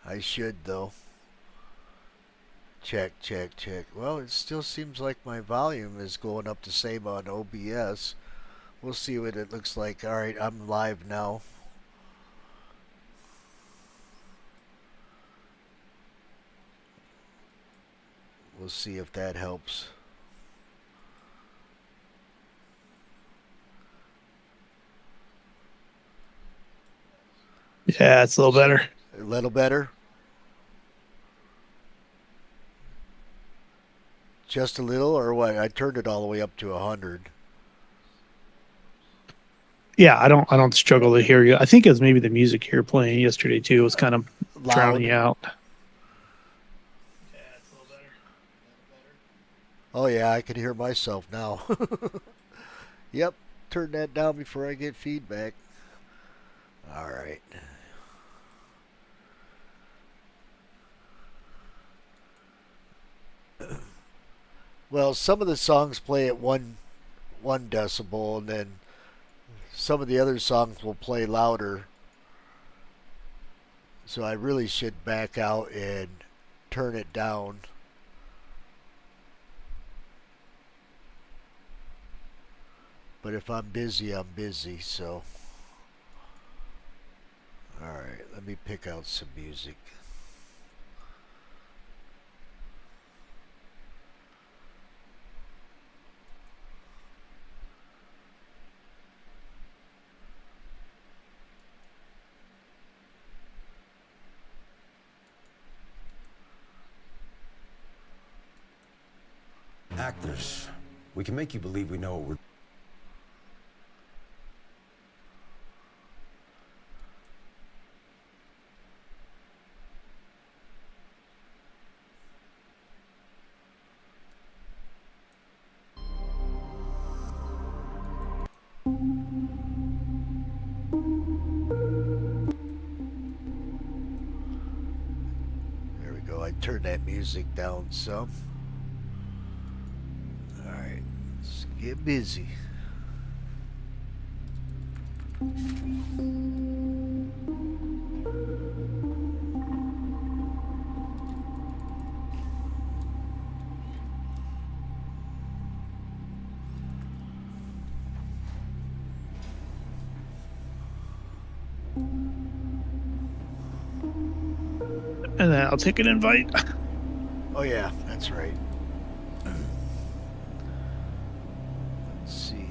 I should, though. Check, check, check. Well, it still seems like my volume is going up the same on OBS. We'll see what it looks like. Alright, I'm live now. We'll see if that helps. Yeah, it's a little better. A little better? Just a little, or what? I turned it all the way up to 100. Yeah, I don't struggle to hear you. I think it was maybe the music you were playing yesterday too was kind of drowning you Loud. out. Oh yeah, I can hear myself now. Yep, turn that down before I get feedback. Alright. Well, some of the songs play at one decibel, and then some of the other songs will play louder. So I really should back out and turn it down. But if I'm busy, I'm busy, so. Alright, let me pick out some music. Actors, we can make you believe we know what we're... There we go. I turned that music down some. Alright, let's get busy. And then I'll take an invite. Oh yeah, that's right. Let's see.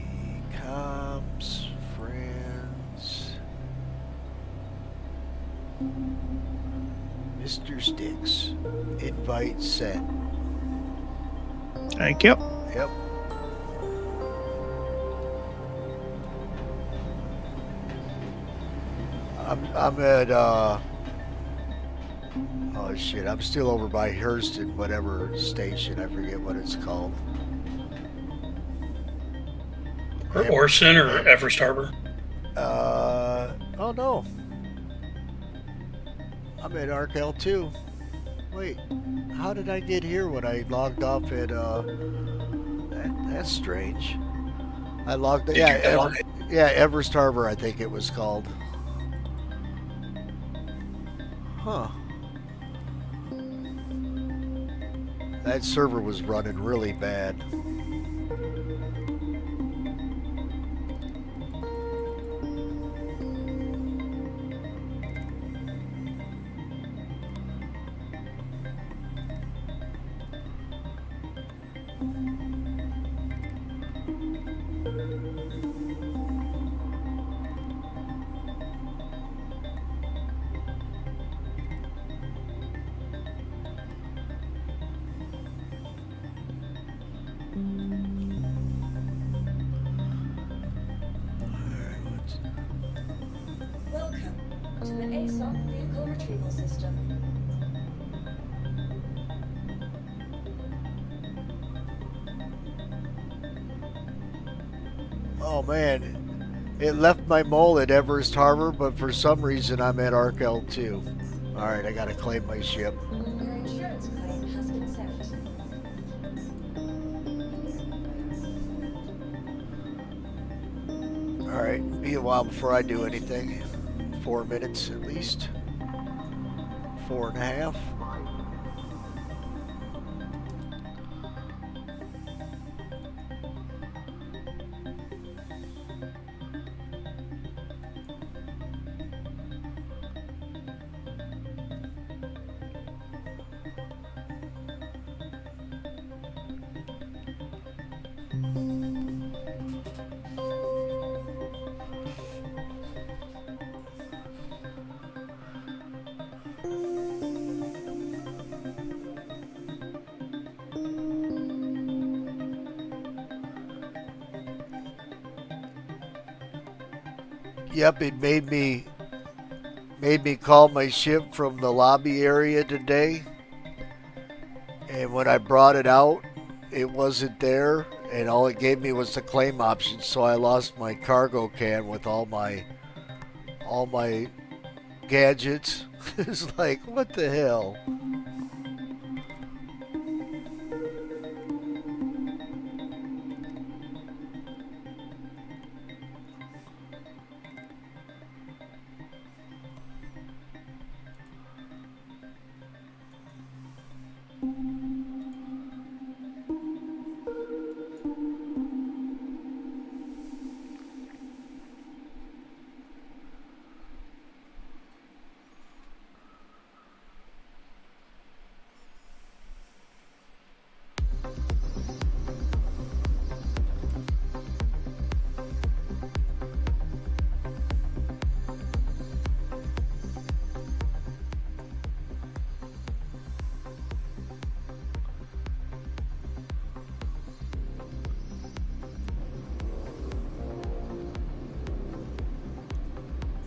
Comps, friends. Mr. Sticks. Invite set. Thank you. Yep. I'm at oh shit, I'm still over by Hurston, whatever station, I forget what it's called. Or Orson or Everest Harbor. Oh no. I'm at ArcL 2. Wait, how did I get here when I logged off at that's strange. I logged Everest Harbor, I think it was called. Huh. That server was running really bad. Welcome to the ASOC Vehicle Retrieval System. Oh man, it left my mole at Everest Harbor, but for some reason I'm at ArcL 2. Alright, I gotta claim my ship. Your insurance claim has been sent. Alright, be a while before I do anything. 4 minutes at least. 4.5. Yep, it made me call my ship from the lobby area today, and when I brought it out, it wasn't there, and all it gave me was the claim option. So I lost my cargo can with all my gadgets. It's like, what the hell?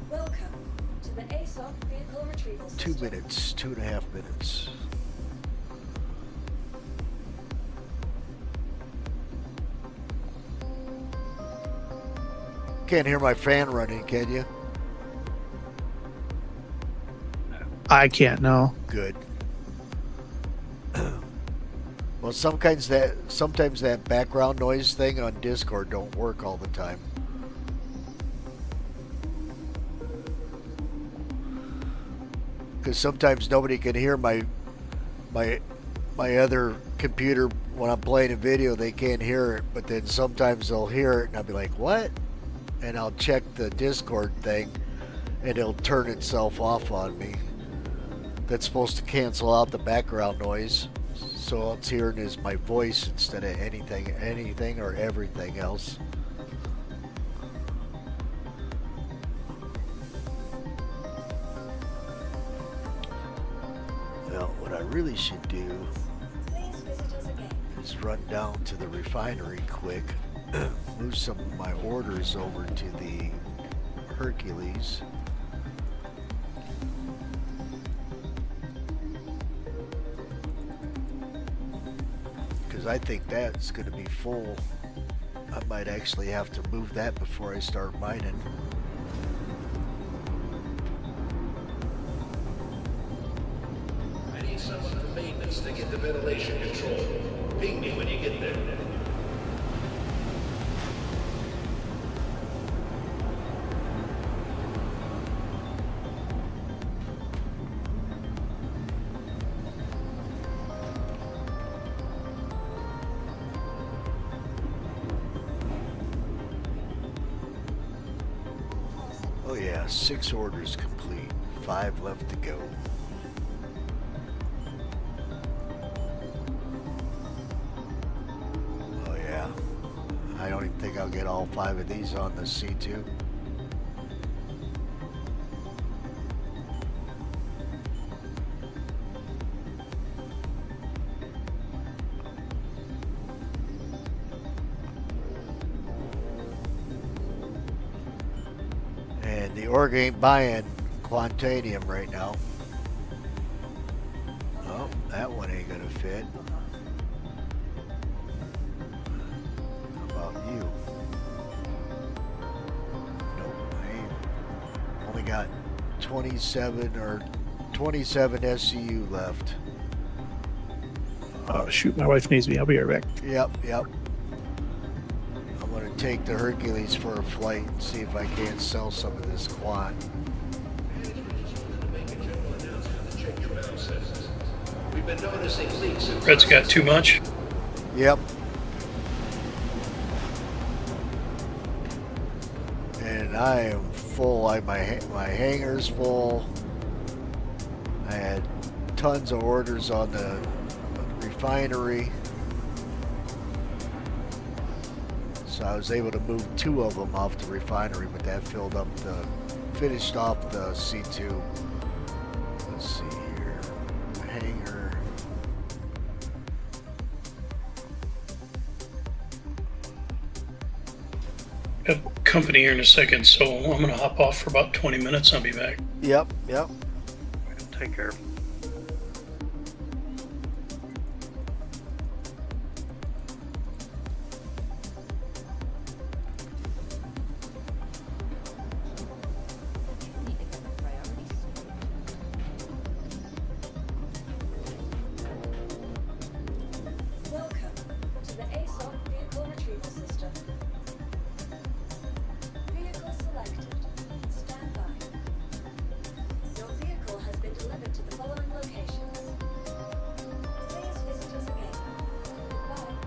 Welcome to the ASOC vehicle retrieval system. 2 minutes, 2.5 minutes. Can't hear my fan running, can you? I can't know. Good. Well, sometimes that background noise thing on Discord don't work all the time. Because sometimes nobody can hear my other computer when I'm playing a video. They can't hear it, but then sometimes they'll hear it, and I'll be like, "What?" And I'll check the Discord thing, and it'll turn itself off on me. That's supposed to cancel out the background noise, so all it's hearing is my voice instead of anything or everything else. Well, what I really should do Please visit us again. is run down to the refinery quick, move some of my orders over to the Hercules. Because I think that's going to be full. I might actually have to move that before I start mining. I need someone from maintenance to get the ventilation control. Ping me when you get there. Oh yeah, 6 orders complete, 5 left to go. Oh yeah, I don't even think I'll get all 5 of these on the C2. And the org ain't buying Quantanium right now. Oh, that one ain't gonna fit. How about you? Nope, I ain't. Only got 27 SCU left. Oh shoot, my wife needs me. I'll be right back. Yep. I'm gonna take the Hercules for a flight and see if I can't sell some of this Quant. Management just wanted to make a general announcement to check your been noticing leaks in Red's got too much. Yep. And I am full. My hangar's full. I had tons of orders on the refinery. So I was able to move 2 of them off the refinery, but that finished off the C2. Let's see here. Hangar. Have company here in a second, so I'm gonna hop off for about 20 minutes. I'll be back. Yep, yep. Take care. Welcome to the ASOC vehicle retrieval system. Vehicle selected. Stand by. Your vehicle has been delivered to the following locations. Please visit us again. Goodbye.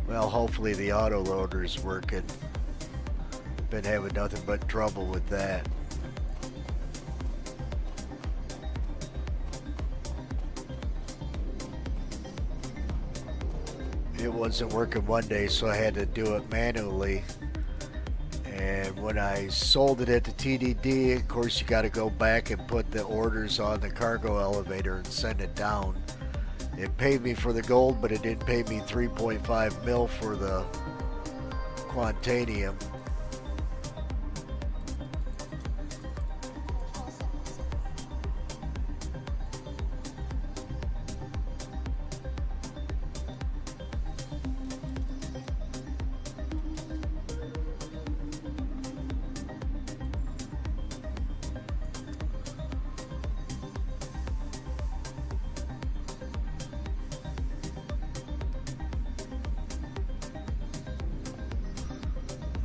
Well, hopefully the auto loader's working. Been having nothing but trouble with that. It wasn't working one day, so I had to do it manually. And when I sold it at the TDD, of course you got to go back and put the orders on the cargo elevator and send it down. It paid me for the gold, but it didn't pay me 3.5 mil for the Quantanium.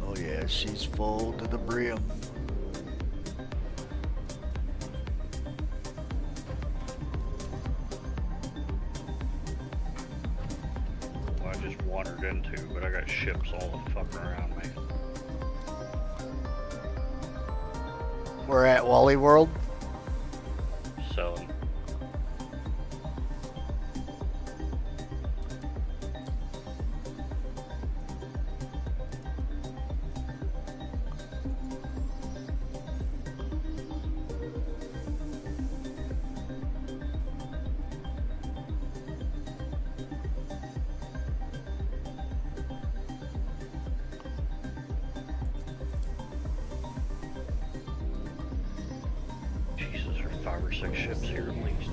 Oh yeah, she's full to the brim. I just wandered into, but I got ships all the fuck around me. We're at Wally World. Selling. Jesus, there's 5 or 6 ships here at least.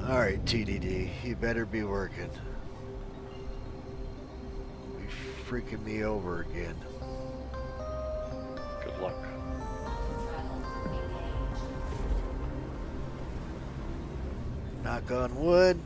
Alright, TDD, you better be working. Be freaking me over again. Good luck. Knock on wood.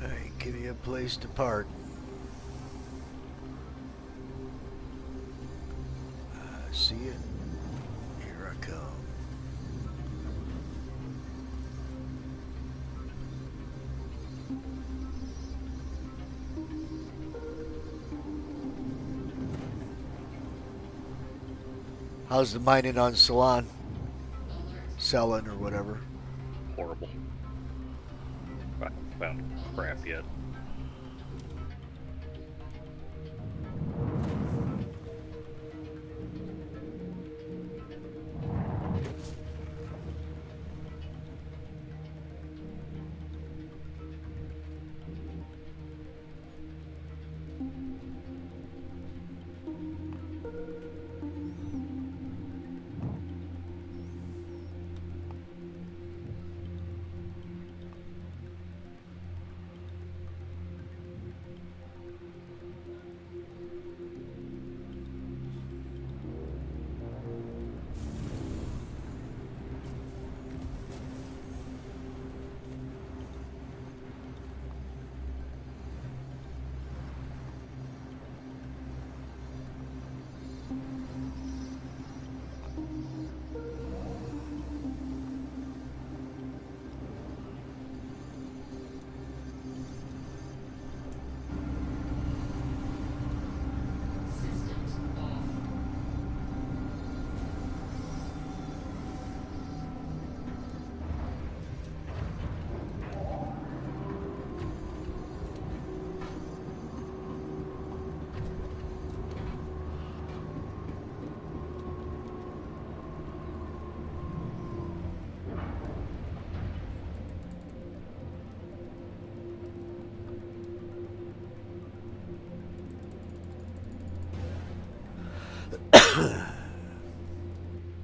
Alright, give me a place to park. I see it. Here I come. How's the mining on Salon? Selling or whatever. Horrible. I haven't found crap yet.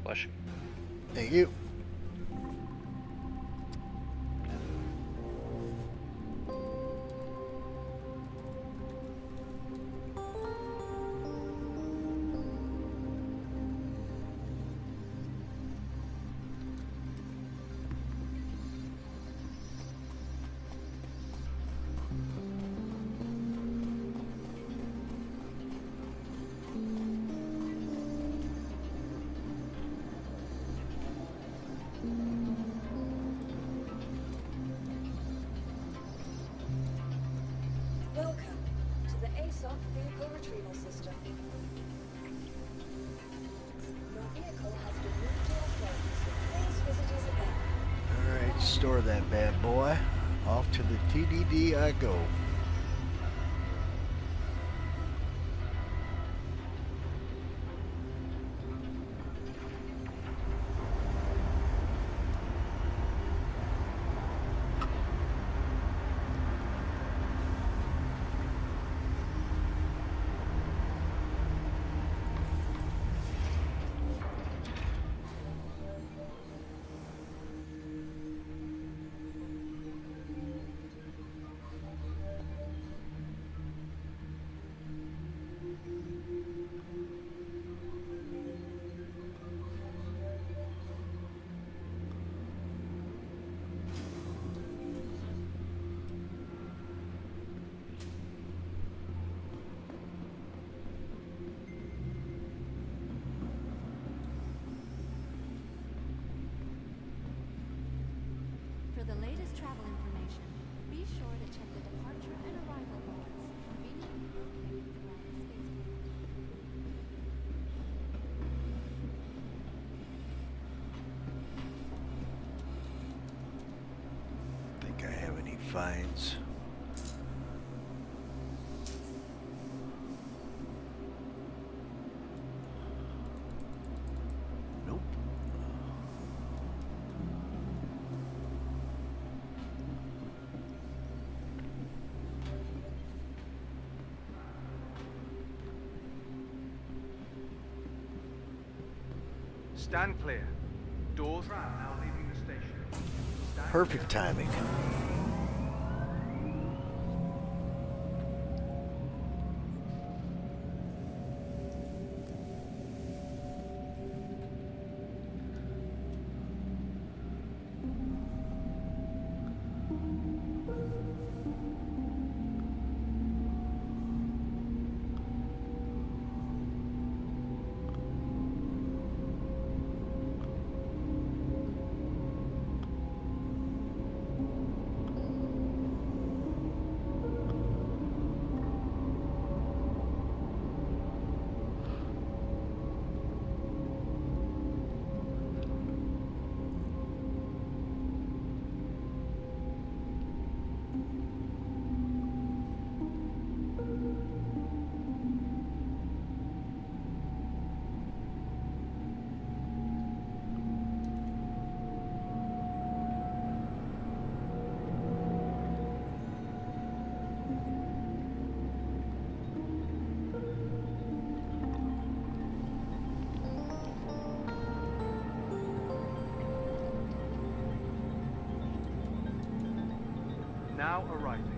Bless you. Thank you. Welcome to the ASOC vehicle retrieval system. Your vehicle has been moved to off-road, so please visit us again. Alright, store that bad boy. Off to the TDD I go. For the latest travel information, be sure to check the departure and arrival boards, conveniently located throughout the spaceport. Think I have any finds? Nope. Stand clear. Doors are now leaving the station. Perfect timing. Now arriving.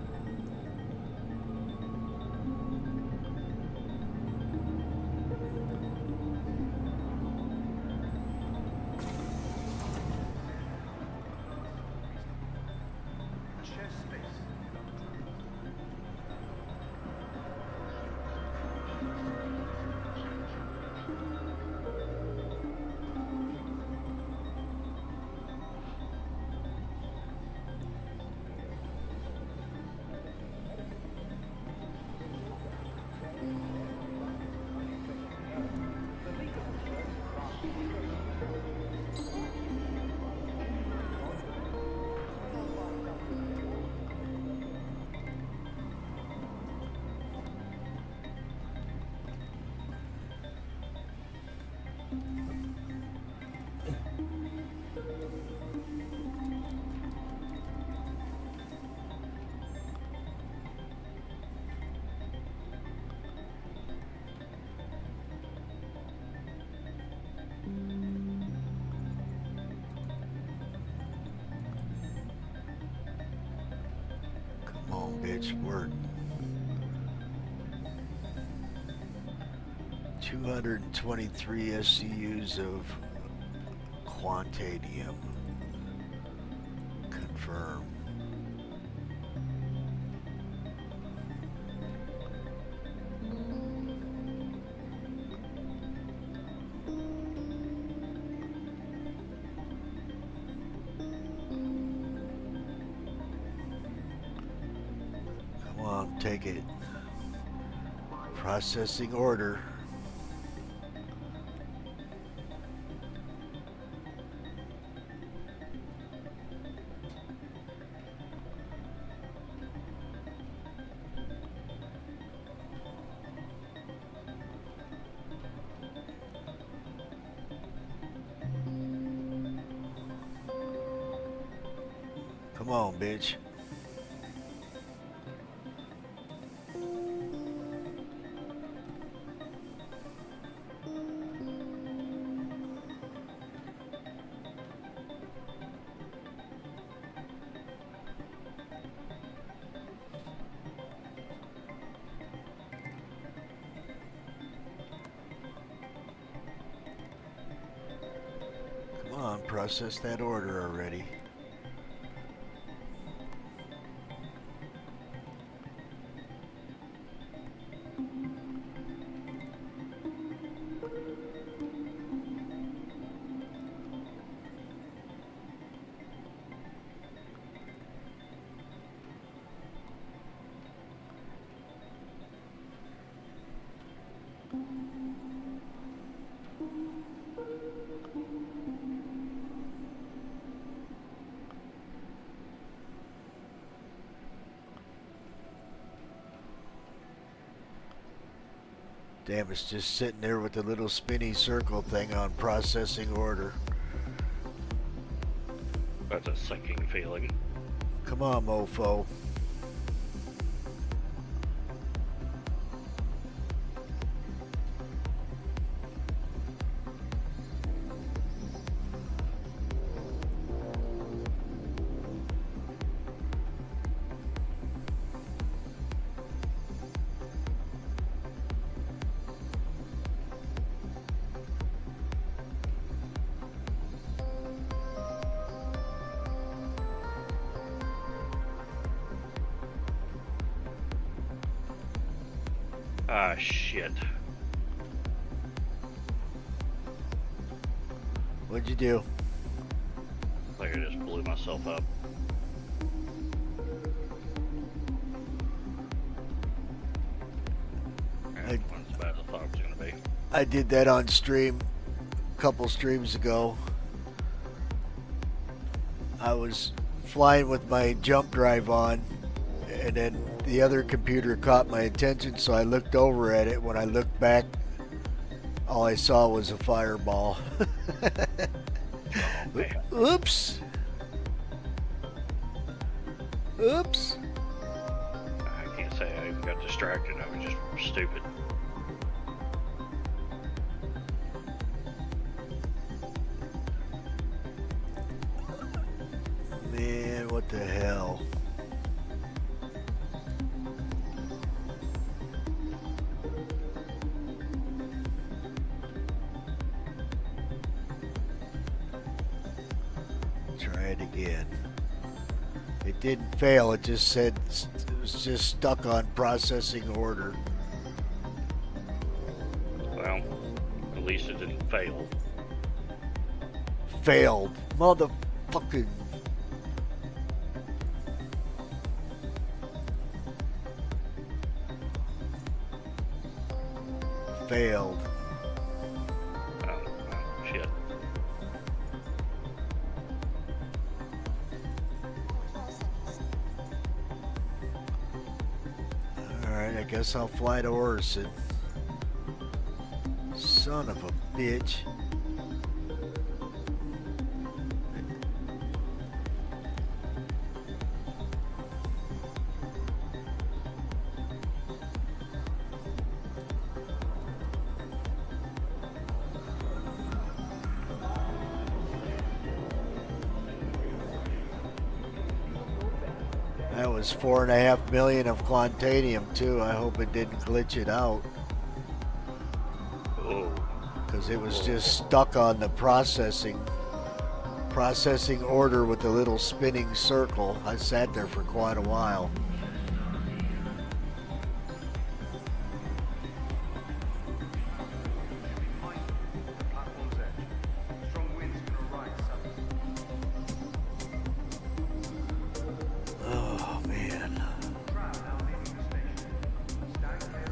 Share space. Come on, bitch, work. 223 SCUs of Quantadium. Confirm. Come on, take it. Processing order. Come on, bitch. Come on, process that order already. Damn, it's just sitting there with the little spinny circle thing on processing order. That's a sinking feeling. Come on, mofo. Ah, shit. What'd you do? I think I just blew myself up. It wasn't as bad as I thought it was gonna be. I did that on stream a couple streams ago. I was flying with my jump drive on, and then the other computer caught my attention, so I looked over at it. When I looked back, all I saw was a fireball. Oh, man. Oops. Oops. I can't say I even got distracted. I was just stupid. Man, what the hell? Try it again. It didn't fail, it just said it was just stuck on processing order. Well, at least it didn't fail. Failed. Motherfucking. Failed. Oh, well, shit. Alright, I guess I'll fly to Orson. Son of a bitch. That was 4.5 million of Quantanium too. I hope it didn't glitch it out. Oh. Because it was just stuck on the processing order with the little spinning circle. I sat there for quite a while. The platform's edge. Strong winds can arise suddenly. Oh man. Crowd now leaving the station. Stand clear.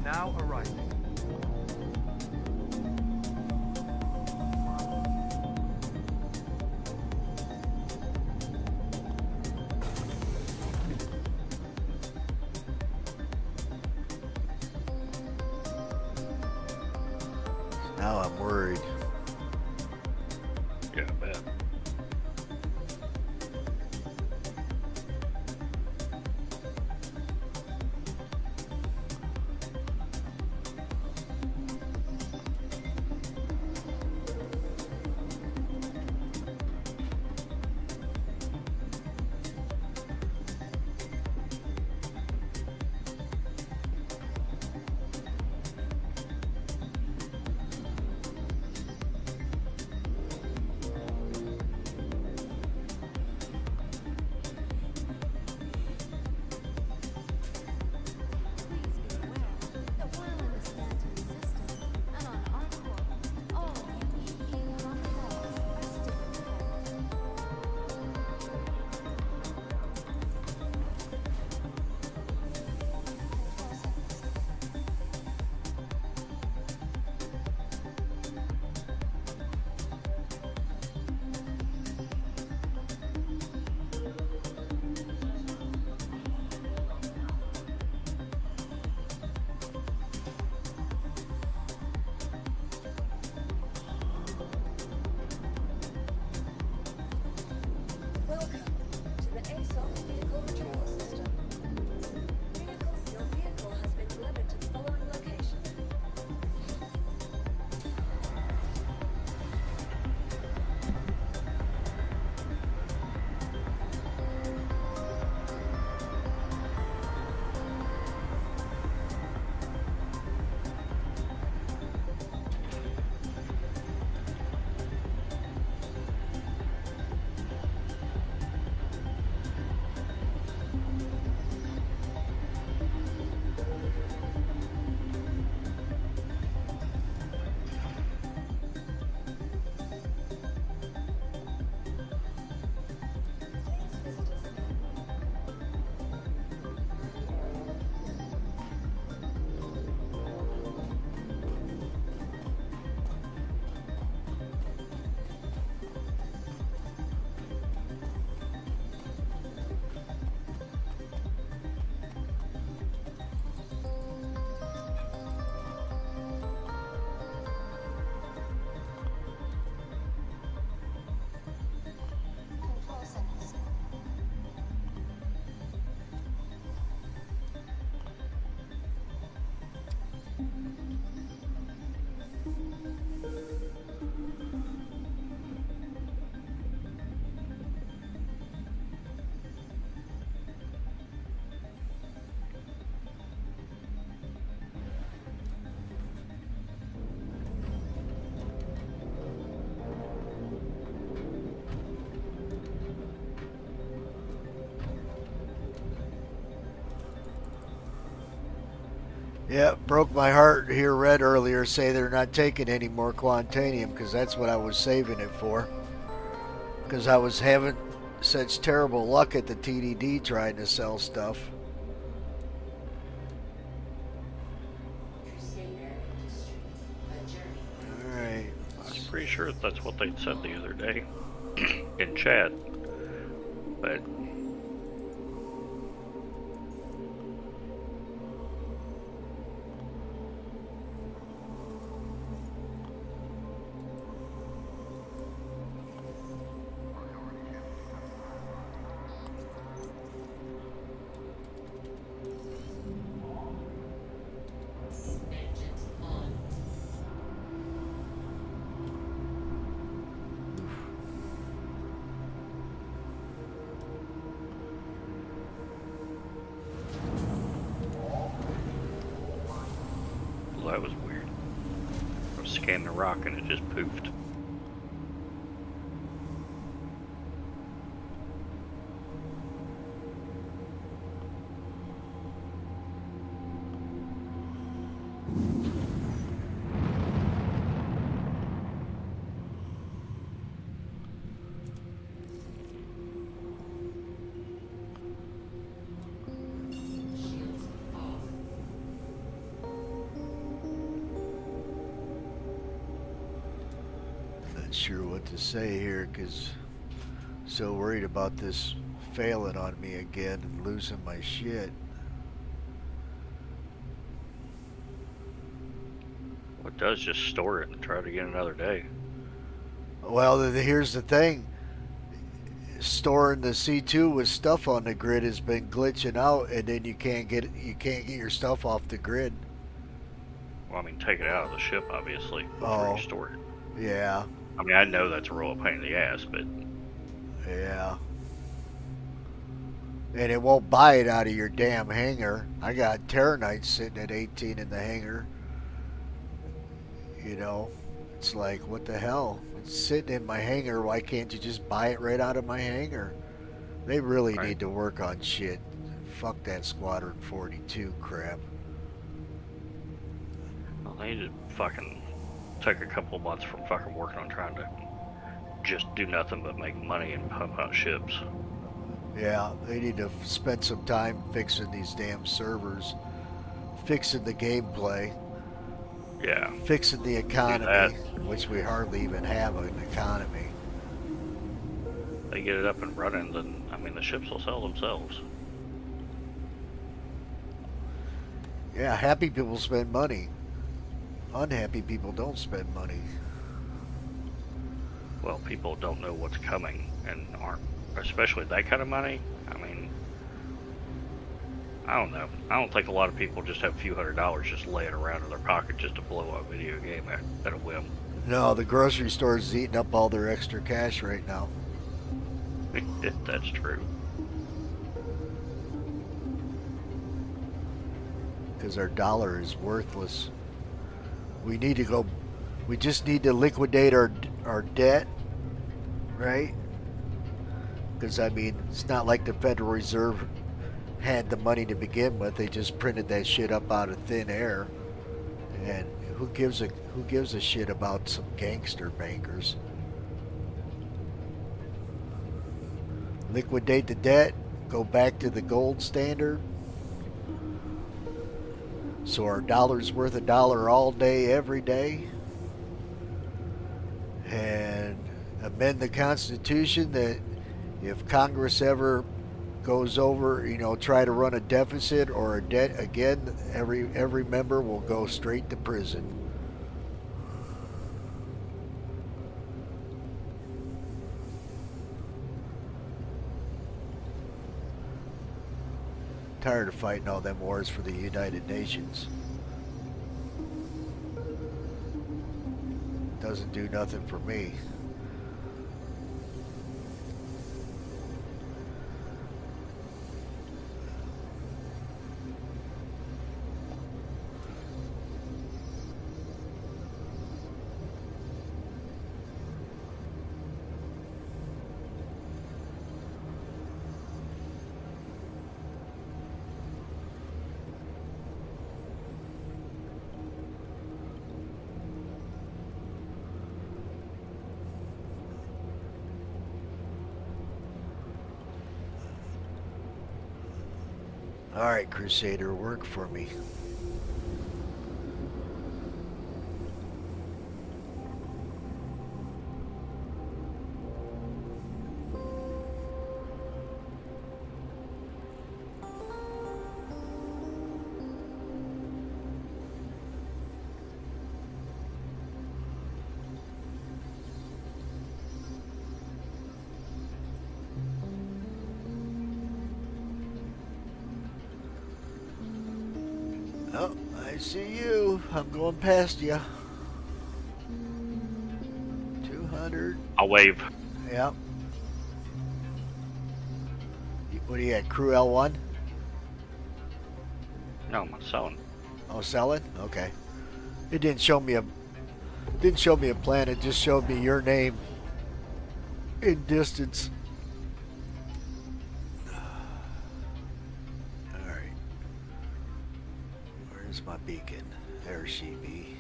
Now arriving. Now I'm worried. Yeah, I bet. Yeah, broke my heart to hear Red earlier say they're not taking any more Quantanium because that's what I was saving it for. Because I was having such terrible luck at the TDD trying to sell stuff. Alright. I was pretty sure that's what they said the other day in chat. But well, that was weird. I was scanning the rock and it just poofed. Not sure what to say here because so worried about this failing on me again and losing my shit. Well, it does just store it and try it again another day. Well, here's the thing. Storing the C2 with stuff on the grid has been glitching out, and then you can't get your stuff off the grid. Well, I mean, take it out of the ship, obviously, before Oh. you store it. Yeah, I mean, I know that's a real pain in the ass, but yeah. And it won't buy it out of your damn hangar. I got Terranites sitting at 18 in the hangar. You know, it's like, what the hell? It's sitting in my hangar. Why can't you just buy it right out of my hangar? They really Right. need to work on shit. Fuck that Squadron 42 crap. well, they need to fucking take a couple months from fucking working on trying to just do nothing but make money and pump out ships. Yeah, they need to spend some time fixing these damn servers, fixing the gameplay, Yeah. fixing the economy, that. which we hardly even have an economy. They get it up and running, then, I mean, the ships will sell themselves. Yeah, happy people spend money. Unhappy people don't spend money. Well, people don't know what's coming and aren't, especially that kind of money. I mean, I don't know. I don't think a lot of people just have a few $100s just laying around in their pocket just to blow a video game at a whim. No, the grocery store is eating up all their extra cash right now. That's true. Because our dollar is worthless. We need to go. We just need to liquidate our debt, right? Because I mean, it's not like the Federal Reserve had the money to begin with. They just printed that shit up out of thin air. And who gives a shit about some gangster bankers? Liquidate the debt. Go back to the gold standard. So our dollar's worth $1 all day, every day. And amend the Constitution that if Congress ever goes over, try to run a deficit or a debt again, every member will go straight to prison. Tired of fighting all them wars for the United Nations. Doesn't do nothing for me. All right, Crusader, work for me. Oh, I see you. I'm going past you. 200. I'll wave. Yep. What do you got? Crew L1? No, I'm selling. Oh, selling? Okay. It didn't show me a plan. It just showed me your name in distance. All right. Where's my beacon? There she be.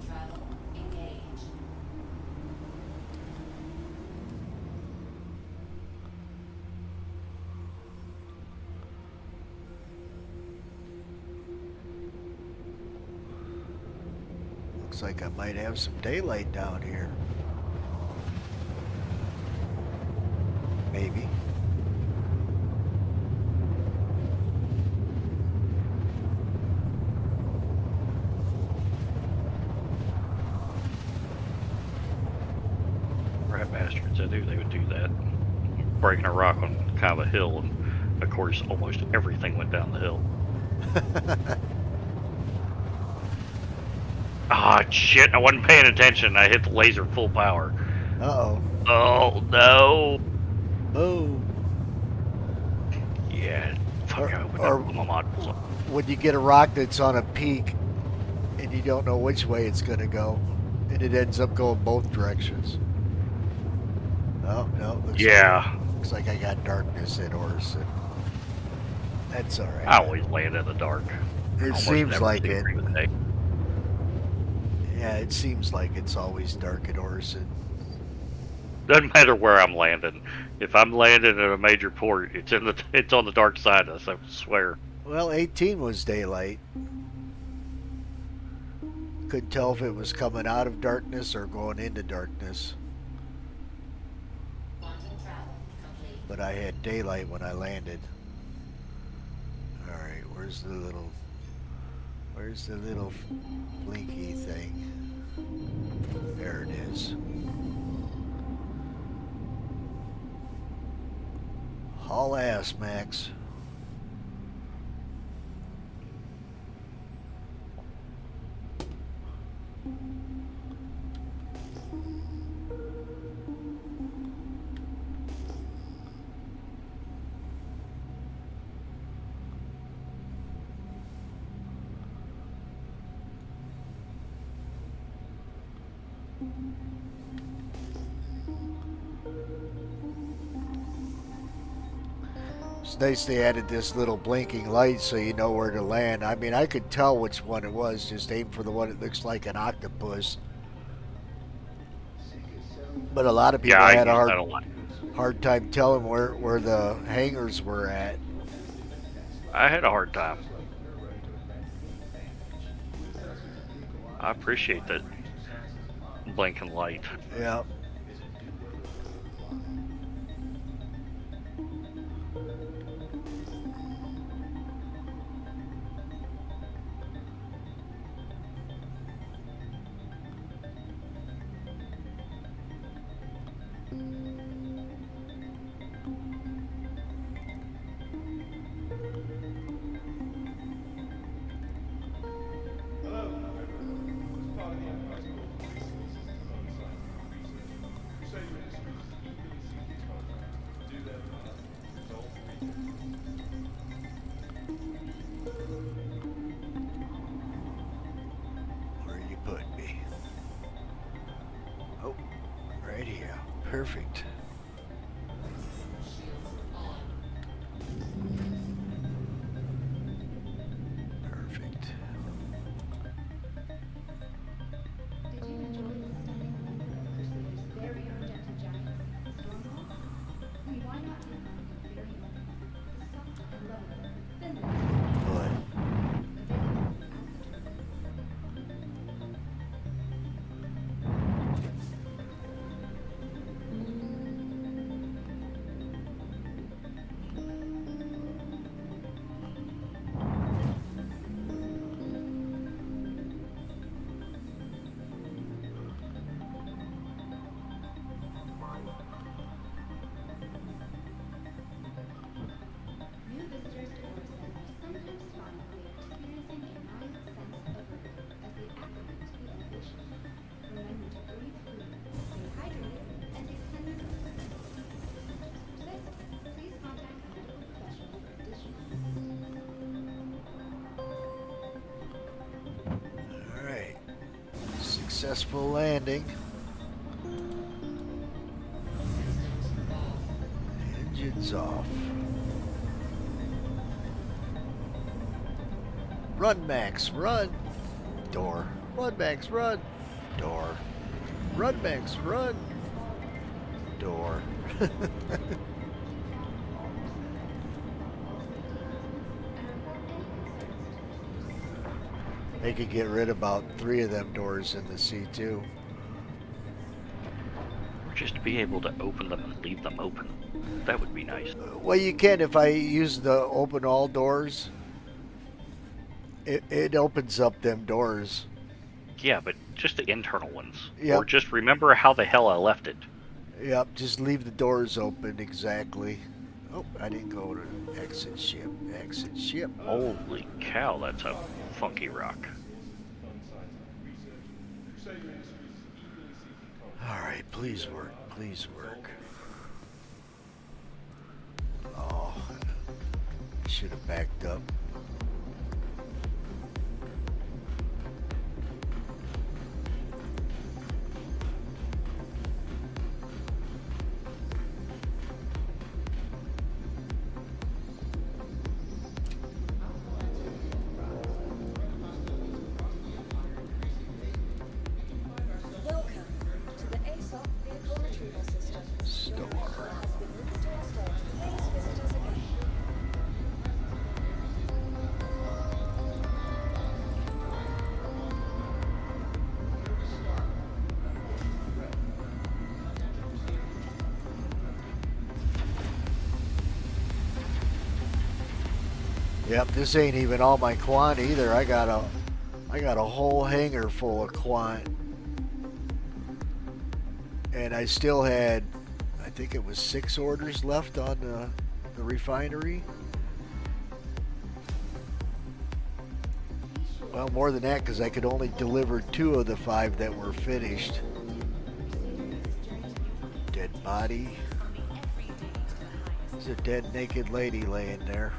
Travel engaged. Looks like I might have some daylight down here. Maybe. Rat bastards, I knew they would do that. Breaking a rock on kind of a hill, and of course, almost everything went down the hill. Ah, shit, I wasn't paying attention. I hit the laser full power. Uh-oh. Oh, no. Boom. Yeah, fuck, I opened or- up my modules up. When you get a rock that's on a peak and you don't know which way it's going to go, and it ends up going both directions. Oh, no. Looks like I got darkness at Orson. That's all right. I always land in the dark. It Almost seems never like see it. during the day. Yeah, it seems like it's always dark at Orson. Doesn't matter where I'm landing. If I'm landing at a major port, it's on the dark side. I swear. Well, 18 was daylight. Couldn't tell if it was coming out of darkness or going into darkness. Quantum travel complete. But I had daylight when I landed. Alright, where's the little blinky thing? There it is. Haul ass, Max. It's nice they added this little blinking light so you know where to land. I mean, I could tell which one it was. Just aim for the one that looks like an octopus. But a lot of people Yeah, I had use a that a lot. hard time telling where the hangars were at. I had a hard time. I appreciate that blinking light. Yeah. Where you put me? Oh, right here. Perfect. Successful landing. Engines off. Run, Max, run. Door. Run, Max, run. Door. Run, Max, run. Door. They could get rid of about 3 of them doors in the C2. Or just be able to open them and leave them open. That would be nice. Well, you can if I use the open all doors. It opens up them doors. Yeah, but just the internal ones. Yep. Or just remember how the hell I left it. Yep, just leave the doors open exactly. Oh, I didn't go to exit ship. Exit ship. Holy cow, that's a funky rock. Alright, please work. Please work. Oh, I should have backed up. Welcome to the ASOP vehicle retrieval system. Your vehicle has been moved to our storage. Please visit us again. Yep, this ain't even all my Quant either. I got a whole hangar full of Quant. And I still had, I think it was 6 orders left on the refinery. Well, more than that, because I could only deliver 2 of the 5 that were finished. Dead body. There's a dead naked lady laying there.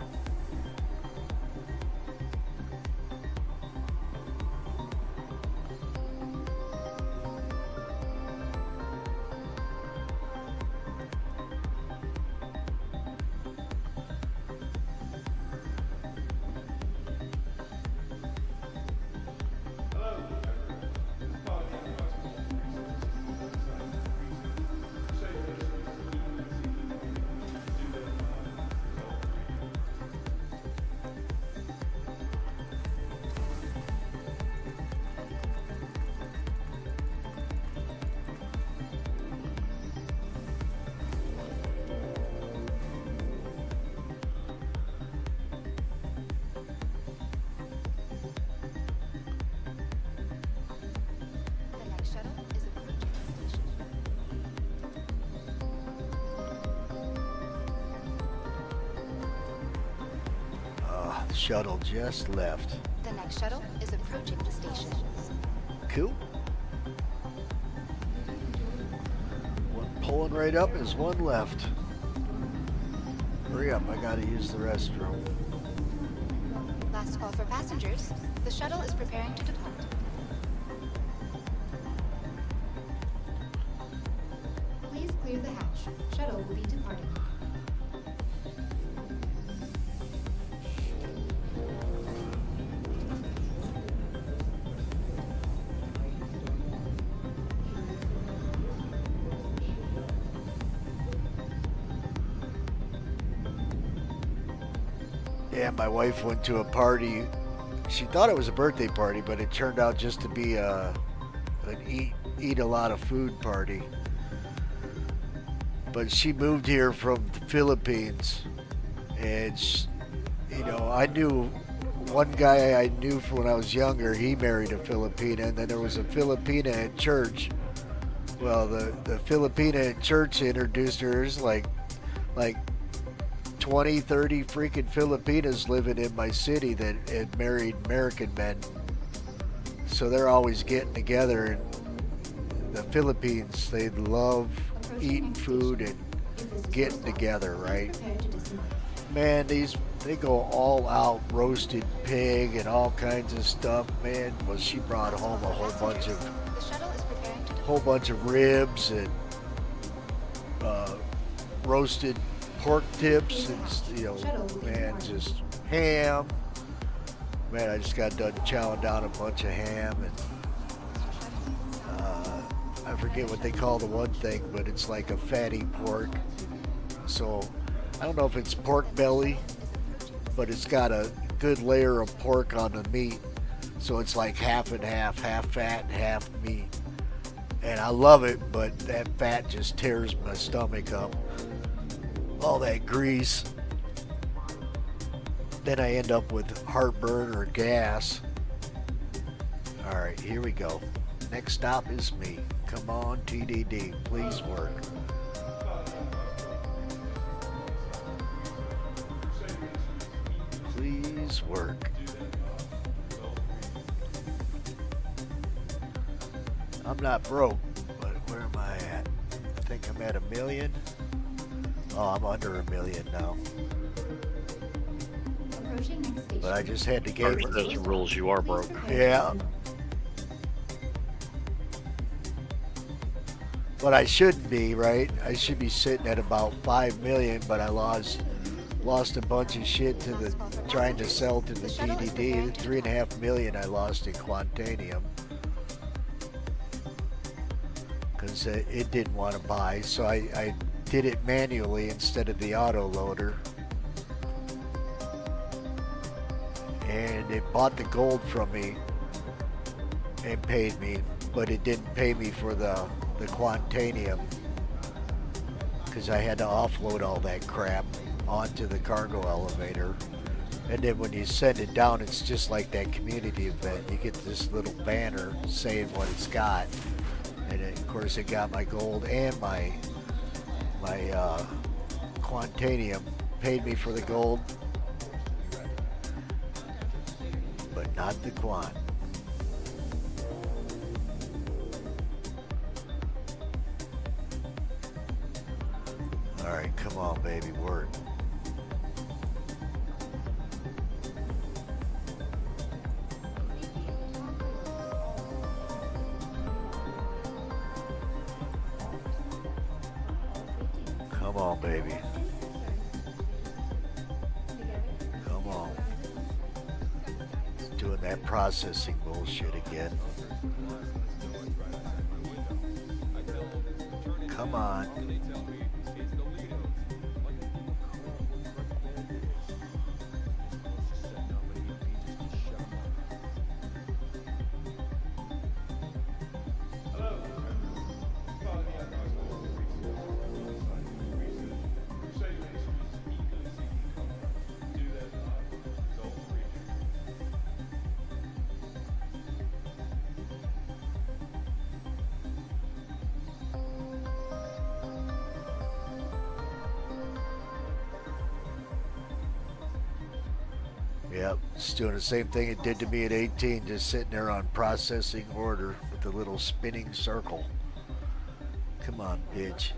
The next shuttle is approaching the station. The shuttle just left. The next shuttle is approaching the station. Cool. One pulling right up, there's one left. Hurry up, I gotta use the restroom. Last call for passengers. The shuttle is preparing to depart. Please clear the hatch. Shuttle will be departing. Yeah, my wife went to a party. She thought it was a birthday party, but it turned out just to be an eat a lot of food party. But she moved here from the Philippines, and I knew one guy I knew from when I was younger. He married a Filipina, and then there was a Filipina at church. Well, the Filipina at church introduced her. There's like 20, 30 freaking Filipinas living in my city that had married American men. So they're always getting together. And the Philippines, they love eating food and getting together, right? Man, they go all out roasted pig and all kinds of stuff. Man, well, she brought home a whole bunch of whole bunch of ribs and roasted pork tips and, you know, man, just ham. Man, I just got done chowing down a bunch of ham, and I forget what they call the one thing, but it's like a fatty pork. So I don't know if it's pork belly, but it's got a good layer of pork on the meat. So it's like half and half fat and half meat. And I love it, but that fat just tears my stomach up. All that grease. Then I end up with heartburn or gas. All right, here we go. Next stop is me. Come on, TDD, please work. Please work. I'm not broke, but where am I at? I think I'm at 1 million. Oh, I'm under 1 million now. Approaching next station. But I just had to get. First, there's rules. You are broke. Yeah. But I shouldn't be, right? I should be sitting at about 5 million, but I lost a bunch of shit to the trying to sell to the DDD. 3.5 million I lost in Quantanium because it didn't want to buy, so I did it manually instead of the auto loader. And it bought the gold from me and paid me, but it didn't pay me for the Quantanium because I had to offload all that crap onto the cargo elevator. And then when you send it down, it's just like that community event. You get this little banner saying what it's got. And of course it got my gold and my Quantanium. Paid me for the gold, but not the Quant. Alright, come on baby, work. Come on baby. Come on. Doing that processing bullshit again. Come on. Yep, it's doing the same thing it did to me at 18, just sitting there on processing order with the little spinning circle. Come on, bitch.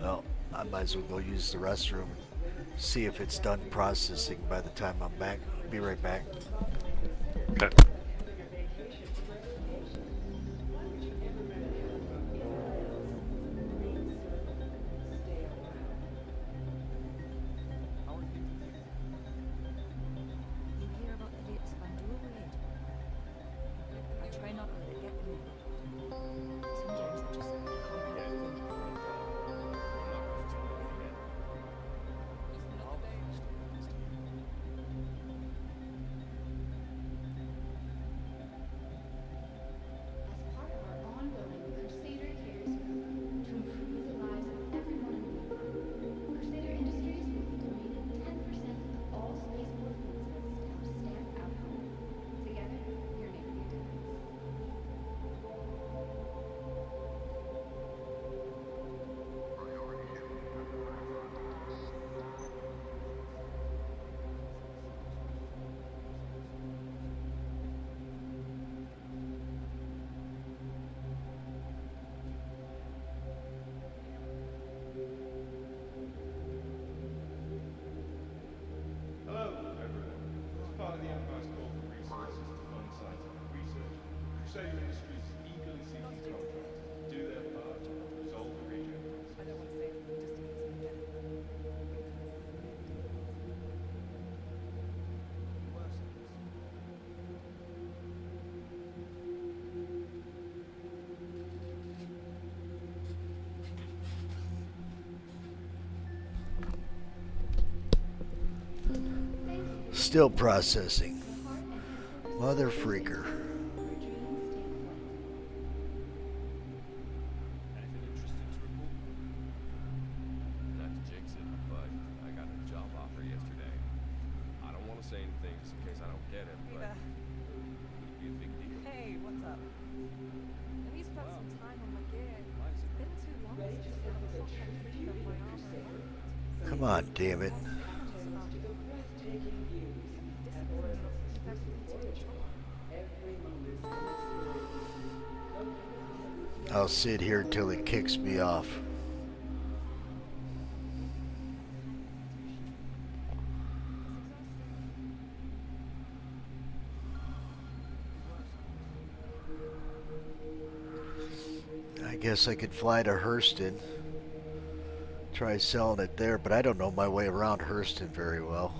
Well, I might as well go use the restroom and see if it's done processing by the time I'm back. Be right back. Okay. Still processing. Mother freaker. Anything interesting to report? Not to jinx it, but I got a job offer yesterday. I don't want to say anything just in case I don't get it, but it'd be a big deal. Hey, what's up? Let me spend some time on my gig. Why is It's it? been too long since I was fixed up my armor. Come on, damn it. I'll sit here until it kicks me off. I guess I could fly to Hurston. Try selling it there, but I don't know my way around Hurston very well.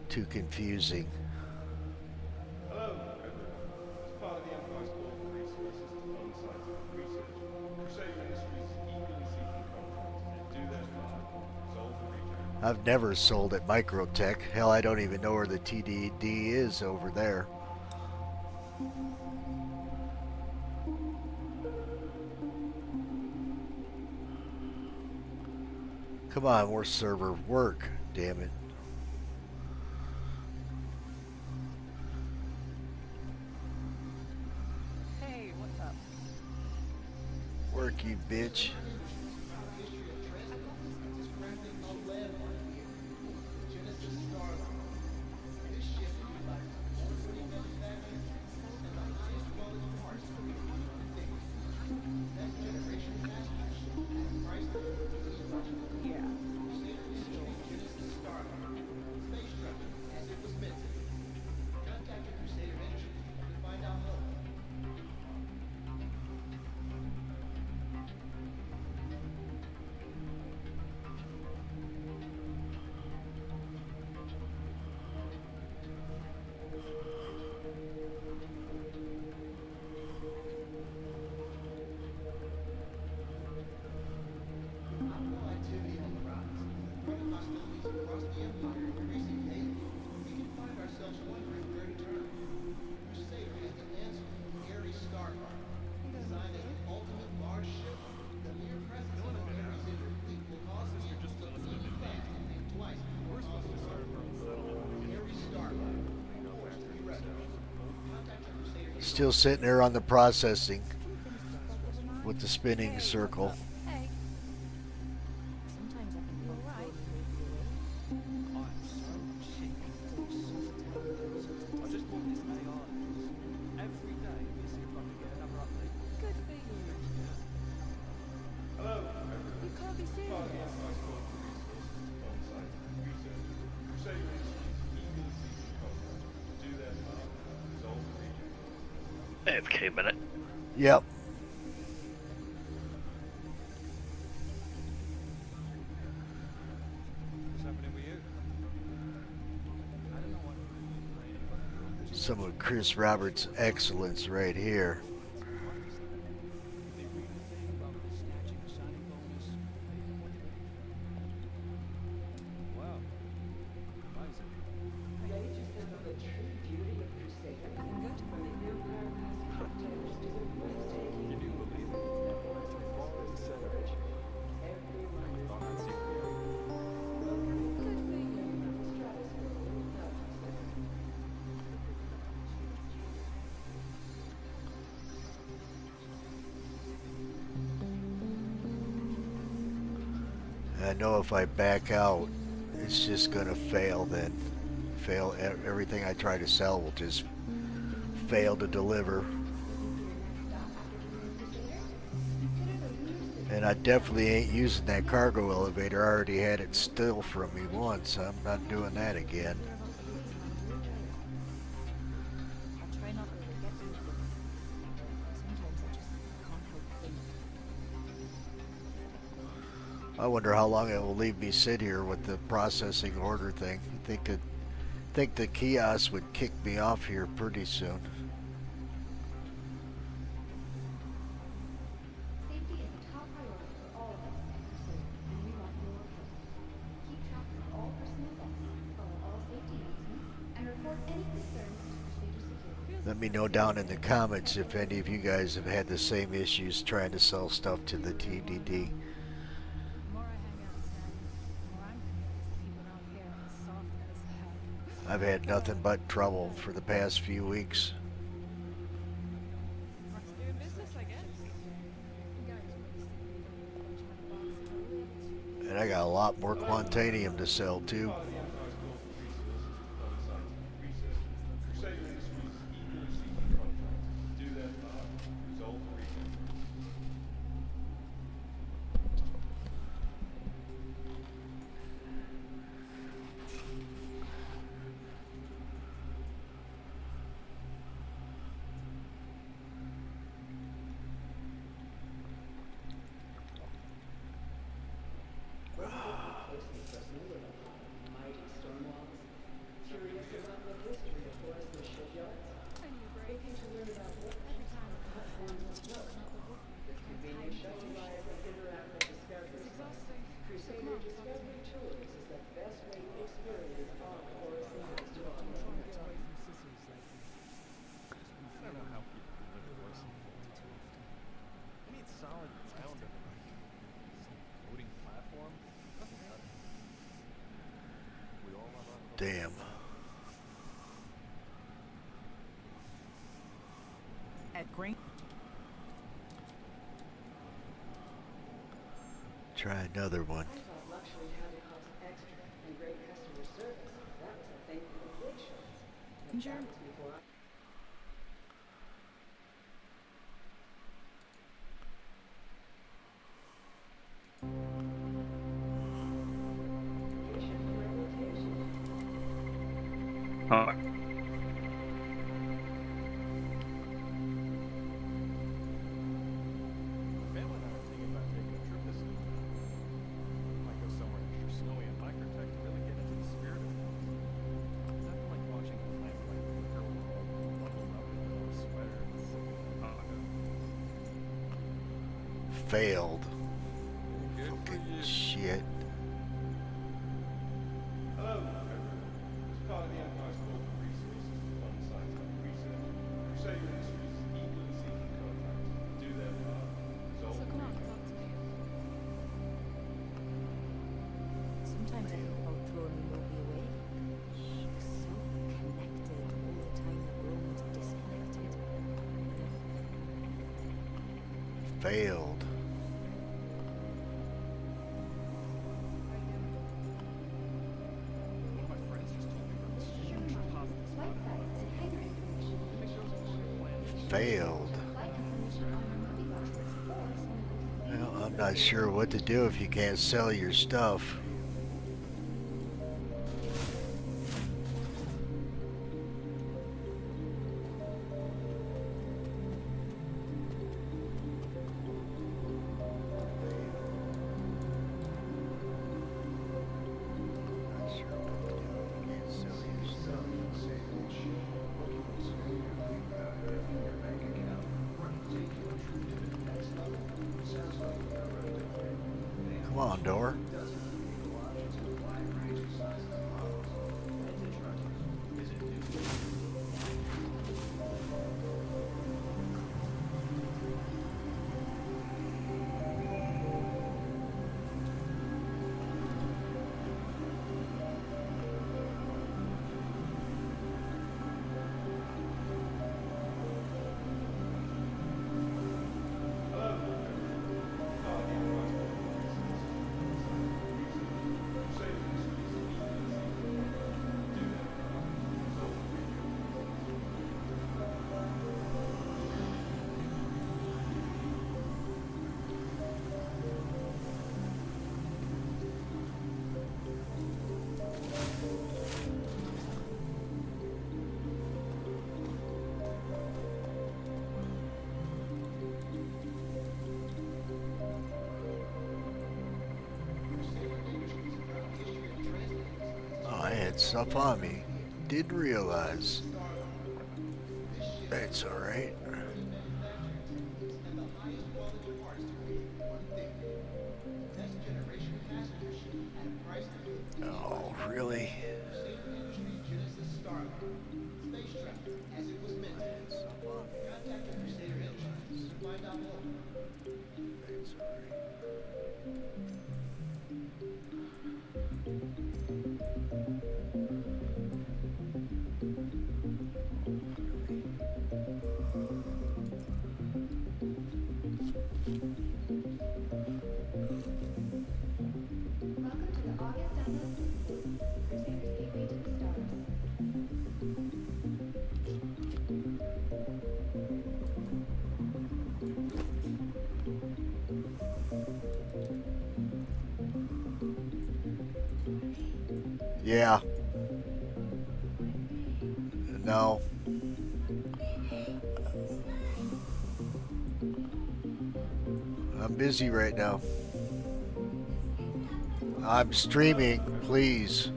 Too confusing. Hello, as part of the Empire's call for resources to fund scientific research, Crusader Industries is eagerly seeking contracts to do their part, solve the recount. I've never sold at Microtech. Hell, I don't even know where the TDD is over there. Come on, more server work, damn it. Hey, what's up? Work, you bitch. Still sitting there on the processing with the spinning circle. Hey. Sometimes I can feel right. I just bought this AI. Every day, you see if I can get another update. Good for you. Hello, You can't be part of the serious. Empire's call for resources to fund scientific research, Crusader Industries is eagerly seeking contracts to do their part, solve the recount. AFK minute. Yep. What's happening with you? I don't know what. Some of Chris Roberts' excellence right here. Wow. Amazing. Can you believe it? Good for you. I know if I back out, it's just gonna fail then. Fail, everything I try to sell will just fail to deliver. And I definitely ain't using that cargo elevator. I already had it steal from me once. I'm not doing that again. I try not to forget people. Sometimes I just can't help thinking. I wonder how long it will leave me sit here with the processing order thing. I think the kiosk would kick me off here pretty soon. Safety is a top priority for all of us at Crusader, and we want your help. Keep Let me know down in the comments if any of you guys have had the same issues trying to sell stuff to the TDD. The more I hang out, Sam, the more I'm convinced people don't care how soft as heck. I've had nothing but trouble for the past few weeks. Doing business, I guess. The guy was wasted. A bunch of other boxes are only able to. And I got a lot more Quantanium to sell too. Crusader Industries is eagerly seeking contracts. Do their part. Resolve the region. Mighty stone walls. Curious about the history of poisonous shipyards? Looking to learn about what every time platforms afloat? This convenient shuttle ride with interactive discovery. Crusader Discovery Tours is the best way to experience all Horus Industries. I don't know how people can live worse than I need solid ground underneath. Floating platform? Nothing cut it. We all have our Damn. At Green. Try another one. I thought luxury had to cost extra and great customer service. That was a thing for the big shows. But that was before I... Huh. family and I are thinking about taking a trip this week. Might go somewhere extra snowy and microtech to really get into the spirit of things. Nothing like watching a plant like a girl bundled up in a warm sweater and sipping on taco. Failed. Good for Fucking you. shit. Hello, everyone. As part of the Empire's call for resources to fund scientific research, Crusader Industries is eagerly seeking contracts. Do their part. Resolve So the come on, region. talk to me. Sometimes I think about throwing the movie away. So connected all the time, the world was disconnected. Failed. One of my friends just told me about this huge deposit spot in Failed. Well, I'm not sure what to do if you can't sell your stuff. Not sure what to do if you can't sell your stuff. Come on, door. Oh, I had stuff on me. Didn't realize. That's alright. Oh, really? Welcome to the August download. Crusaders gateway to the stars. Yeah. No. I'm busy right now. I'm streaming, please.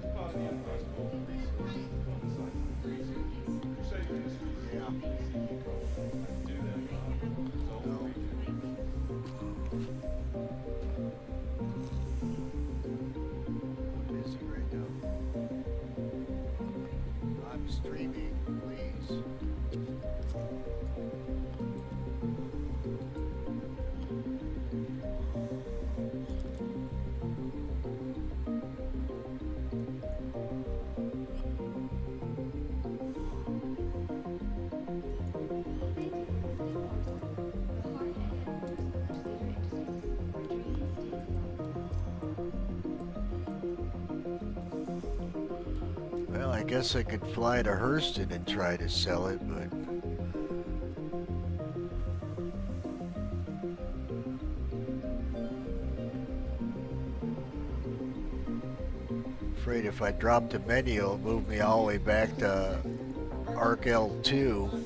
Yeah. No. I'm busy right now. I'm streaming, please. Well, I guess I could fly to Hurston and try to sell it, but afraid if I drop the menu, it'll move me all the way back to Arc L2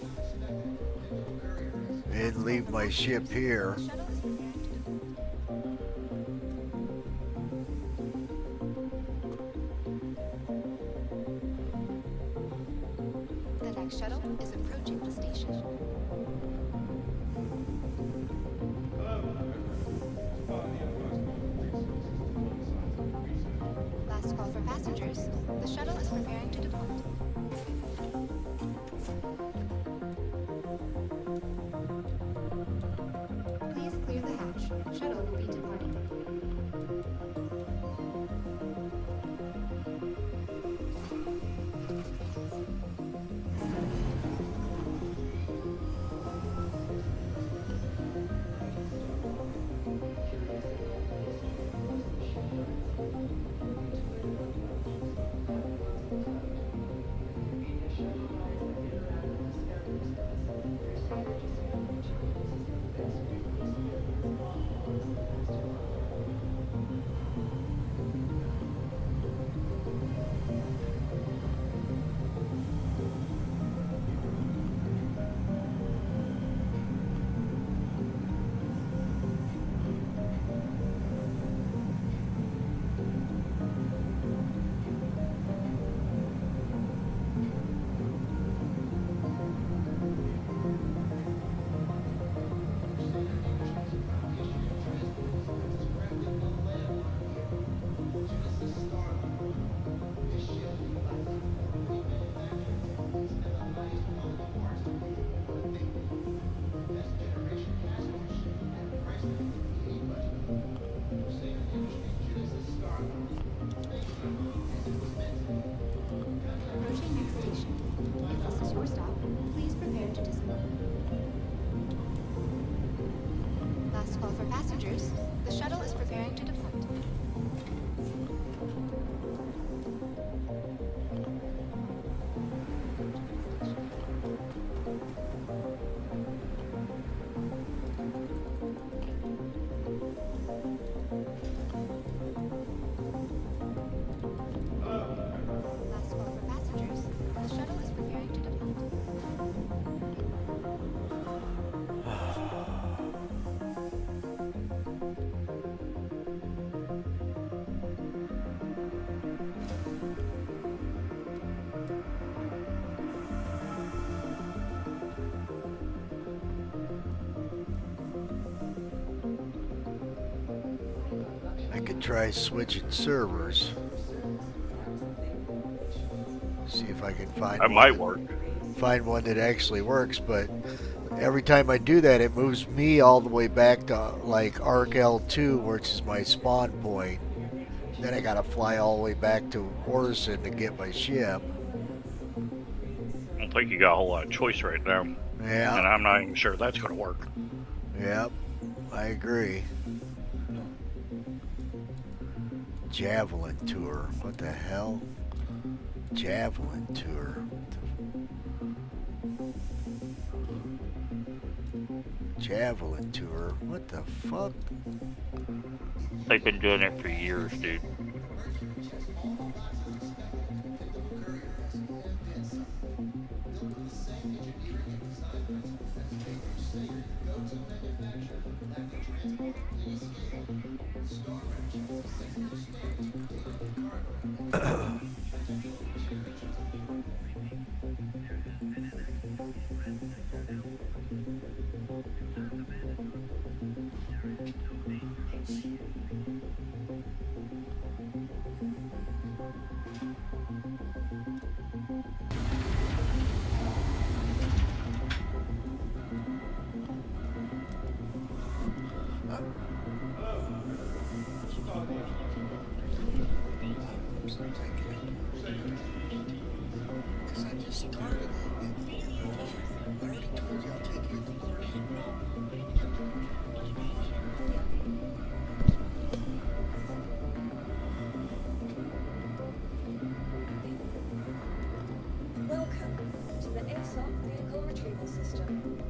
and leave my ship here. The next shuttle is approaching the station. Last call for passengers. The shuttle is preparing to depart. Please clear the hatch. Shuttle will be departing. Approaching next station. If this is your stop, please prepare to disembark. Last call for passengers. The shuttle is preparing to depart. Last call for passengers. The shuttle is preparing to depart. I could try switching servers. See if I can find That one might work. Find one that actually works, but every time I do that, it moves me all the way back to like Arc L2, which is my spawn point. Then I gotta fly all the way back to Orson to get my ship. I don't think you got a whole lot of choice right now. Yeah. And I'm not even sure that's going to work. Yep. I agree. Javelin tour. What the hell? Javelin tour. Javelin tour. What the fuck? They've been doing it for years, dude. Welcome to the ASOP Vehicle Retrieval System.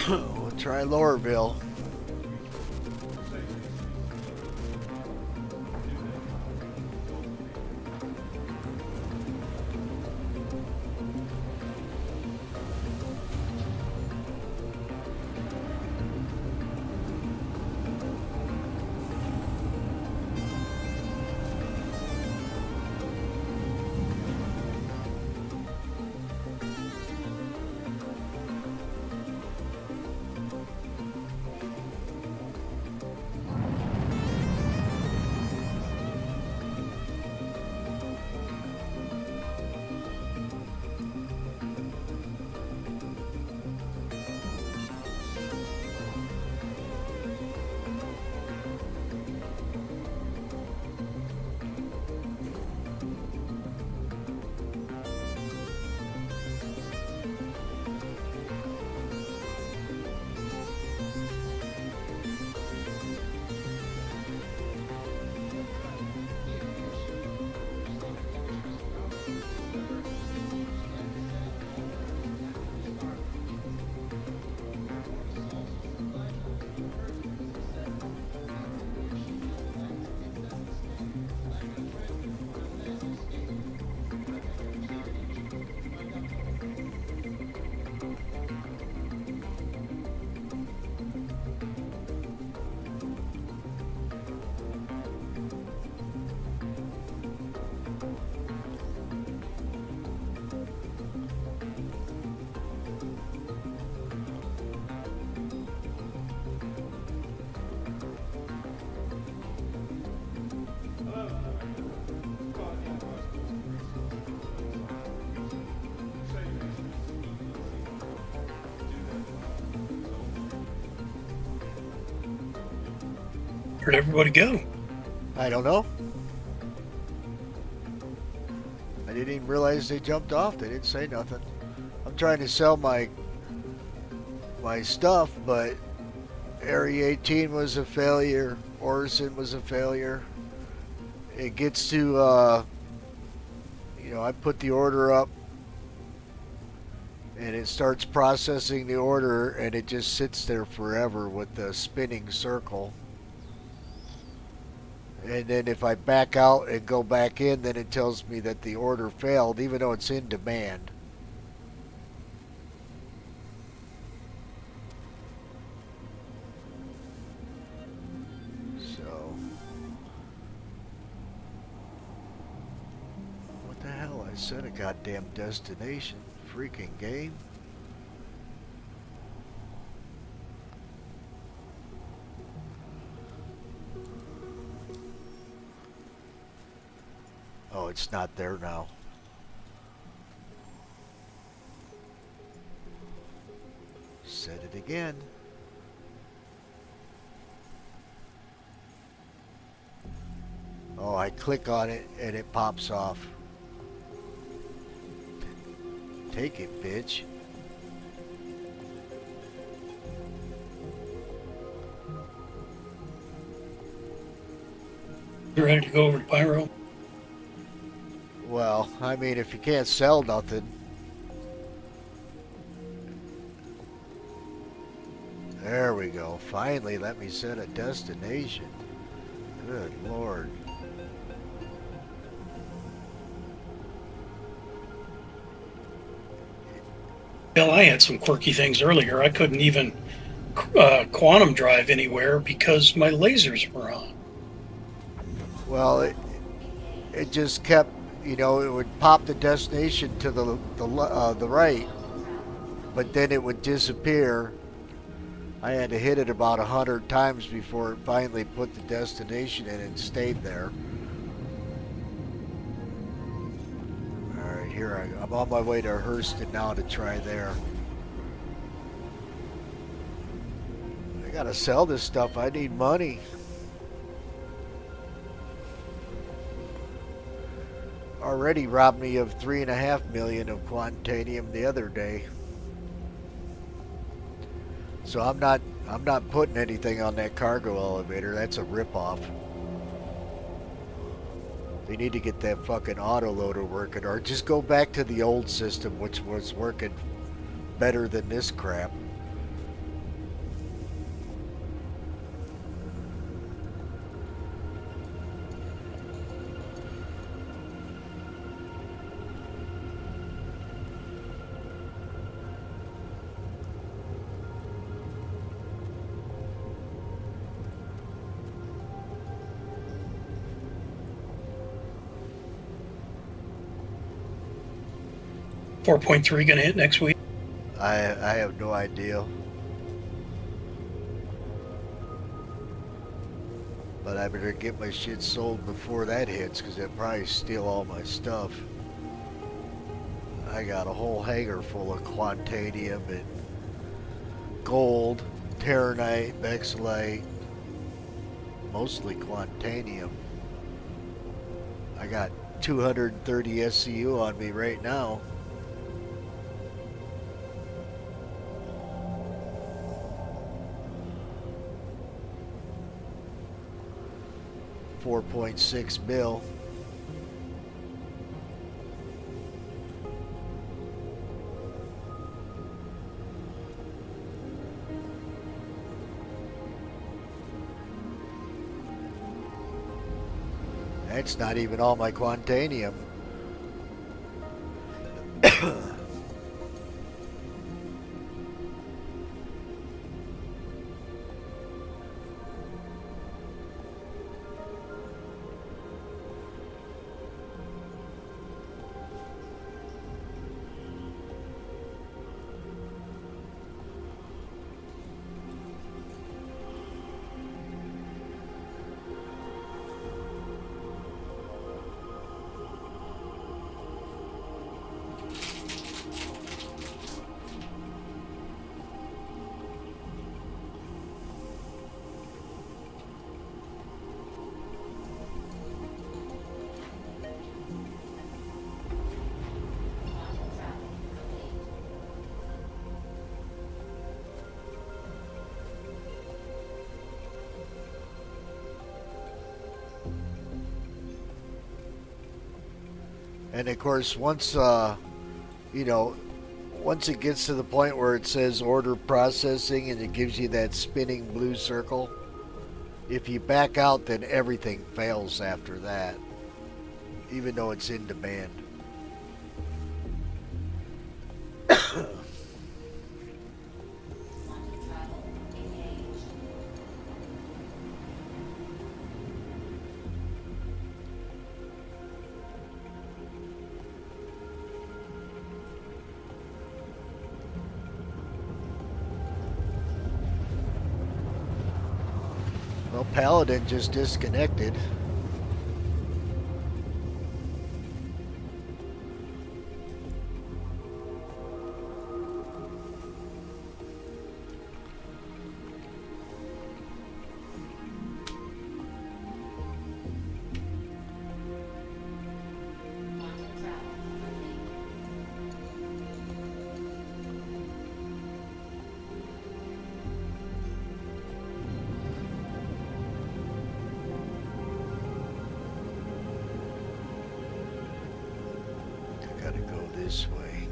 We'll try Lowerville. Where'd everybody go? I don't know. I didn't even realize they jumped off. They didn't say nothing. I'm trying to sell my stuff, but Area 18 was a failure. Orison was a failure. It gets to, I put the order up, and it starts processing the order, and it just sits there forever with the spinning circle. And then if I back out and go back in, then it tells me that the order failed, even though it's in demand. So, what the hell? I set a goddamn destination. Freaking game. Oh, it's not there now. Set it again. Oh, I click on it and it pops off. Take it, bitch. You ready to go over to Pyro? Well, I mean, if you can't sell nothing. There we go. Finally, let me set a destination. Good Lord. Hell, I had some quirky things earlier. I couldn't even quantum drive anywhere because my lasers were on. Well, it just kept, it would pop the destination to the right, but then it would disappear. I had to hit it about 100 times before it finally put the destination in and stayed there. All right, here I'm on my way to Hurston now to try there. I gotta sell this stuff. I need money. Already robbed me of $3.5 million of quantanium the other day. So I'm not putting anything on that cargo elevator. That's a ripoff. They need to get that fucking autoloader working, or just go back to the old system, which was working better than this crap. .3 going to hit next week? I have no idea. But I better get my shit sold before that hits, because they'll probably steal all my stuff. I got a whole hangar full of quantanium and gold, terranite, bexlite, mostly quantanium. I got 230 SCU on me right now. $4.6 mil. That's not even all my quantanium. And of course, once you know, once it gets to the point where it says order processing and it gives you that spinning blue circle, if you back out, then everything fails after that, even though it's in demand. Well, Paladin just disconnected. I gotta go this way.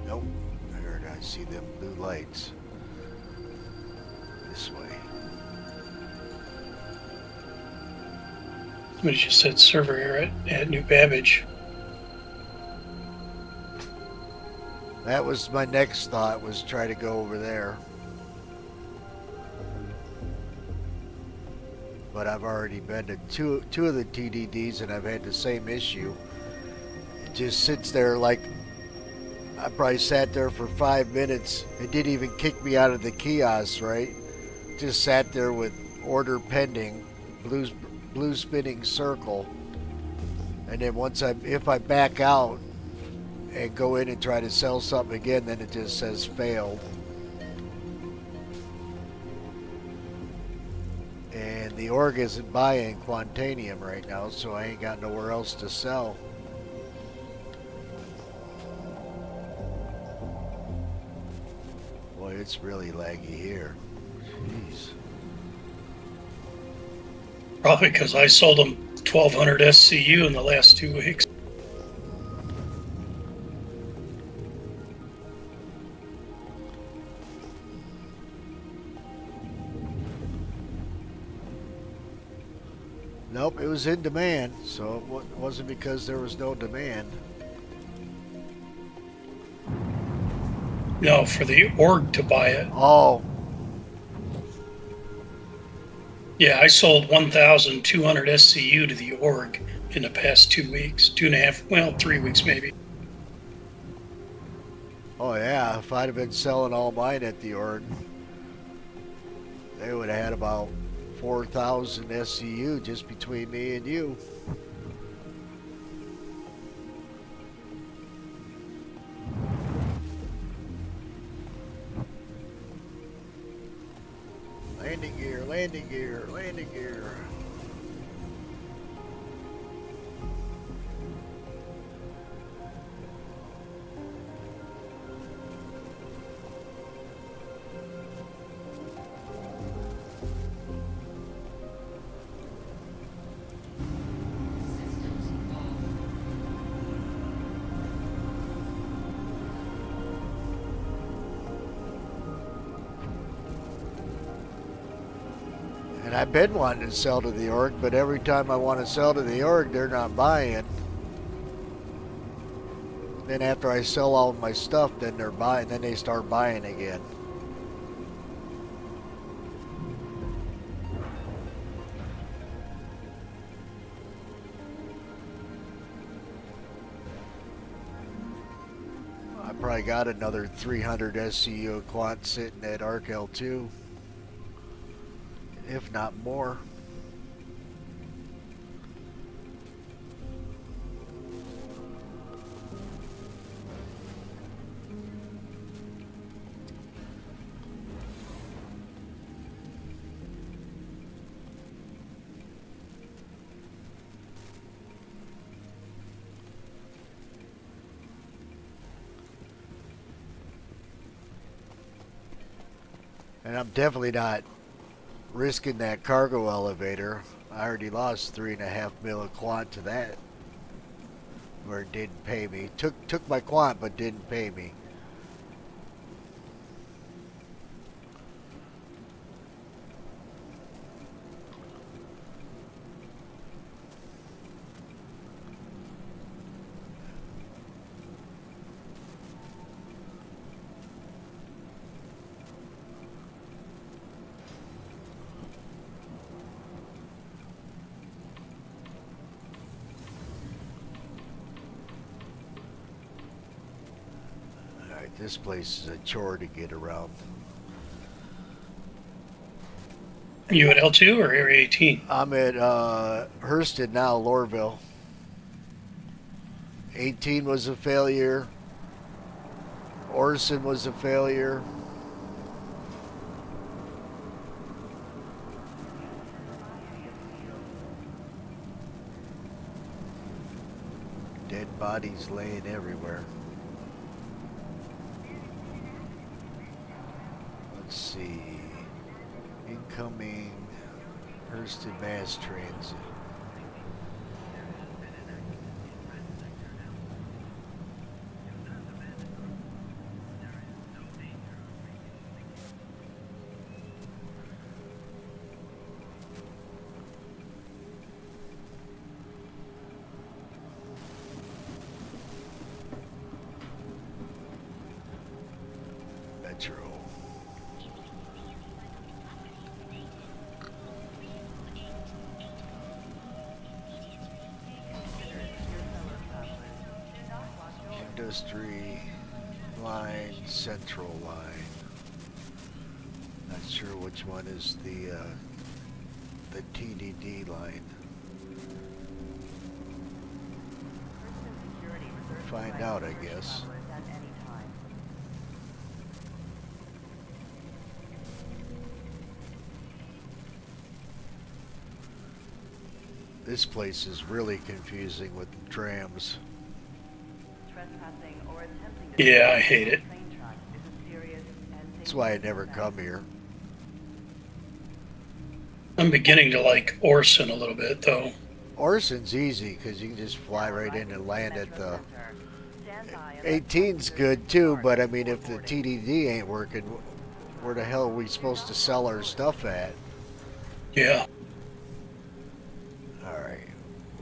Nope. I see them blue lights. This way. Somebody just said server error at New Babbage. That was my next thought, was try to go over there. But I've already been to two of the TDDs and I've had the same issue. It just sits there like I probably sat there for 5 minutes. It didn't even kick me out of the kiosk, right? Just sat there with order pending, blue spinning circle. And then if I back out and go in and try to sell something again, then it just says failed. And the org isn't buying Quantanium right now, so I ain't got nowhere else to sell. Boy, it's really laggy here. Jeez. Probably because I sold them 1,200 SCU in the last 2 weeks. Nope, it was in demand, so it wasn't because there was no demand. No, for the org to buy it. Oh. Yeah, I sold 1,200 SCU to the org in the past 2 weeks, 2.5, well, 3 weeks maybe. Oh yeah, if I'd have been selling all mine at the org, they would have had about 4,000 SCU just between me and you. Landing gear, landing gear, landing gear. And I've been wanting to sell to the org, but every time I want to sell to the org, they're not buying. Then after I sell all of my stuff, then they're buying. Then they start buying again. I probably got another 300 SCU Quant sitting at Arc L2. If not more. And I'm definitely not risking that cargo elevator. I already lost 3.5 mil of Quant to that, where it didn't pay me. Took my Quant, but didn't pay me. Alright, this place is a chore to get around. You at L2 or Area 18? I'm at Hurston now, Lorville. 18 was a failure. Orson was a failure. Dead bodies laying everywhere. Let's see. Incoming Hurston Mass Transit. Metro. Industry line, central line. Not sure which one is the TDD line. Find out, I guess. This place is really confusing with the trams. Yeah, I hate it. That's why I never come here. I'm beginning to like Orson a little bit, though. Orson's easy because you can just fly right in and land at the... 18's good too, but I mean, if the TDD ain't working, where the hell are we supposed to sell our stuff at? Yeah. Alright,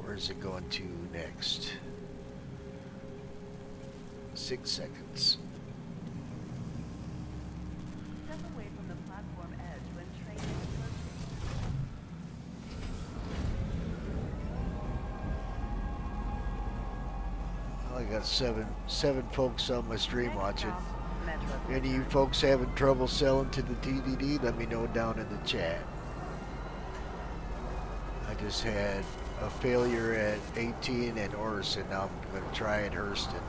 where's it going to next? 6 seconds. I got seven folks on my stream watching. Any of you folks having trouble selling to the TDD, let me know down in the chat. I just had a failure at 18 and Orson. Now I'm going to try at Hurston.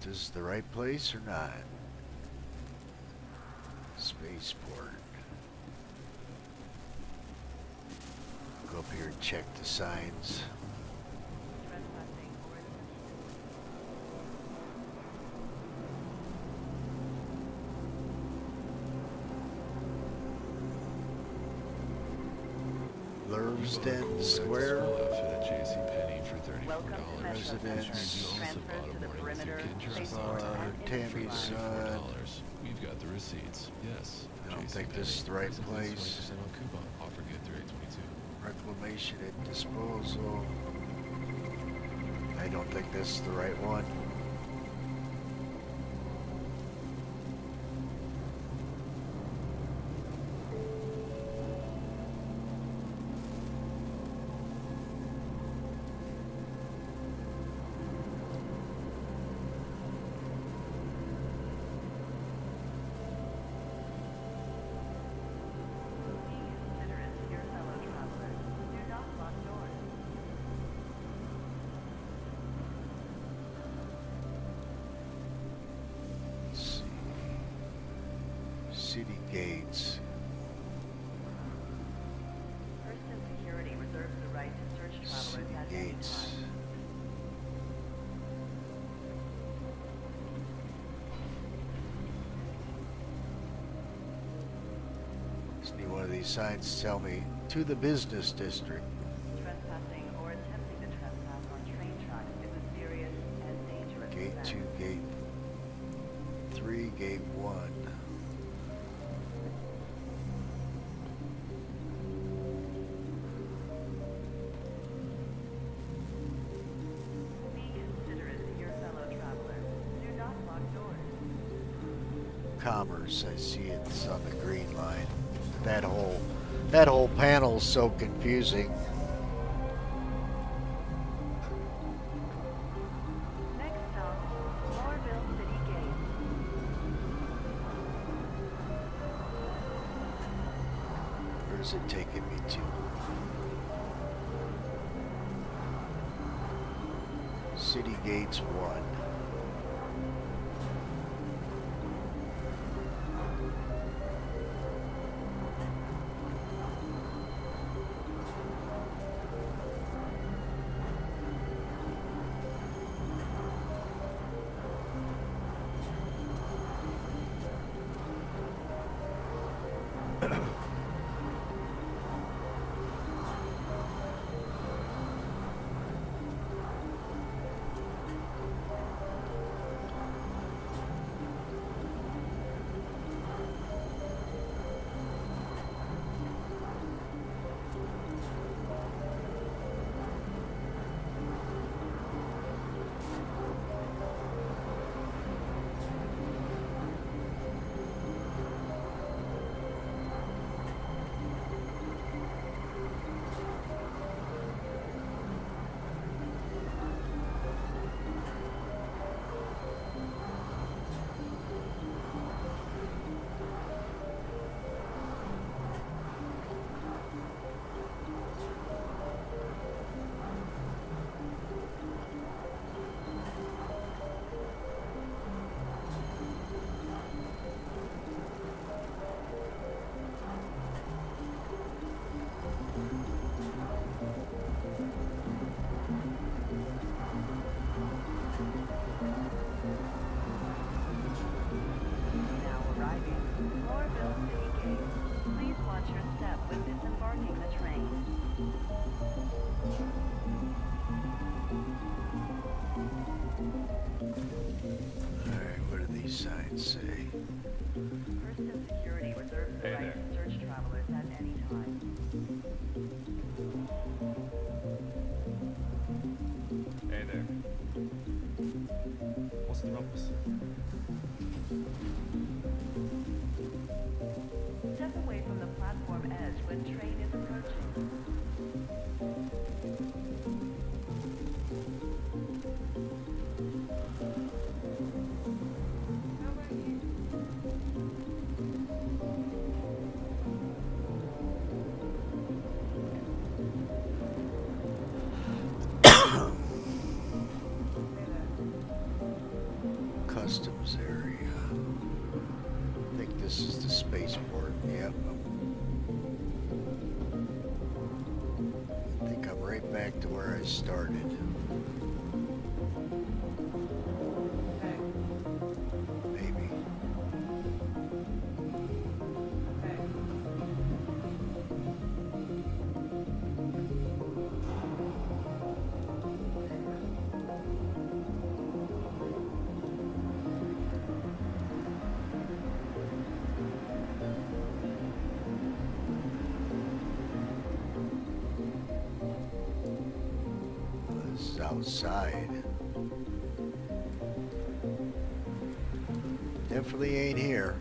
This is the right place or not? Spaceport. Go up here and check the signs. Lurvsden Square. Residence. Tammy's son. We've got the receipts. Yes. I don't think this is the right place. Reclamation and disposal. I don't think this is the right one. City gates. First Security reserves the right to search City travelers at any gates. time. Just need one of these signs to tell me to the business district. Trespassing or attempting to trespass on train tracks is a serious and dangerous Gate offense. 2, gate 3, gate 1. Be considerate to your fellow travelers. Do not lock doors. Commerce, I see it's on the green line. That whole panel's so confusing. Next stop, Floorville City Gate. Where's it taking me to? City gates 1. Now arriving, Floorville City Gate. Please watch your step when disembarking the train. Alright, what do these signs say? First Security reserves the Hey right to search travelers at any time. Hey there. What's the rumpus? Step away from the platform edge when train is approaching. Customs area. I think this is the spaceport. Yep. I think I'm right back to where I started. Maybe. This is outside. Definitely ain't here.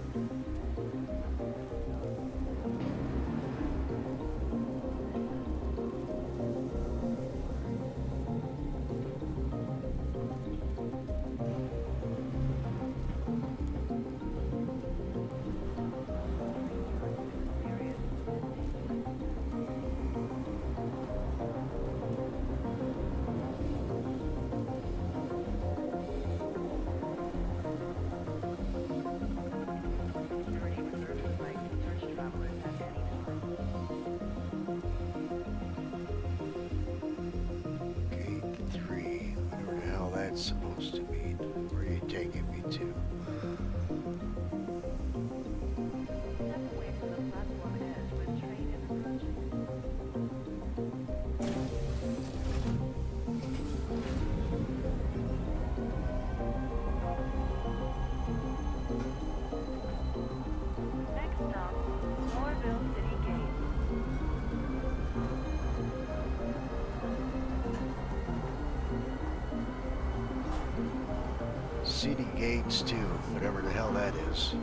City Gates 2, whatever the hell that is.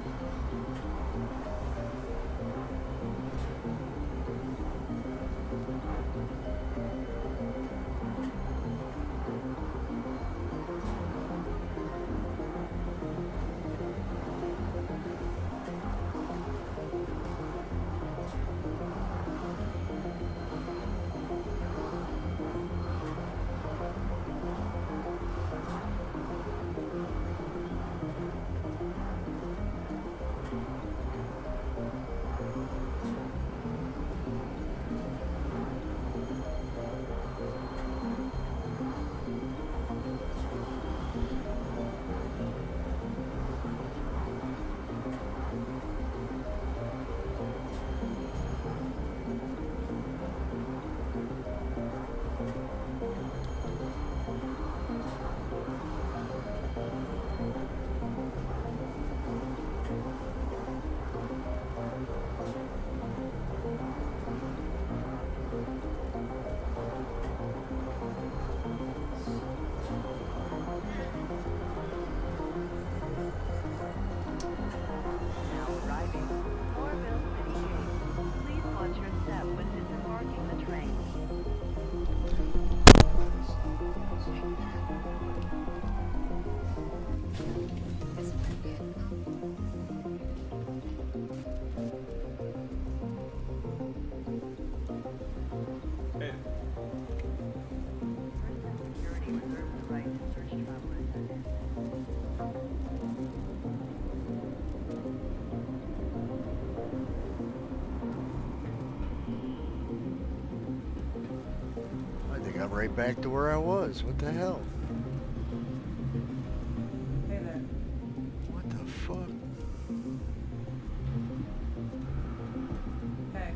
Now arriving. Orville City Gate. Please watch your step when disembarking the train. Hey. Prison security reserves the right to search travelers at any I think I'm right back to where I was. What the hell? Hey there. What the fuck? Hey.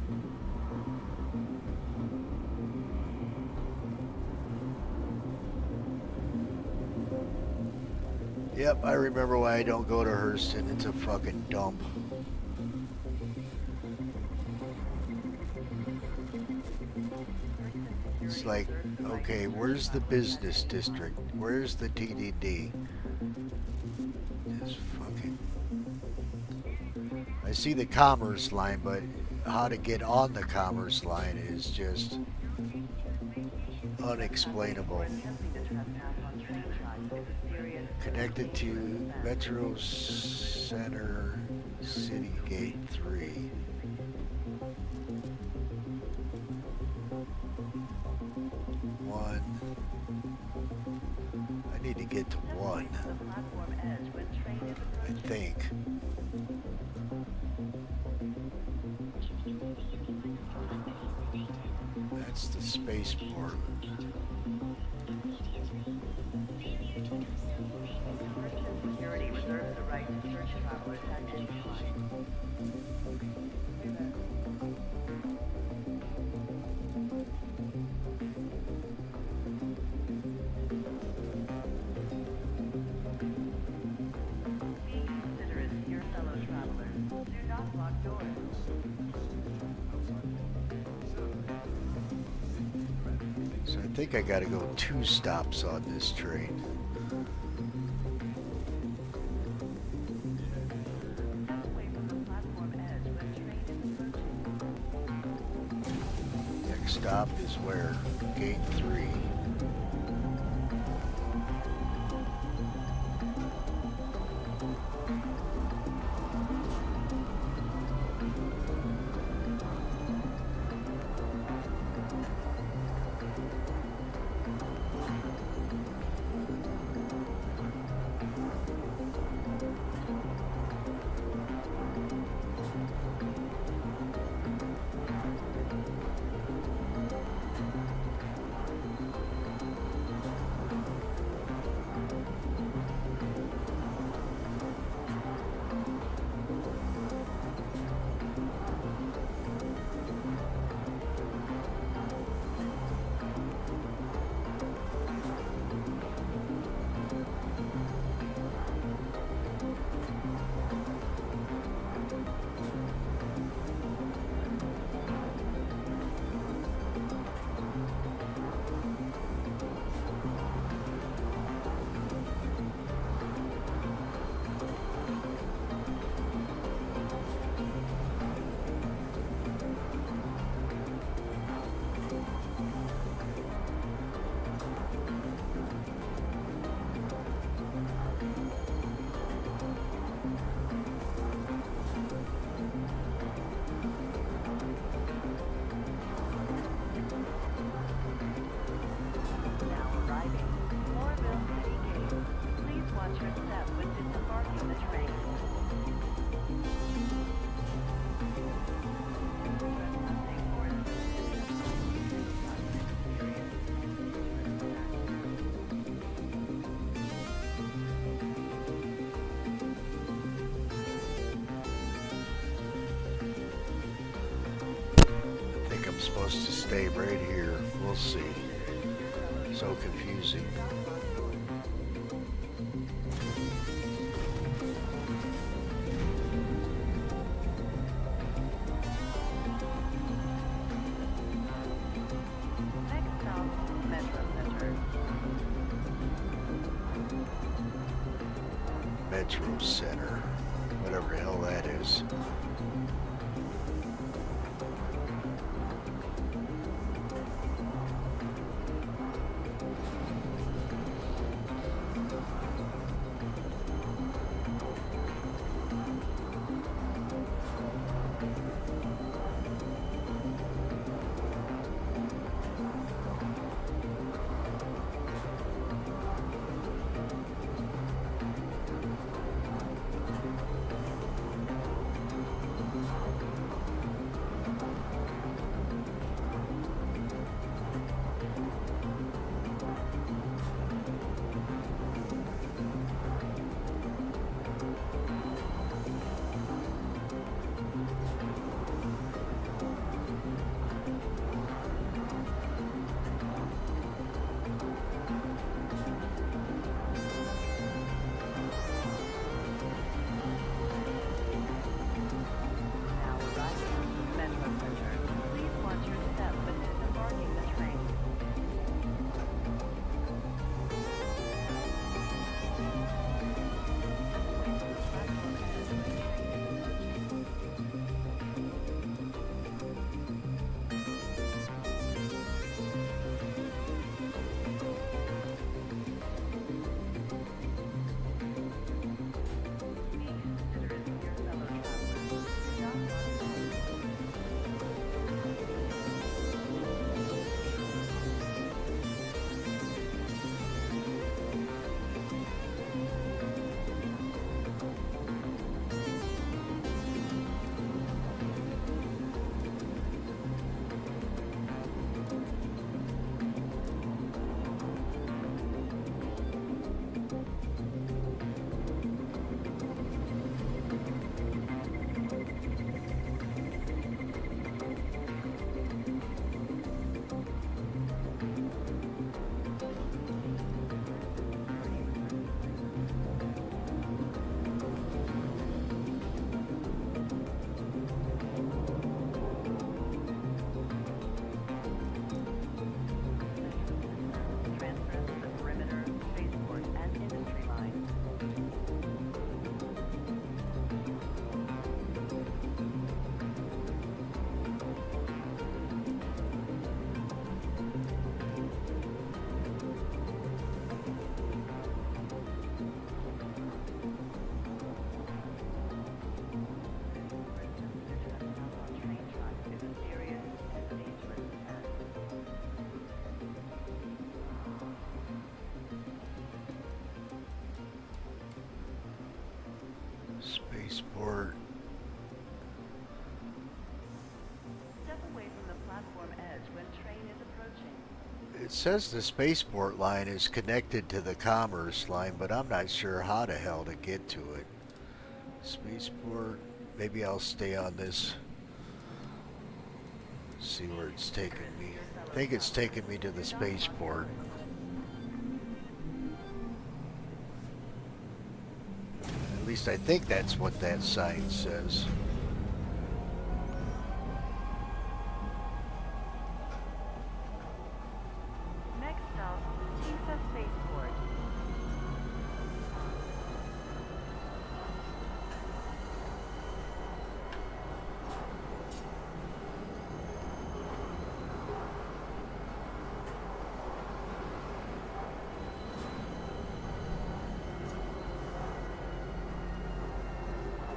Yep, I remember why I don't go to Hurston. It's a fucking dump. It's like, okay, where's the business district? Where's the TDD? Just fucking... I see the commerce line, but how to get on the commerce line is just unexplainable. Connected to Metro Center City Gate 3. I need to get to 1. I think. That's the spaceport. security reserves the right to search travelers at any time. Be considerate to your fellow travelers. Do not lock doors. So I think I gotta go 2 stops on this train. Next stop is where? Gate 3. supposed to stay right here. We'll see. So confusing. Next stop, Metro Center. Metro Center. Whatever the hell that is. Now arriving, Metro Center. Please watch your step when disembarking the train. Be considerate of your fellow travelers. Do not run. Transfers to the perimeter, spaceport, and industry lines. Trespass on train tracks is a serious and dangerous offense. Spaceport. Step away from the platform edge when train is approaching. It says the spaceport line is connected to the commerce line, but I'm not sure how the hell to get to it. Spaceport. Maybe I'll stay on this. See where it's taking me. I think it's taking me to the spaceport. At least I think that's what that sign says. Next stop, Tisa Spaceport.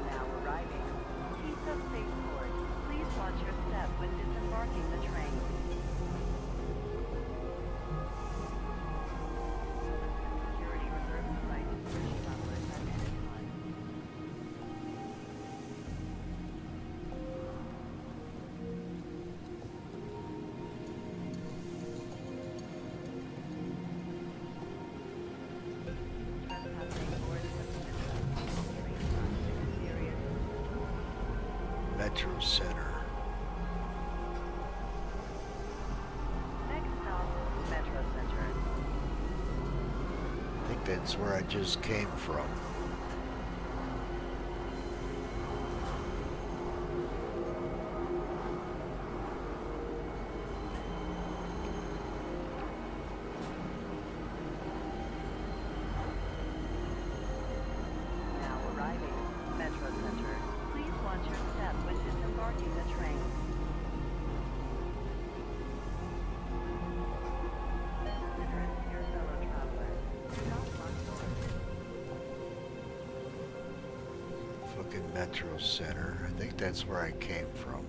Now arriving, Tisa Spaceport. Please watch your step when disembarking the train. Security reserves the right to search travelers at any time. Trespassing or equipment on train tracks is a serious. Metro Center. That's where I just came from. Now arriving, Metro Center. Please watch your step when disembarking the train. Considerate to your fellow travelers. Do not lock doors. Fucking Metro Center. I think that's where I came from.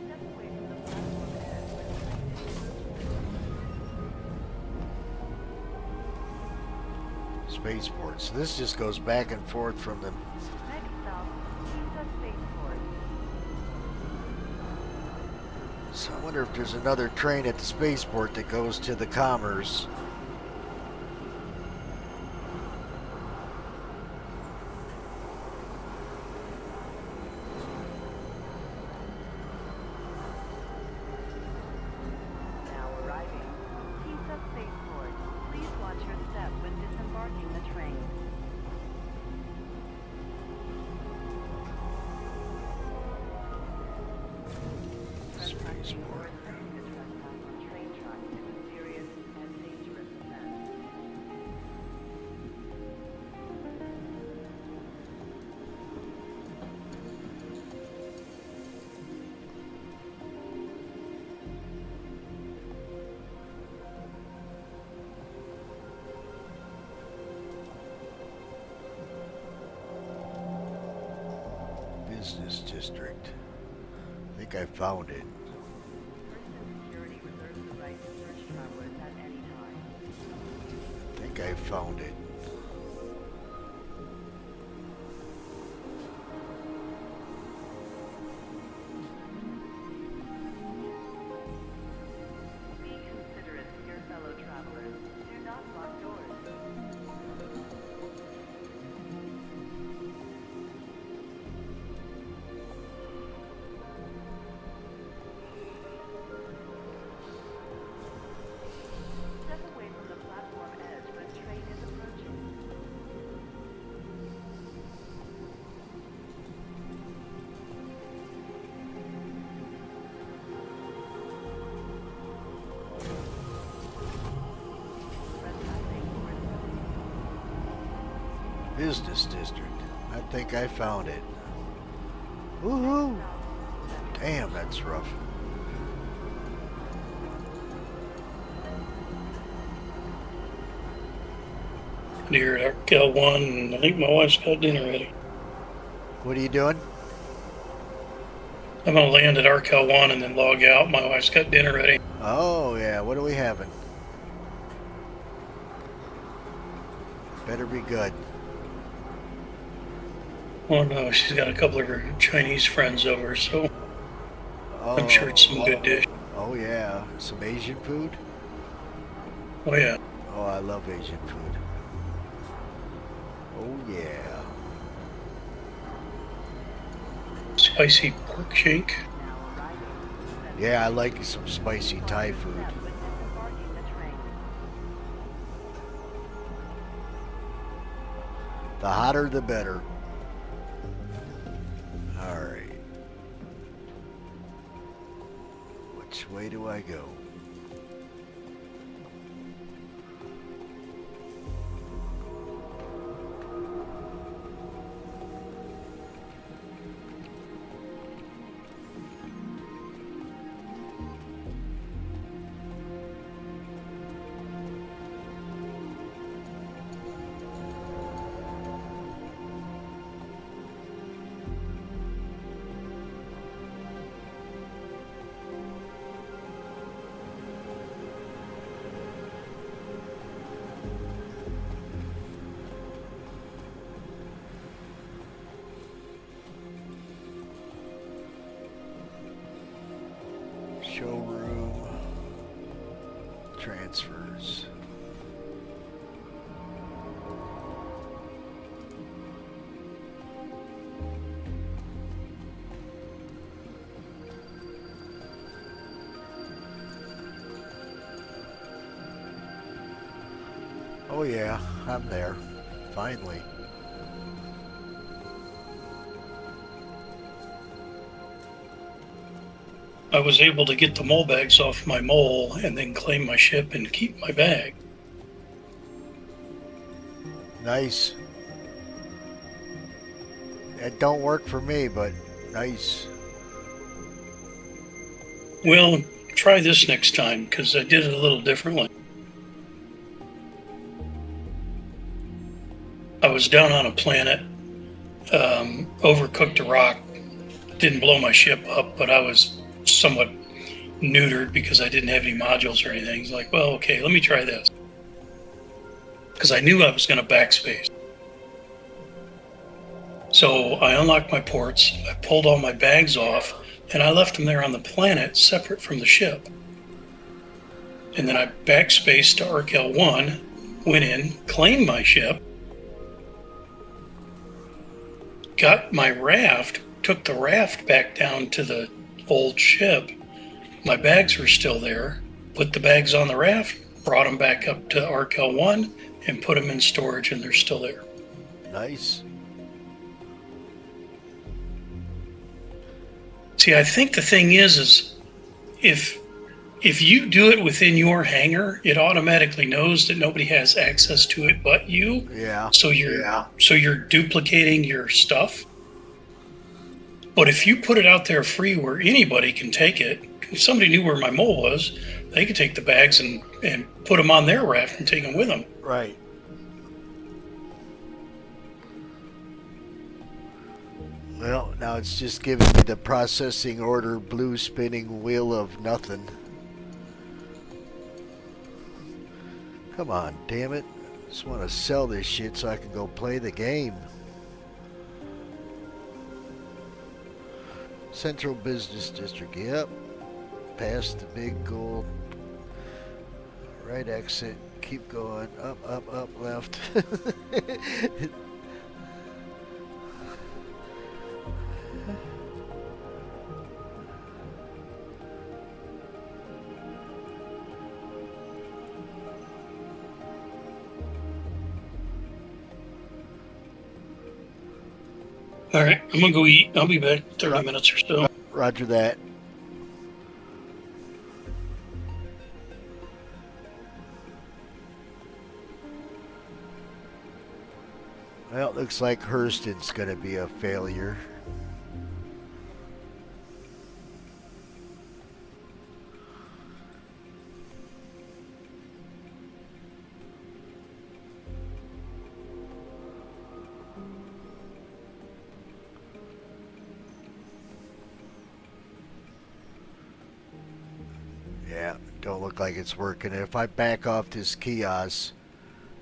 Step away from the platform edge when the train is approaching. Spaceport. So this just goes back and forth from the... Next stop, Pisa Spaceport. So I wonder if there's another train at the spaceport that goes to the Commerce. Now arriving, Pisa Spaceport. Please watch your step when disembarking the train. Trespassing or attempting to trespass on train tracks is a serious and dangerous offense. Business District. I think I found it. Person security reserves the right to search travelers at any time. I think I found it. Be considerate to your fellow travelers. Do not lock doors. Step away from the platform edge when train is approaching. Trespassing or attempting Business District. I think I found it. Woohoo! Damn, that's rough. Here at Arkel 1, and I think my wife's got dinner ready. What are you doing? I'm going to land at Arkel 1 and then log out. My wife's got dinner ready. Oh, yeah. What are we having? Better be good. Oh no, she's got a couple of her Chinese friends over, so Oh, I'm sure it's some good dish. Oh, yeah. Some Asian food? Oh yeah. Oh, I love Asian food. Oh, yeah. Spicy pork shake. Yeah, I like some spicy Thai food. when disembarking the train. The hotter, the better. All right. Which way do I go? Showroom. Transfers. Oh yeah, I'm there. Finally. I was able to get the mole bags off my mole and then claim my ship and keep my bag. Nice. It don't work for me, but nice. Well, try this next time because I did it a little differently. I was down on a planet, overcooked a rock, didn't blow my ship up, but I was somewhat neutered because I didn't have any modules or anything. It's like, well, okay, let me try this. Because I knew I was going to backspace. So I unlocked my ports, I pulled all my bags off, and I left them there on the planet separate from the ship. And then I backspaced to ARC-L1, went in, claimed my ship, got my raft, took the raft back down to the old ship. My bags were still there, put the bags on the raft, brought them back up to ARC-L1, and put them in storage, and they're still there. Nice. See, I think the thing is if you do it within your hangar, it automatically knows that nobody has access to it but you. Yeah. So you're duplicating your stuff. But if you put it out there free where anybody can take it, if somebody knew where my mole was, they could take the bags and put them on their raft and take them with them. Right. Well, now it's just giving me the processing order blue spinning wheel of nothing. Come on, damn it. Just want to sell this shit so I can go play the game. Central Business District, yep. Past the big gold. Right exit. Keep going. Up, up, up, left. All right, I'm going to go eat. I'll be back 30 minutes or so. Roger that. Well, it looks like Hurston's going to be a failure. Yeah, don't look like it's working. If I back off this kiosk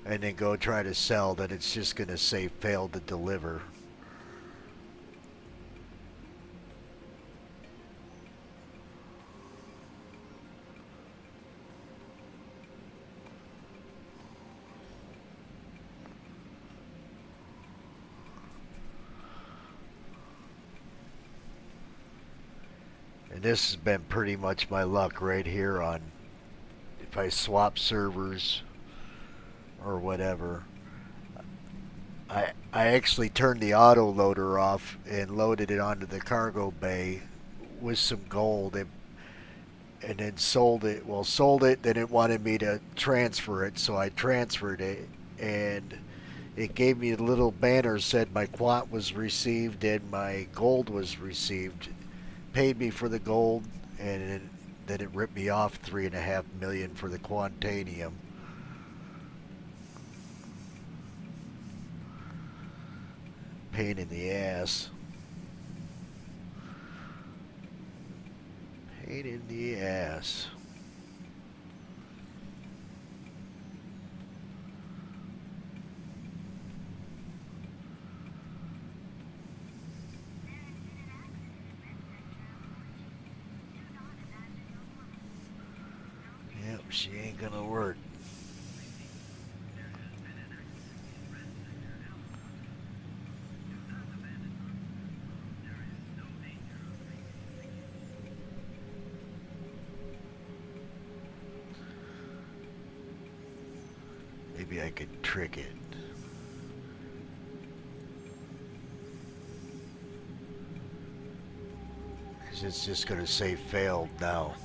and then go try to sell, then it's just going to say failed to deliver. And this has been pretty much my luck right here on if I swap servers or whatever. I actually turned the auto loader off and loaded it onto the cargo bay with some gold and then sold it. Well, sold it, then it wanted me to transfer it, so I transferred it, and it gave me a little banner said my Quant was received and my gold was received. Paid me for the gold, and then it ripped me off $3.5 million for the Quantanium. Pain in the ass. Pain in the ass. Yep, she ain't gonna work. Maybe I could trick it. Because it's just going to say failed now.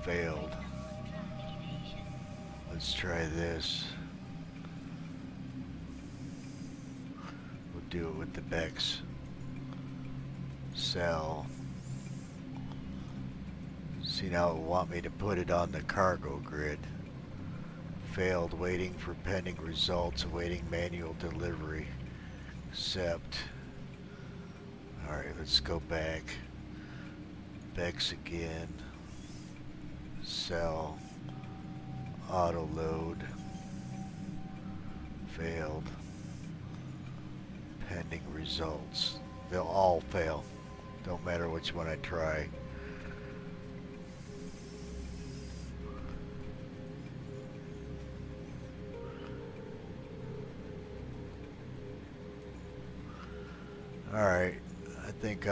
Failed. Let's try this. We'll do it with the Bex. Sell. See, now it will want me to put it on the cargo grid. Failed, waiting for pending results, awaiting manual delivery. Accept. Alright, let's go back. Bex again. Sell. Auto load. Failed. Pending results. They'll all fail. Don't matter which one I try. Alright, I think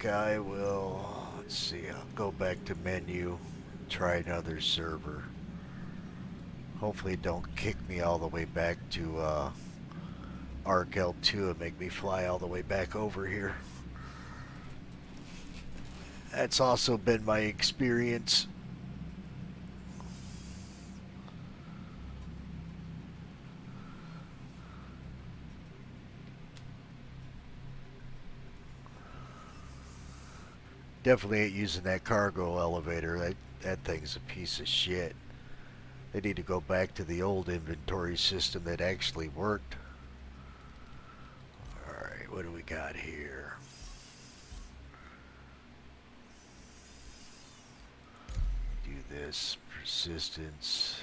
I will, let's see, I'll go back to menu, try another server. Hopefully it don't kick me all the way back to ARC L2 and make me fly all the way back over here. That's also been my experience. Definitely ain't using that cargo elevator. That thing's a piece of shit. They need to go back to the old inventory system that actually worked. Alright, what do we got here? Do this. Persistence.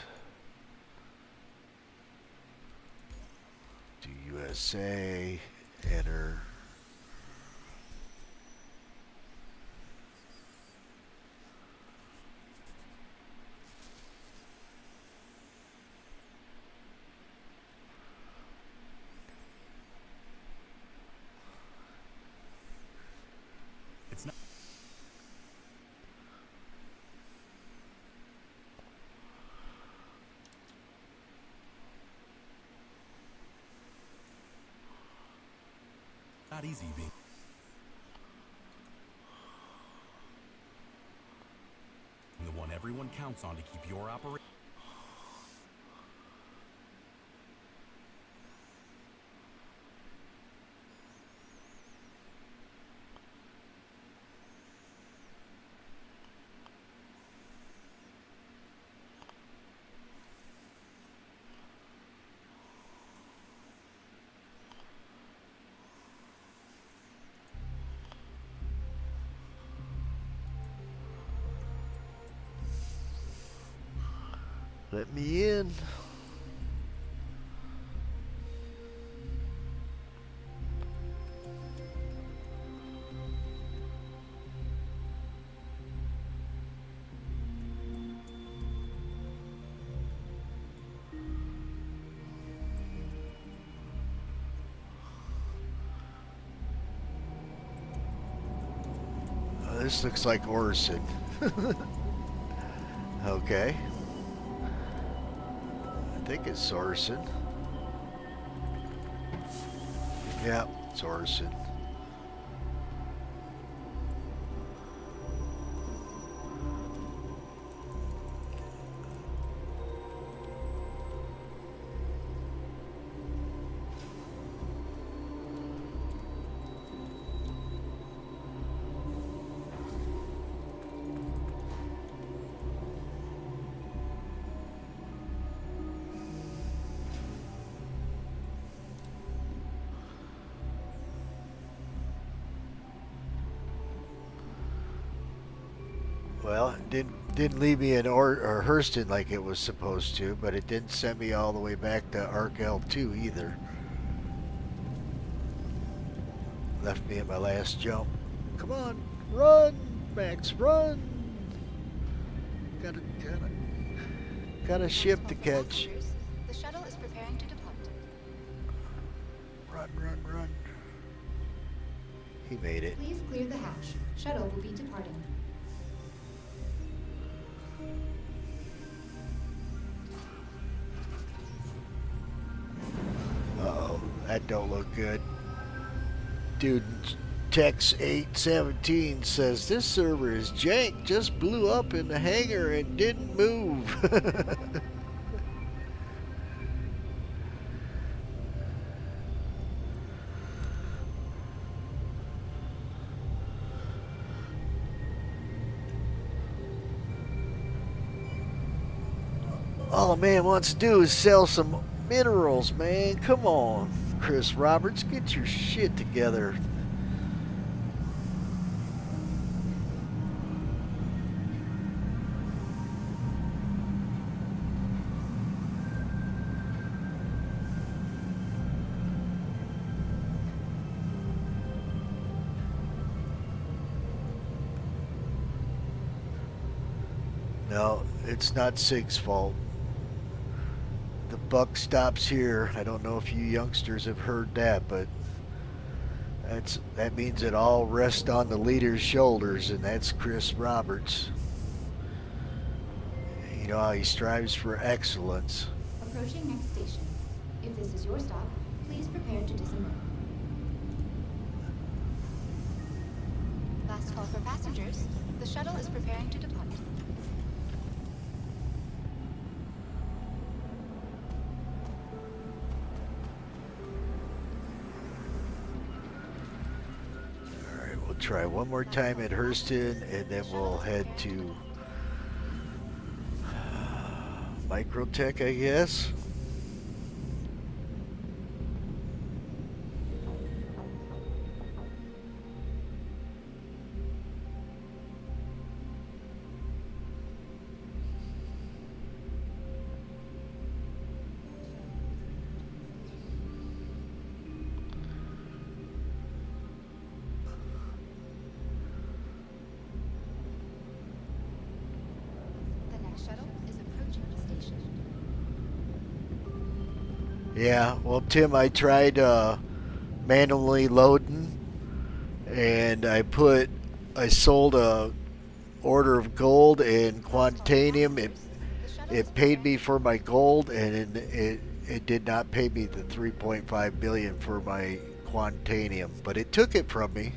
Do USA. Enter. Not easy being the one everyone counts on to keep your operation. Let me in. Oh, this looks like Orson. Okay. I think it's Orson. Yeah, it's Orson. Well, it didn't leave me in or Hurston like it was supposed to, but it didn't send me all the way back to ARC L2 either. Left me at my last jump. Come on, run, Max, run! Got a ship to catch. The shuttle is preparing to depart. Run, run, run. He made it. Please clear the hatch. Shuttle will be departing. Uh-oh, that don't look good. Dude, Tex 817 says this server is jank, just blew up in the hangar and didn't move. All a man wants to do is sell some minerals, man. Come on, Chris Roberts, get your shit together. No, it's not Sig's fault. The buck stops here. I don't know if you youngsters have heard that, but that means it all rests on the leader's shoulders, and that's Chris Roberts. You know how he strives for excellence. Approaching next station. If this is your stop, please prepare to disembark. Last call for passengers. The shuttle is preparing to depart. We'll try one more time at Hurston, and then we'll head to Microtech, I guess. Yeah, well, Tim, I tried manually loading, and I sold a order of gold and Quantanium. It paid me for my gold, and it did not pay me the 3.5 billion for my Quantanium, but it took it from me.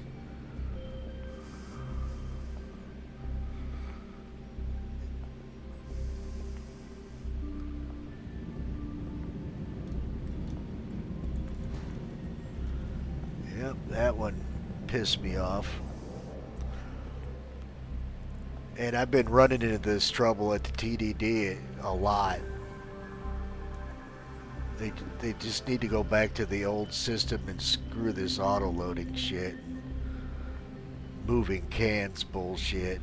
Yep, that one pissed me off. And I've been running into this trouble at the TDD a lot. They just need to go back to the old system and screw this auto-loading shit. Moving cans bullshit.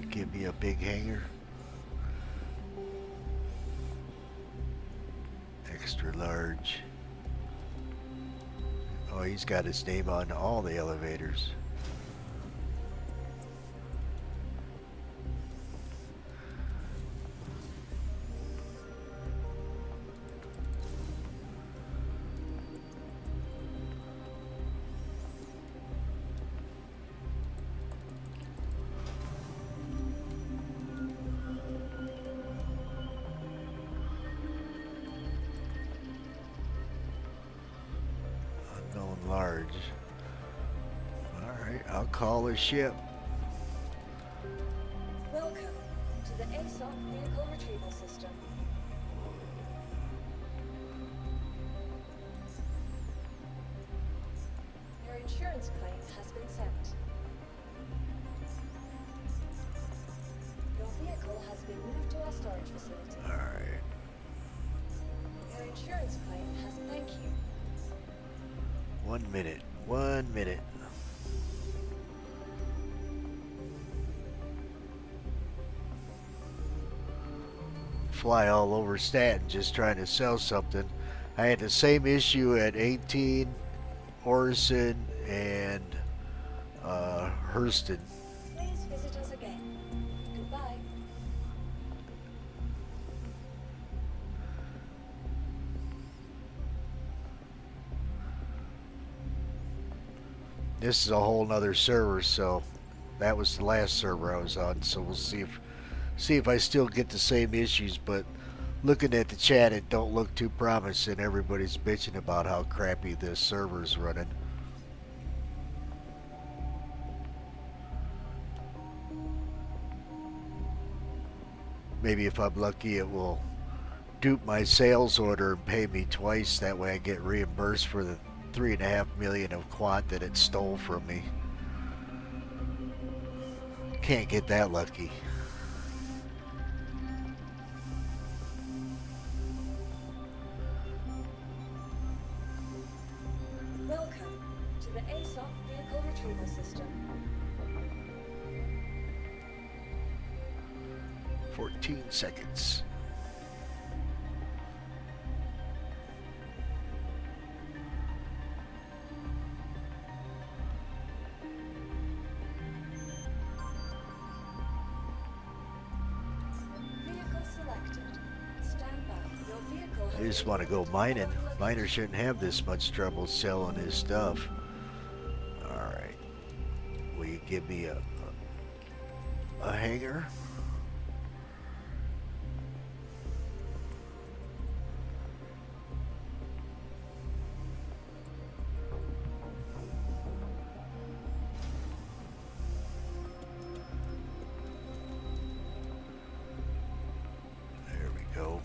Give me a big hanger. Extra large. Oh, he's got his name on all the elevators. Large. Alright, I'll call a ship. Welcome to the ASOC Vehicle Retrieval System. Your insurance claim has been sent. Your vehicle has been moved to our storage facility. Alright. Your insurance claim has thank you. 1 minute. 1 minute. fly all over Staten just trying to sell something. I had the same issue at 18, Orison, and Hurston. Please visit us again. Goodbye. This is a whole nother server, so that was the last server I was on. So we'll see if I still get the same issues. But looking at the chat, it don't look too promising. Everybody's bitching about how crappy this server's running. Maybe if I'm lucky, it will dupe my sales order and pay me twice. That way I get reimbursed for the $3.5 million of Quant that it stole from me. Can't get that lucky. Welcome to the ASOP vehicle retrieval system. 14 seconds. Vehicle selected. Stand by. Your vehicle I just want to go mining. Miners shouldn't have this much trouble selling his stuff. Alright. Will you give me a hanger? There we go.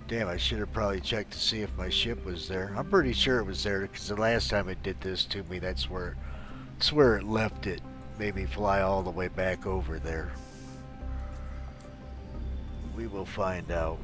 Damn, I should have probably checked to see if my ship was there. I'm pretty sure it was there because the last time it did this to me, that's where it left it. Made me fly all the way back over there. We will find out.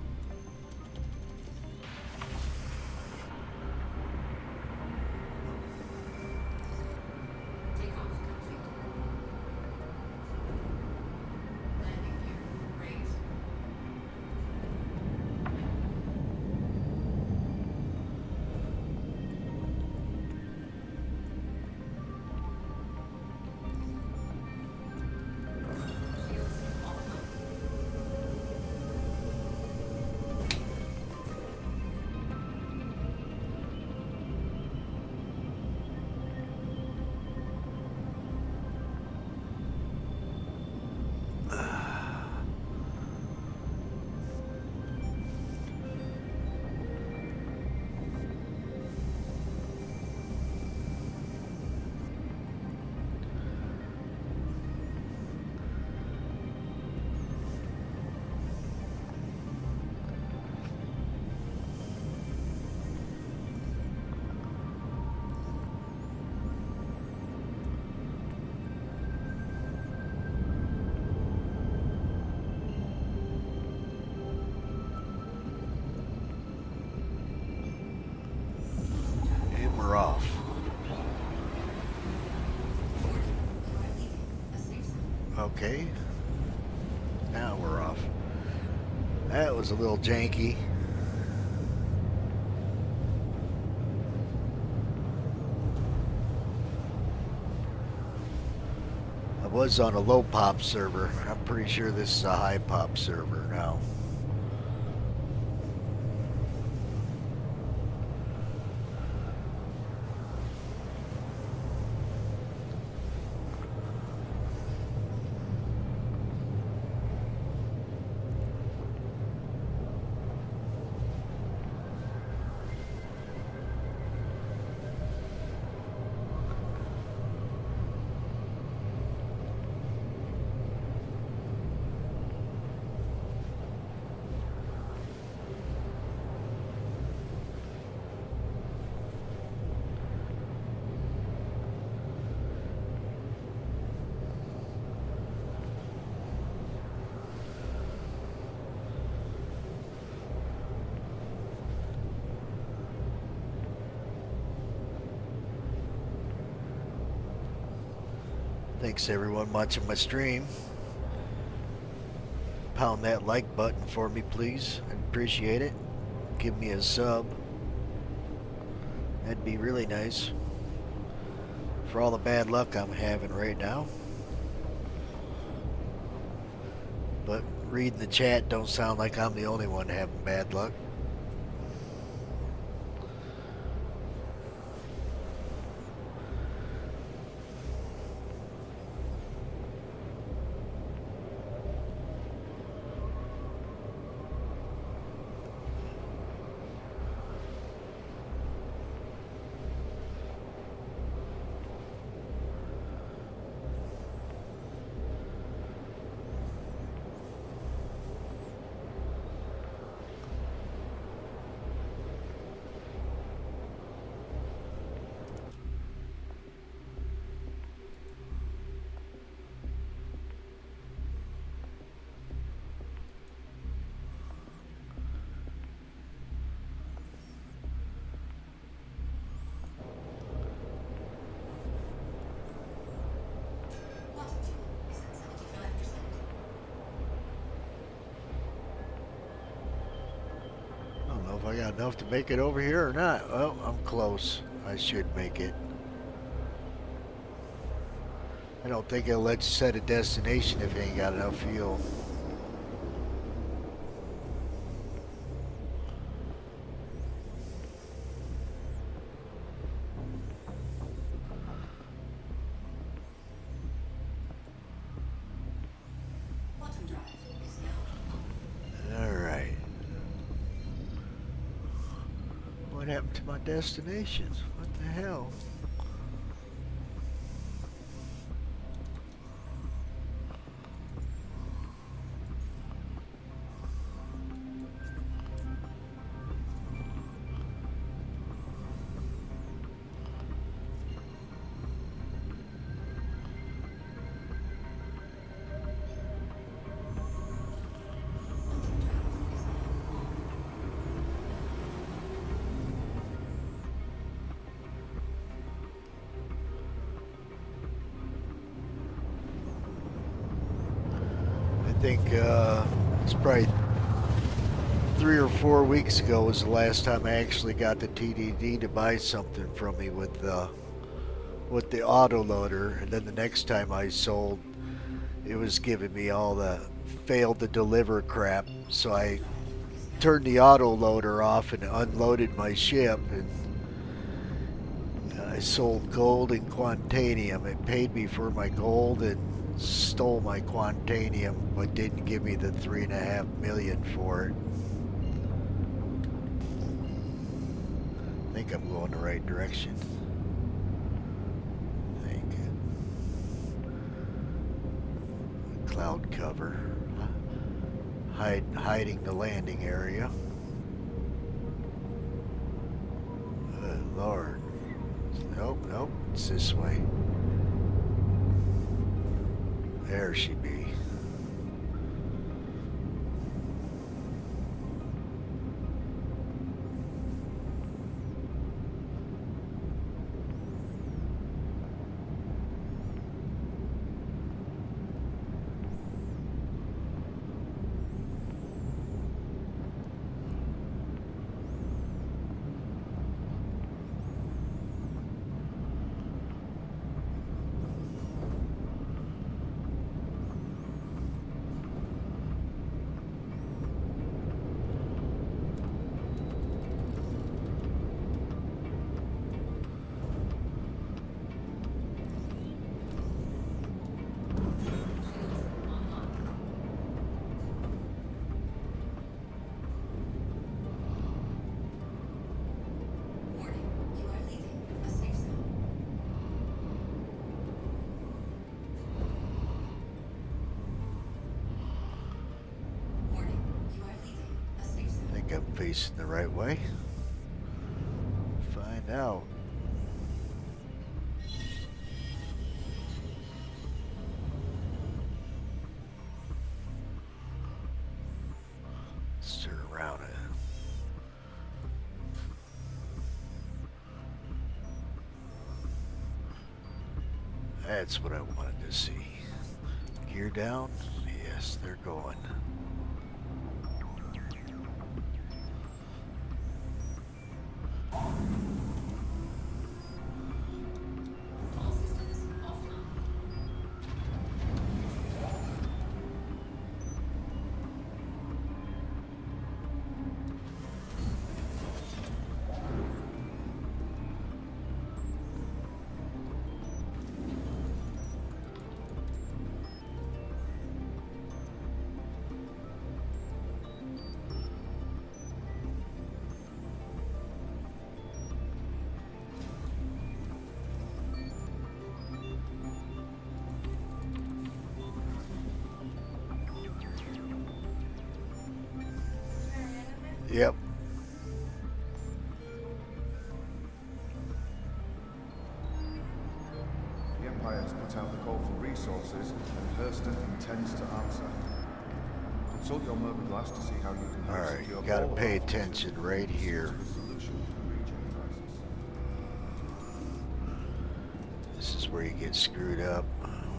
We're off. Okay. Now we're off. That was a little janky. I was on a low pop server. I'm pretty sure this is a high pop server now. Thanks everyone watching my stream. Pound that like button for me, please. I'd appreciate it. Give me a sub. That'd be really nice. For all the bad luck I'm having right now. But reading the chat don't sound like I'm the only one having bad luck. I don't know if I got enough to make it over here or not. Well, I'm close. I should make it. I don't think it'll let you set a destination if you ain't got enough fuel. Alright. What happened to my destinations? What the hell? I think it's probably 3 or 4 weeks ago was the last time I actually got the TDD to buy something from me with the autoloader, and then the next time I sold, it was giving me all the failed to deliver crap. So I turned the autoloader off and unloaded my ship, and I sold gold and quantanium. It paid me for my gold and stole my quantanium, but didn't give me the 3.5 million for it. I think I'm going the right direction. I think. Cloud cover. Hiding the landing area. Good Lord. Nope, nope, it's this way. There she be. I'm facing the right way. Find out. Let's turn around it. That's what I wanted to see. Gear down? Yes, they're going. Yep. The Empire has put out the call for resources, and Hurston intends to answer. Consult your murder glass to see how you can help Alright, secure you gotta all pay of our attention right here. solution to the region crisis. This is where you get screwed up.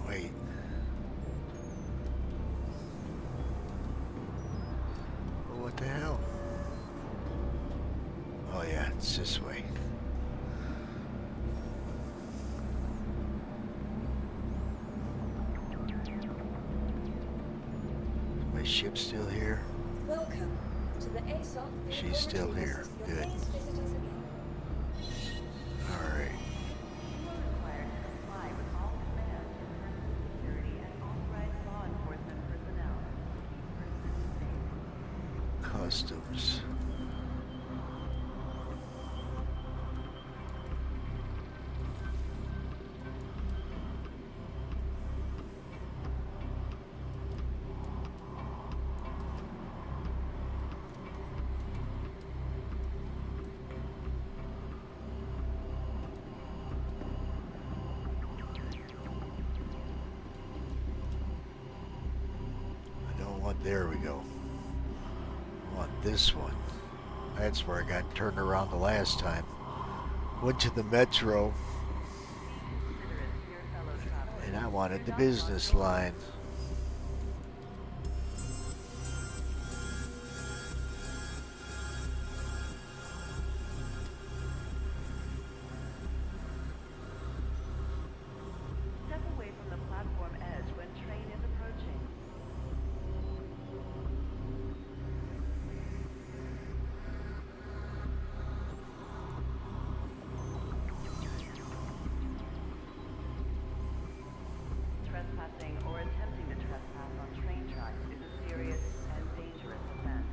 Wait. Oh, what the hell? Oh yeah, it's this way. My ship's still here. Welcome to the ASOP. She's still here. Good. Alright. You are required to comply with all commands of personal security and authorized law enforcement personnel. Customs. There we go. I want this one. That's where I got turned around the last time. Went to the metro. And I wanted the business line. Step away from the platform edge when train is approaching. Trespassing or attempting to trespass on train tracks is a serious and dangerous offense.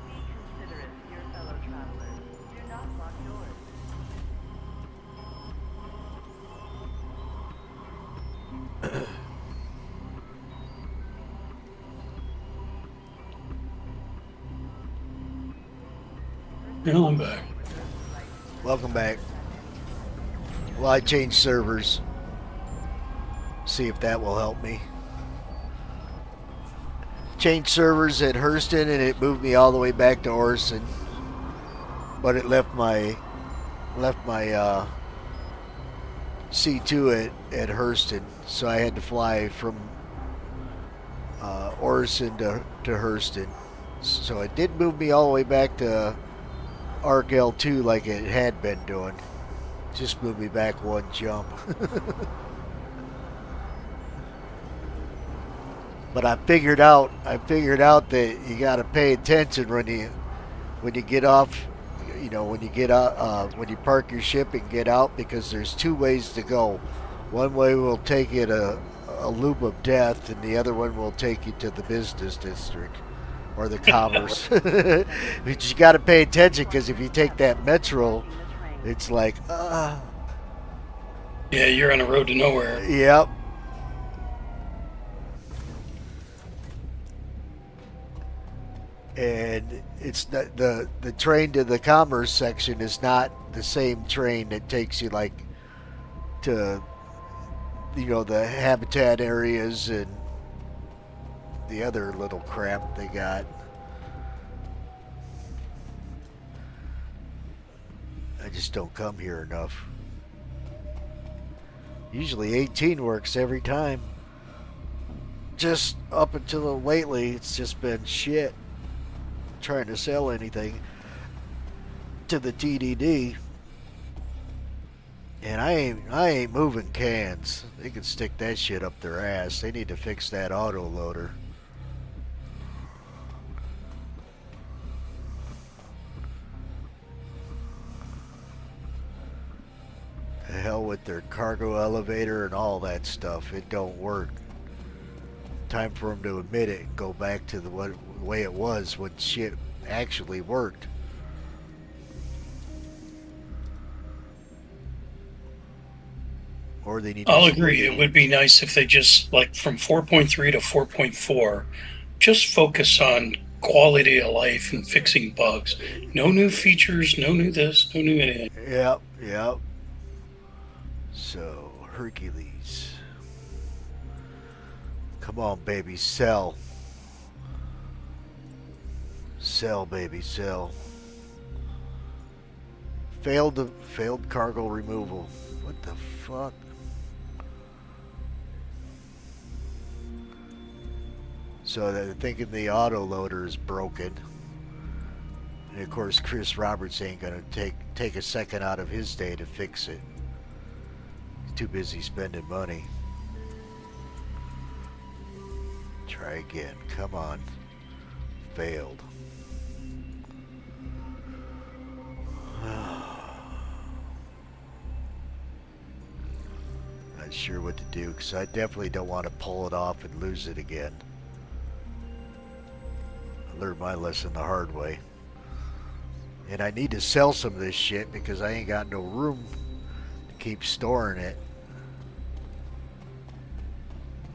Be considerate to your fellow travelers. Do not block doors. Now I'm back. Welcome back. Well, I changed servers. See if that will help me. Changed servers at Hurston and it moved me all the way back to Orson. But it left my C2 at Hurston, so I had to fly from Orson to Hurston. So it did move me all the way back to Arc L2 like it had been doing. Just moved me back one jump. But I figured out that you got to pay attention when you get off, you know, when you get out, when you park your ship and get out, because there's two ways to go. One way will take you to a loop of death, and the other one will take you to the business district or the commerce. But you got to pay attention, because if you take that metro, it's like, Yeah, you're on a road to nowhere. Yep. And it's not, the train to the commerce section is not the same train that takes you like to, you know, the habitat areas and the other little crap they got. I just don't come here enough. Usually 18 works every time. Just up until lately, it's just been shit trying to sell anything to the TDD. And I ain't moving cans. They can stick that shit up their ass. They need to fix that auto loader. The hell with their cargo elevator and all that stuff. It don't work. Time for them to admit it and go back to the way it was when shit actually worked. Or they need. I'll agree. It would be nice if they just, like, from 4.3 to 4.4, just focus on quality of life and fixing bugs. No new features, no new this, no new anything. Yep. So, Hercules. Come on, baby, sell. Sell, baby, sell. Failed cargo removal. What the fuck? So they're thinking the auto loader is broken. And of course Chris Roberts ain't gonna take a second out of his day to fix it. He's too busy spending money. Try again. Come on. Failed. Not sure what to do because I definitely don't want to pull it off and lose it again. I learned my lesson the hard way. And I need to sell some of this shit because I ain't got no room to keep storing it.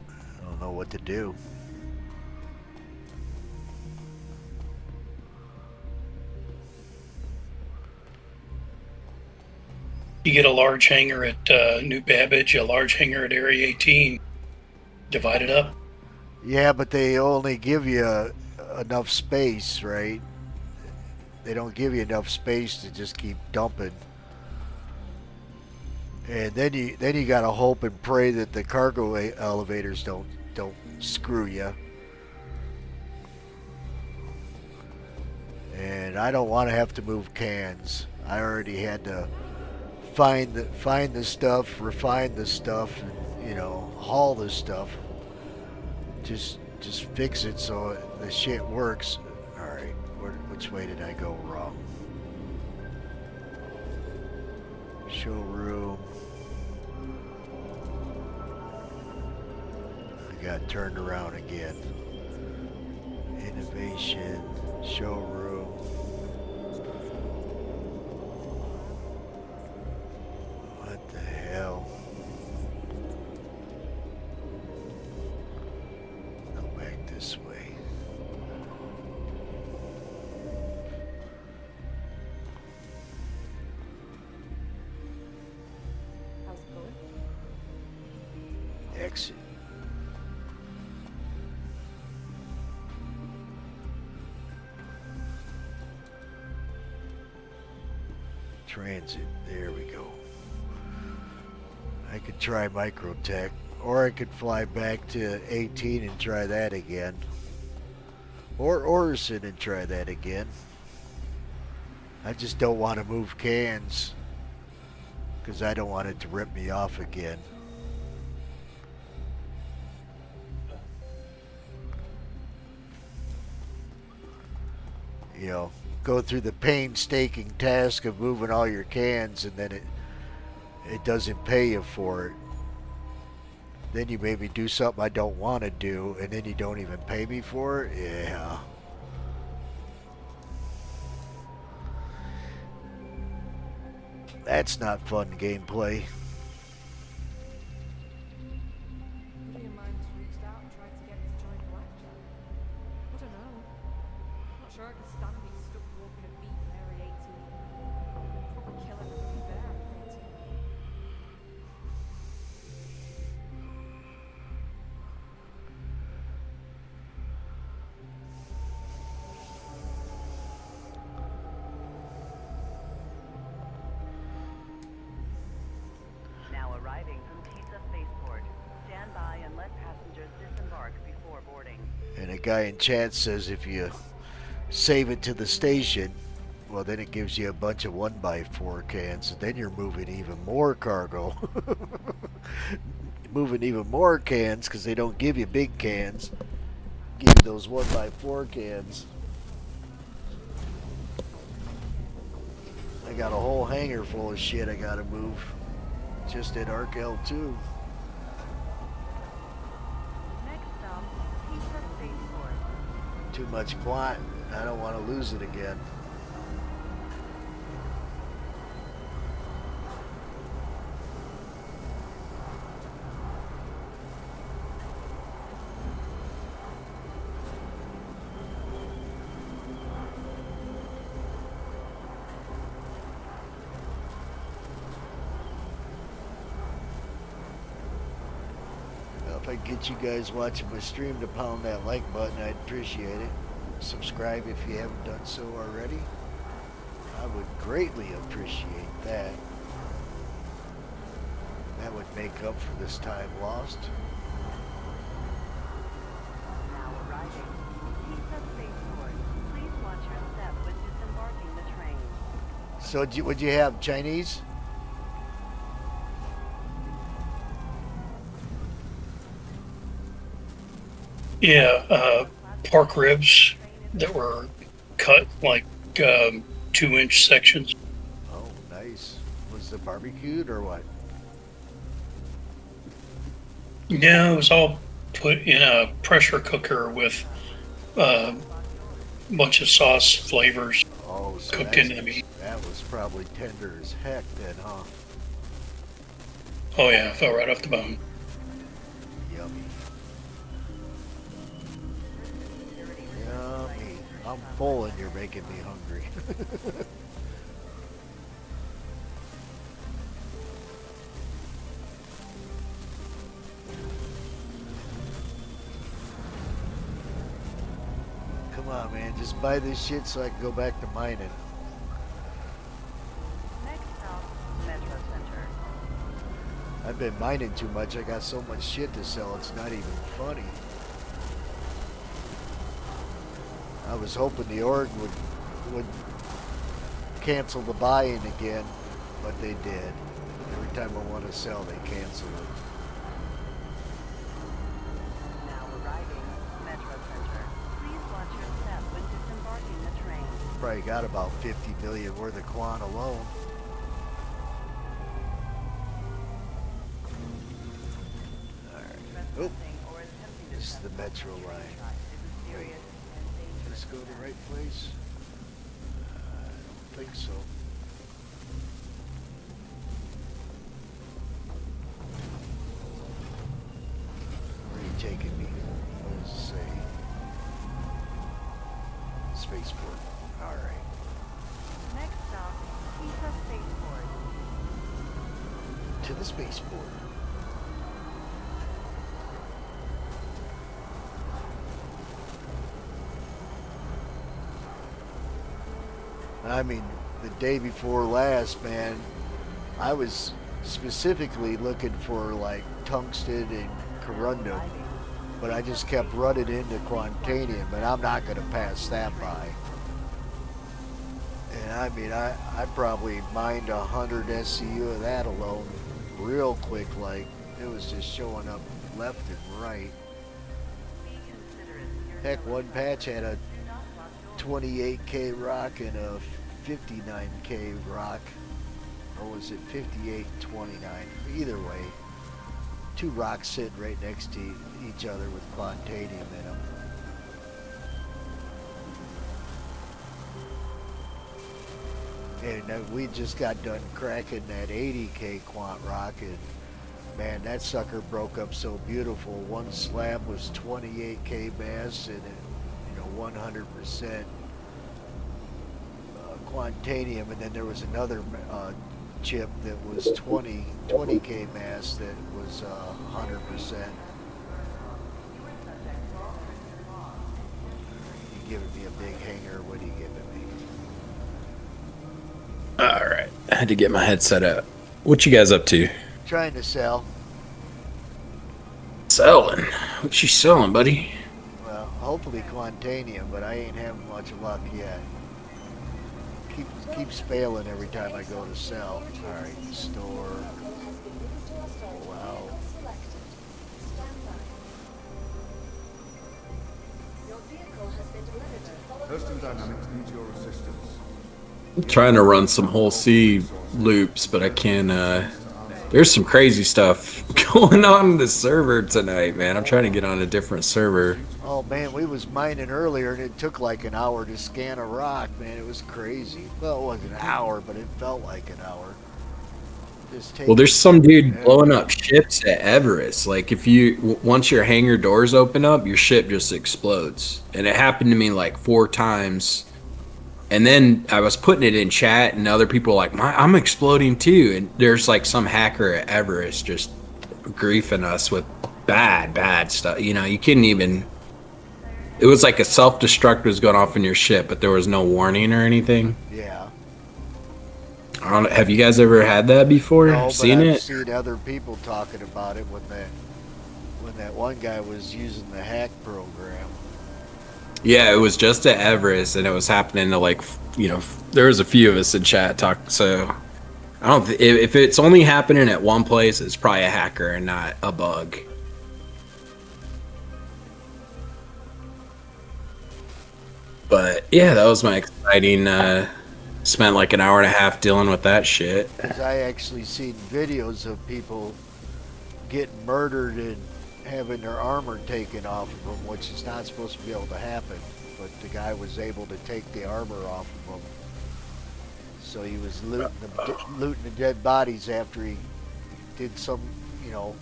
I don't know what to do. You get a large hangar at New Babbage, a large hangar at Area 18. Divide it up. Yeah, but they only give you enough space, right? They don't give you enough space to just keep dumping. And then you gotta hope and pray that the cargo elevators don't screw you. And I don't want to have to move cans. I already had to find the stuff, refine the stuff, and haul the stuff. Just fix it so the shit works. All right, which way did I go wrong? Showroom. I got turned around again. Innovation. Showroom. What the hell? Go back this way. How's it going? Exit. Transit. There we go. I could try Microtech, or I could fly back to 18 and try that again. Or Orison and try that again. I just don't want to move cans because I don't want it to rip me off again. Go through the painstaking task of moving all your cans, and then it doesn't pay you for it. Then you maybe do something I don't want to do, and then you don't even pay me for it. Yeah. That's not fun gameplay. Buddy of mine's reached out and tried to get me to join Blackjack. I don't know. Not sure I could stand being stuck walking a beat in Area 18. Probably kill everybody there, I'm afraid to. guy in chat says if you save it to the station, well, then it gives you a bunch of 1x4 cans, and then you're moving even more cargo. Moving even more cans because they don't give you big cans. Give you those 1x4 cans. I got a whole hangar full of shit I gotta move. Just at Arc L2. Next stop, Pizza Spaceport. Too much Quant. I don't want to lose it again. If I get you guys watching my stream to pound that like button, I'd appreciate it. Subscribe if you haven't done so already. I would greatly appreciate that. That would make up for this time lost. Now arriving. Pizza Spaceport. Please watch your step when disembarking the train. So would you have Chinese? Yeah, pork ribs that were cut like 2-inch sections. Oh, nice. Was it barbecued or what? No, it was all put in a pressure cooker with a bunch of sauce flavors cooked into the meat. That was probably tender as heck then, huh? Oh yeah, it fell right off the bone. Yummy. Yummy. I'm full and you're making me hungry. Come on, man. Just buy this shit so I can go back to mining. Next stop, Metro Center. I've been mining too much. I got so much shit to sell. It's not even funny. I was hoping the org would cancel the buy-in again, but they did. Every time I want to sell, they cancel it. Now arriving, Metro Center. Please watch your step when disembarking the train. Probably got about 50 million worth of Quant alone. Alright. Oh, this is the metro line. Wait, did this go to the right place? I don't think so. Where are you taking me? What does it say? Spaceport. Alright. Next stop, Pizza Spaceport. To the spaceport. I mean, the day before last, man, I was specifically looking for like tungsten and corundum, but I just kept running into quantanium, and I'm not going to pass that by. And I mean, I probably mined 100 SCU of that alone real quick, like it was just showing up left and right. Heck, one patch had a 28K rock and a 59K rock, or was it 58-29? Either way, two rocks sitting right next to each other with quantanium in them. And we just got done cracking that 80K quant rock, and man, that sucker broke up so beautiful. One slab was 28K mass and 100% quantanium, and then there was another chip that was 20K mass that was 100%. You giving me a big hanger? What are you giving me? All right, I had to get my headset out. What you guys up to? Trying to sell. Selling? What you selling, buddy? Well, hopefully Quantanium, but I ain't having much luck yet. Keeps failing every time I go to sell. All right, store. Wow. Your vehicle has been delivered to the following Hurston Dynamics needs your assistance. I'm trying to run some whole C loops, but I can't. There's some crazy stuff going on the server tonight, man. I'm trying to get on a different server. Oh man, we was mining earlier and it took like an hour to scan a rock, man. It was crazy. Well, it wasn't an hour, but it felt like an hour. Well, there's some dude blowing up ships at Everest. Like, if you once your hangar doors open up, your ship just explodes, and it happened to me like 4 times. And then I was putting it in chat, and other people were like, I'm exploding too. And there's like some hacker at Everest just griefing us with bad stuff. You know, you couldn't even. It was like a self-destruct was going off in your ship, but there was no warning or anything. Yeah. I don't, have you guys ever had that before? No, but Seen I've it? seen other people talking about it when that one guy was using the hack program. Yeah, it was just at Everest, and it was happening to, like, you know, there was a few of us in chat talk. So I don't. If it's only happening at one place, it's probably a hacker and not a bug. But yeah, that was my exciting. Spent like an hour and a half dealing with that shit. Because I actually seen videos of people getting murdered and having their armor taken off of them, which is not supposed to be able to happen. But the guy was able to take the armor off of them. So he was looting the dead bodies after he did some, you know,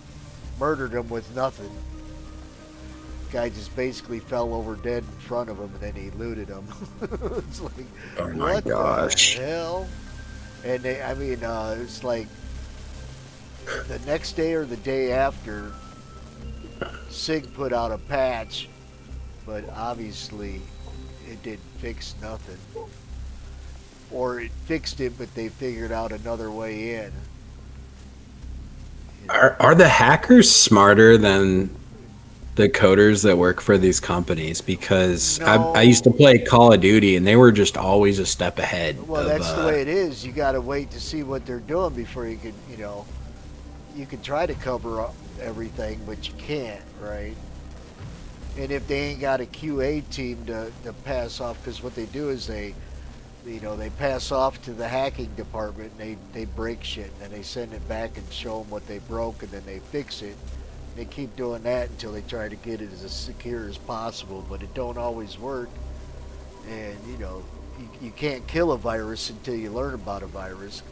murdered them with nothing. Guy just basically fell over dead in front of him, and then he looted him. It's like, Oh my what gosh. the hell? And they, I mean, it's like the next day or the day after, SIG put out a patch, but obviously it didn't fix nothing. Or it fixed it, but they figured out another way in. Are the hackers smarter than the coders that work for these companies? Because No. I used to play Call of Duty, and they were just always a step ahead. Well, of, that's the way it is. You got to wait to see what they're doing before you can, you know, you can try to cover up everything, but you can't, right? And if they ain't got a QA team to pass off, because what they do is they pass off to the hacking department, and they break shit, and then they send it back and show them what they broke, and then they fix it. They keep doing that until they try to get it as secure as possible, but it don't always work. And, you know, you can't kill a virus until you learn about a virus.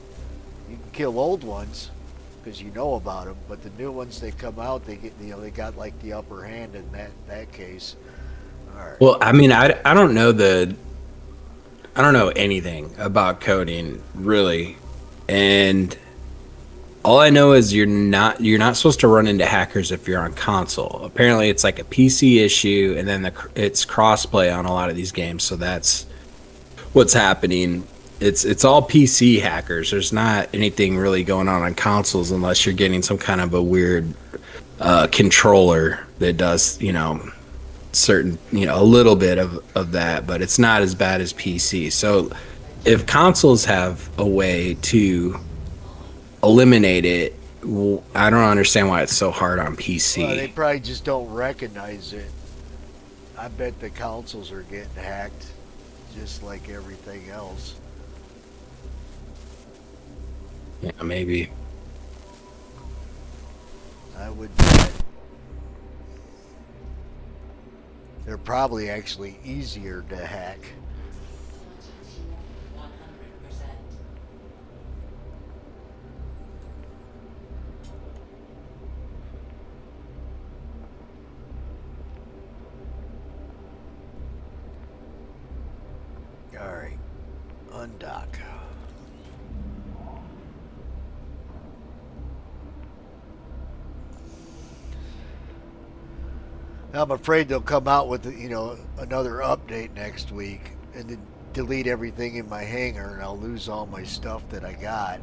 You can kill old ones because you know about them, but the new ones that come out, they get, you know, they got like the upper hand in that case. All right. Well, I mean, I don't know anything about coding really, and all I know is you're not supposed to run into hackers if you're on console. Apparently, it's like a PC issue, and then it's crossplay on a lot of these games. So that's what's happening. It's all PC hackers. There's not anything really going on consoles unless you're getting some kind of a weird controller that does, you know, certain, you know, a little bit of that, but it's not as bad as PC. So if consoles have a way to eliminate it, I don't understand why it's so hard on PC. Well, they probably just don't recognize it. I bet the consoles are getting hacked just like everything else. Yeah, maybe. I would bet. They're probably actually easier to hack. All right, undock. I'm afraid they'll come out with, you know, another update next week and then delete everything in my hangar, and I'll lose all my stuff that I got.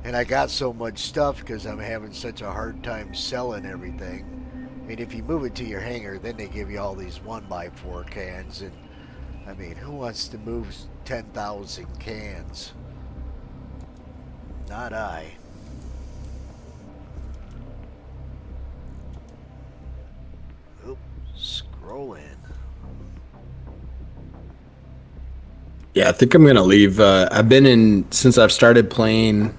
And I got so much stuff because I'm having such a hard time selling everything. mean, if you move it to your hangar, then they give you all these 1x4 cans, and I mean, who wants to move 10,000 cans? Not I. Oop, scrolling. Yeah, I think I'm gonna leave. I've been in since I've started playing.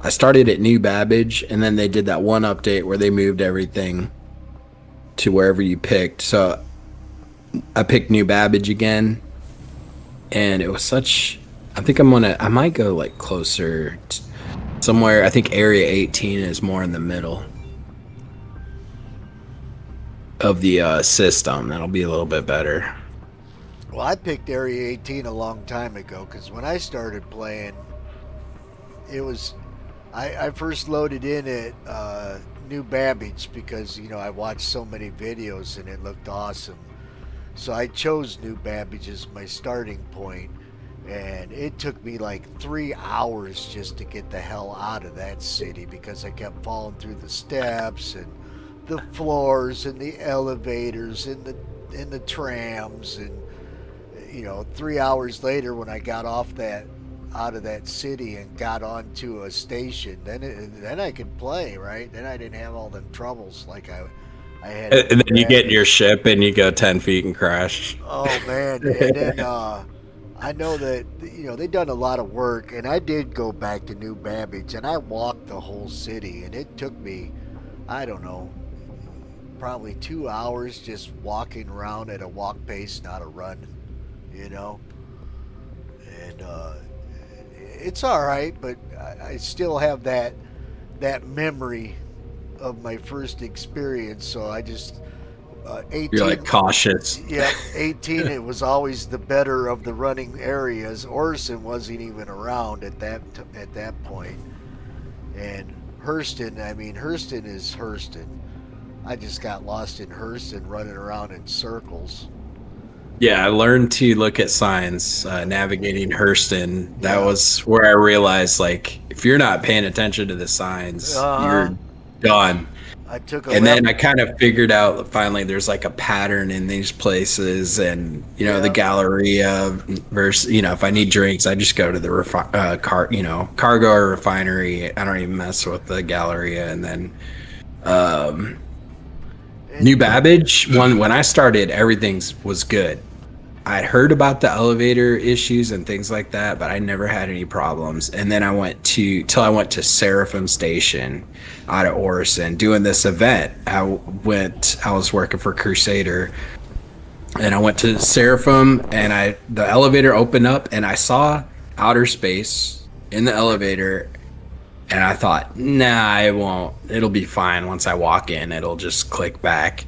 I started at New Babbage, and then they did that one update where they moved everything to wherever you picked. So I picked New Babbage again, and it was such. I think I might go like closer to somewhere. I think Area 18 is more in the middle of the system. That'll be a little bit better. Well, I picked Area 18 a long time ago because when I started playing, it was I first loaded in at New Babbage because I watched so many videos and it looked awesome. So I chose New Babbage as my starting point, and it took me like 3 hours just to get the hell out of that city because I kept falling through the steps and the floors and the elevators and the trams, and 3 hours later when I got out of that city and got onto a station, then I could play, right? Then I didn't have all them troubles like I had. And then you get in your ship and you go 10 feet and crash. Oh man! And then I know that they done a lot of work, and I did go back to New Babbage and I walked the whole city, and it took me, I don't know, probably 2 hours just walking around at a walk pace, not a run, and it's all right, but I still have that memory of my first experience. So I just 18. You're like cautious. Yeah, 18. It was always the better of the running areas. Orson wasn't even around at that point, and Hurston. I mean, Hurston is Hurston. I just got lost in Hurston, running around in circles. Yeah, I learned to look at signs, navigating Hurston. That was where I realized, like, if you're not paying attention to the signs, you're done. I took then I kind of figured out finally there's like a pattern in these places, and the Galleria versus if I need drinks, I just go to the cargo or refinery. I don't even mess with the Galleria, and then New Babbage, when I started, everything was good. I'd heard about the elevator issues and things like that, but I never had any problems. And then I went to Seraphim Station out of Orison doing this event. I was working for Crusader, and I went to Seraphim, and the elevator opened up, and I saw outer space in the elevator. And I thought, nah, it won't. It'll be fine. Once I walk in, it'll just click back.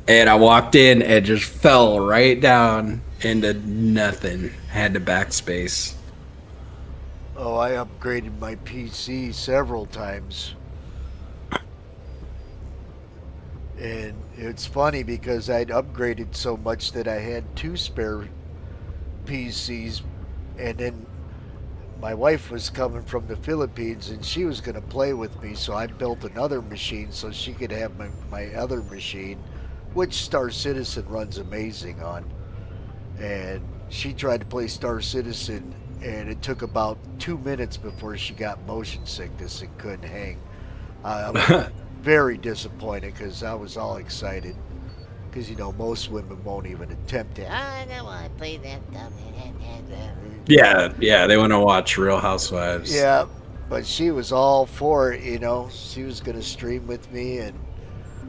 And I walked in and just fell right down into nothing. Had to backspace. Oh, I upgraded my PC several times. And it's funny because I'd upgraded so much that I had 2 spare PCs, and then my wife was coming from the Philippines and she was going to play with me, so I built another machine so she could have my other machine, which Star Citizen runs amazing on. And she tried to play Star Citizen, and it took about 2 minutes before she got motion sickness and couldn't hang. I was very disappointed because I was all excited. Because, most women won't even attempt it. I don't want to play that dumb. Yeah, they want to watch Real Housewives. Yeah, but she was all for it, She was going to stream with me, and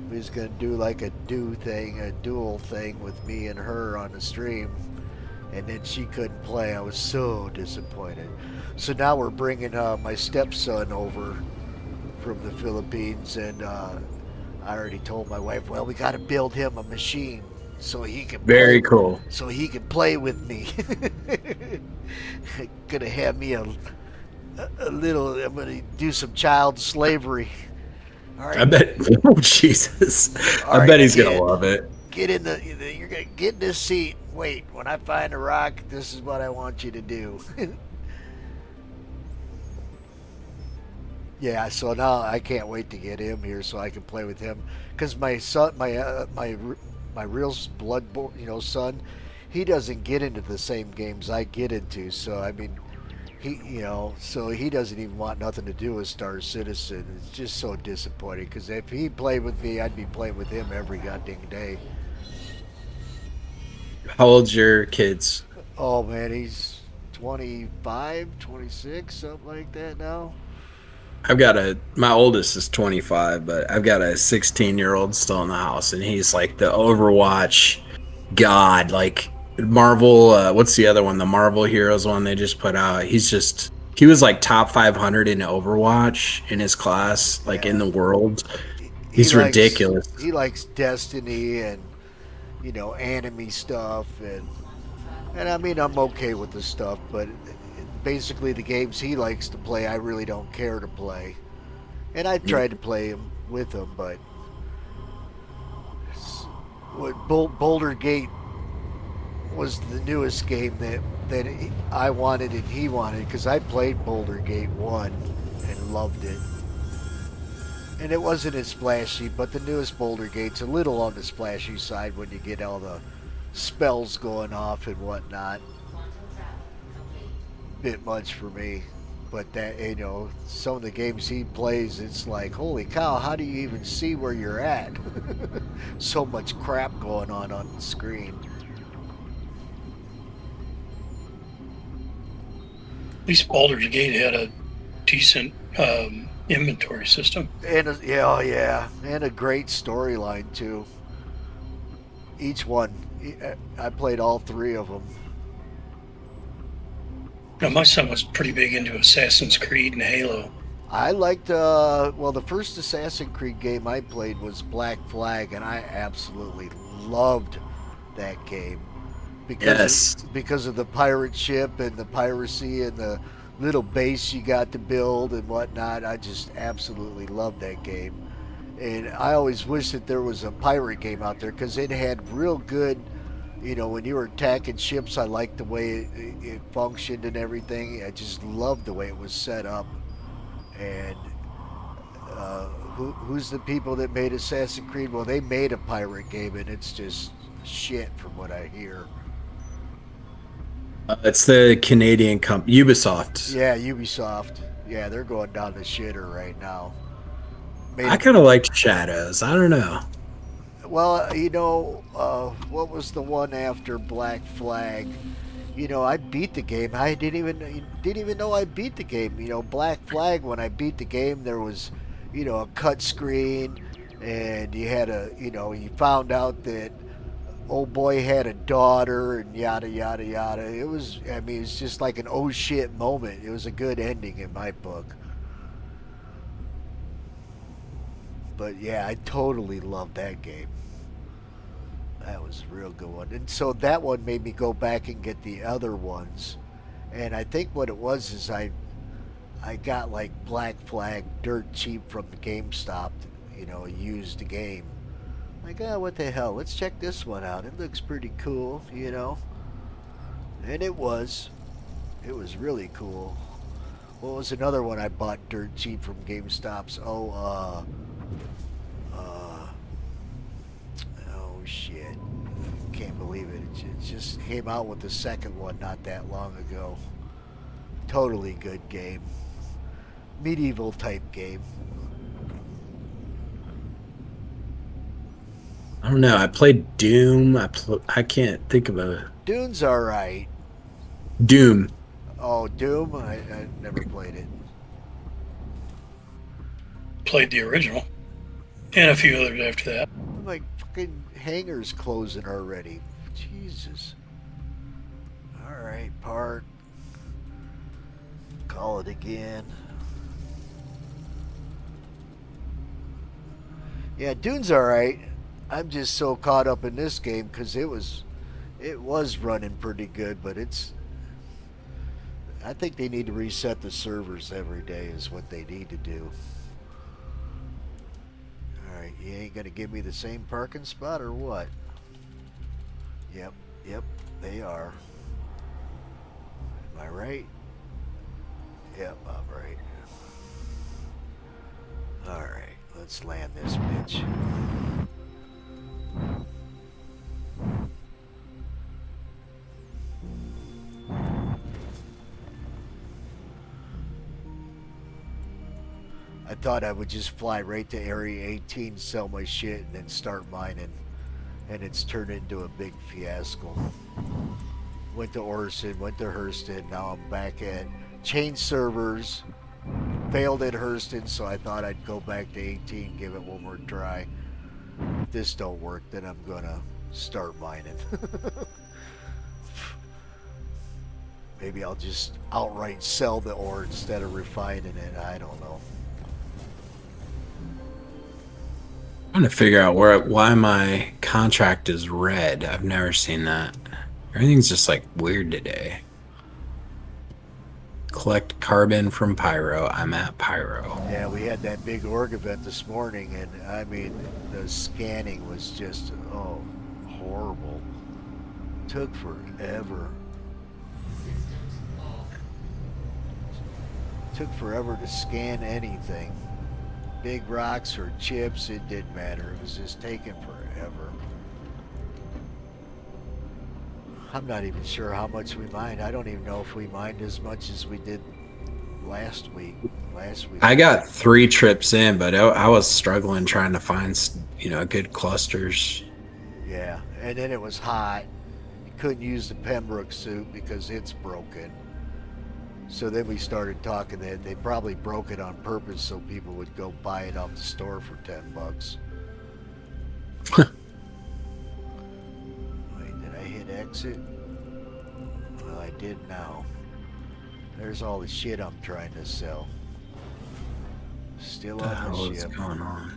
we was going to do like a dual thing with me and her on the stream. And then she couldn't play. I was so disappointed. So now we're bringing my stepson over from the Philippines, and I already told my wife, well, we got to build him a machine so he can Very cool. So he can play with me. Gonna have me a little. I'm gonna do some child slavery. All right. I bet. Oh Jesus! I bet he's gonna love it. Get in you're gonna get in this seat. Wait, when I find a rock, this is what I want you to do. Yeah, so now I can't wait to get him here so I can play with him. Because my son, my real son, he doesn't get into the same games I get into. So I mean, so he doesn't even want nothing to do with Star Citizen. It's just so disappointing. Because if he played with me, I'd be playing with him every goddamn day. How old's your kids? Oh man, he's 25, 26, something like that now. My oldest is 25, but I've got a 16-year-old still in the house, and he's like the Overwatch god. Like Marvel, what's the other one? The Marvel Heroes one they just put out. He was like top 500 in Overwatch in his class, like in the world. He's ridiculous. He likes Destiny and anime stuff, and I mean I'm okay with the stuff, but basically the games he likes to play, I really don't care to play. And I tried to play him with him, but Boulder Gate was the newest game that I wanted and he wanted, because I played Boulder Gate 1 and loved it. And it wasn't as splashy, but the newest Boulder Gate's a little on the splashy side when you get all the spells going off and whatnot. Bit much for me. But that, some of the games he plays, it's like, holy cow, how do you even see where you're at? So much crap going on the screen. At least Baldur's Gate had a decent inventory system. And and a great storyline too. Each one, I played all 3 of them. Now, my son was pretty big into Assassin's Creed and Halo. I liked, the first Assassin's Creed game I played was Black Flag, and I absolutely loved that game. Because of the pirate ship and the piracy and the little base you got to build and whatnot. I just absolutely loved that game. And I always wish that there was a pirate game out there, because it had real good, when you were attacking ships, I liked the way it functioned and everything. I just loved the way it was set up. And who's the people that made Assassin's Creed? Well, they made a pirate game, and it's just shit from what I hear. It's the Canadian company, Ubisoft. Yeah, Ubisoft. Yeah, they're going down the shitter right now. I kind of liked Shadows. I don't know. Well, what was the one after Black Flag? I beat the game. I didn't even know I beat the game. Black Flag, when I beat the game, there was, a cut screen, and you had you found out that old boy had a daughter and yada yada yada. It's just like an oh shit moment. It was a good ending in my book. But yeah, I totally loved that game. That was a real good one. And so that one made me go back and get the other ones. And I think what it was is I got like Black Flag dirt cheap from the GameStop, used the game. Like, what the hell? Let's check this one out. It looks pretty cool, And it was. It was really cool. What was another one I bought dirt cheap from GameStop's? Oh shit. Can't believe it. It just came out with the second one not that long ago. Totally good game. Medieval type game. I don't know. I played Doom. I can't think of a... Dune's alright. Doom. Oh, Doom? I never played it. Played the original. And a few others after that. Like, fucking hangar's closing already. Jesus. Alright, park. Call it again. Yeah, Dune's alright. I'm just so caught up in this game because it was running pretty good, but I think they need to reset the servers every day is what they need to do. Alright, you ain't gonna give me the same parking spot or what? Yep, they are. Am I right? Yep, I'm right. Alright, let's land this bitch. I thought I would just fly right to Area 18, sell my shit, and then start mining. And it's turned into a big fiasco. Went to Orson, went to Hurston, now I'm back at change servers. Failed at Hurston, so I thought I'd go back to 18, give it one more try. If this don't work, then I'm gonna start mining. Maybe I'll just outright sell the ore instead of refining it. I don't know. I'm trying to figure out why my contract is red. I've never seen that. Everything's just like weird today. Collect carbon from Pyro. I'm at Pyro. Yeah, we had that big org event this morning, and I mean, the scanning was just, horrible. Took forever. Took forever to scan anything. Big rocks or chips, it didn't matter. It was just taking forever. I'm not even sure how much we mined. I don't even know if we mined as much as we did last week. I got 3 trips in, but I was struggling trying to find, good clusters. Yeah, and then it was hot. You couldn't use the Pembroke suit because it's broken. So then we started talking that they probably broke it on purpose so people would go buy it off the store for $10. Wait, did I hit exit? Well, I did now. There's all the shit I'm trying to sell. Still on the ship. What's going on?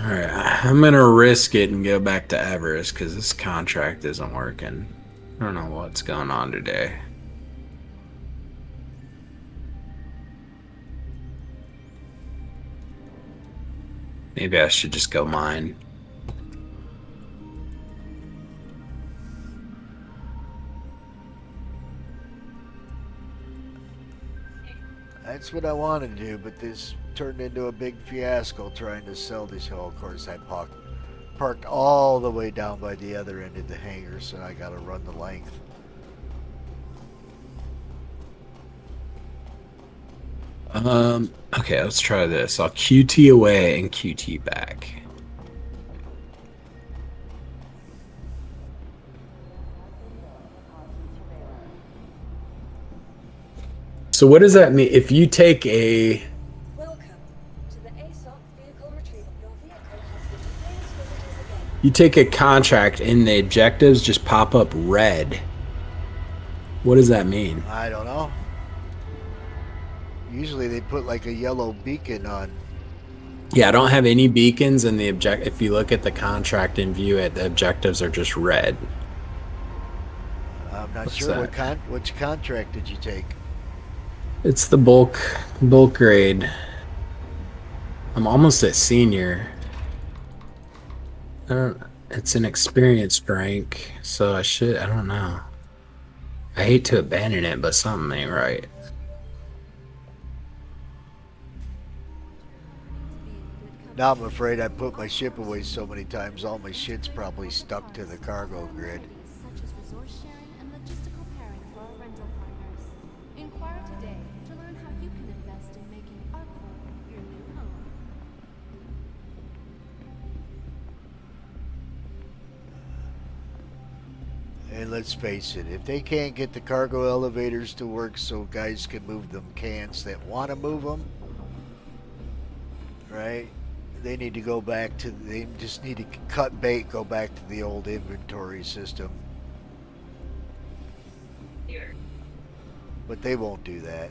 Alright, I'm gonna risk it and go back to Everest because this contract isn't working. I don't know what's going on today. Maybe I should just go mine. That's what I wanted to do, but this turned into a big fiasco trying to sell this hill. Of course, I parked all the way down by the other end of the hangar, so I gotta run the length. Okay, let's try this. I'll QT away and QT back. So what does that mean? If you take a... Welcome to the ASOC vehicle retrieval. Your vehicle has been replaced visitors again. You take a contract and the objectives just pop up red. What does that mean? I don't know. Usually they put like a yellow beacon on. Yeah, I don't have any beacons, and if you look at the contract and view it, the objectives are just red. I'm not What's sure that? which contract did you take? It's the bulk grade. I'm almost at senior. It's an experienced rank, so I don't know. I hate to abandon it, but something ain't right. Now I'm afraid I put my ship away so many times, all my shit's probably stuck to the cargo grid. Such as resource sharing and logistical pairing for our rental partners. Inquire today to learn how you can invest in making our core your new home. And let's face it, if they can't get the cargo elevators to work so guys can move them cans that want to move them, right? They need to go back to, they just need to cut bait, go back to the old inventory system. But they won't do that.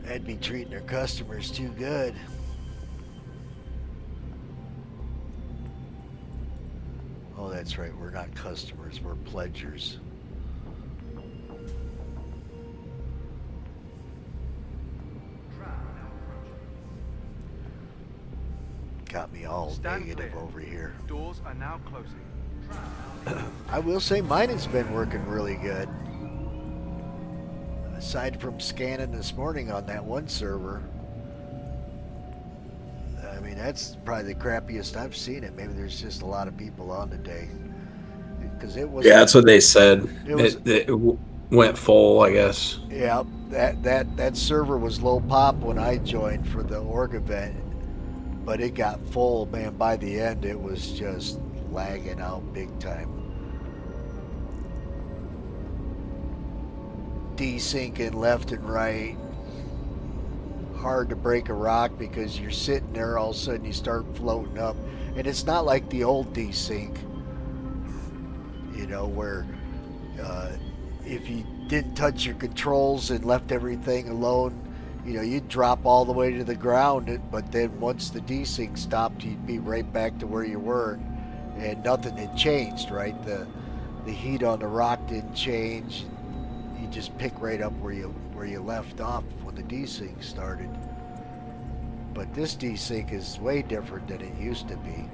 They'd be treating their customers too good. Oh, that's right. We're not customers. We're pledgers. Stand negative clear. over here. Doors are now closing. I will say mine has been working really good. Aside from scanning this morning on that one server, I mean, that's probably the crappiest I've seen it. Maybe there's just a lot of people on today. Because it was. Yeah, that's what they said. It was. It went full, I guess. Yeah, that server was low pop when I joined for the org event, but it got full, man. By the end, it was just lagging out big time. Desyncing left and right. Hard to break a rock because you're sitting there, all of a sudden you start floating up. And it's not like the old desync, you know, where if you didn't touch your controls and left everything alone, you know, you'd drop all the way to the ground. But then once the desync stopped, you'd be right back to where you were, and nothing had changed, right? The heat on the rock didn't change. You just pick right up where you left off when the desync started. But this desync is way different than it used to be.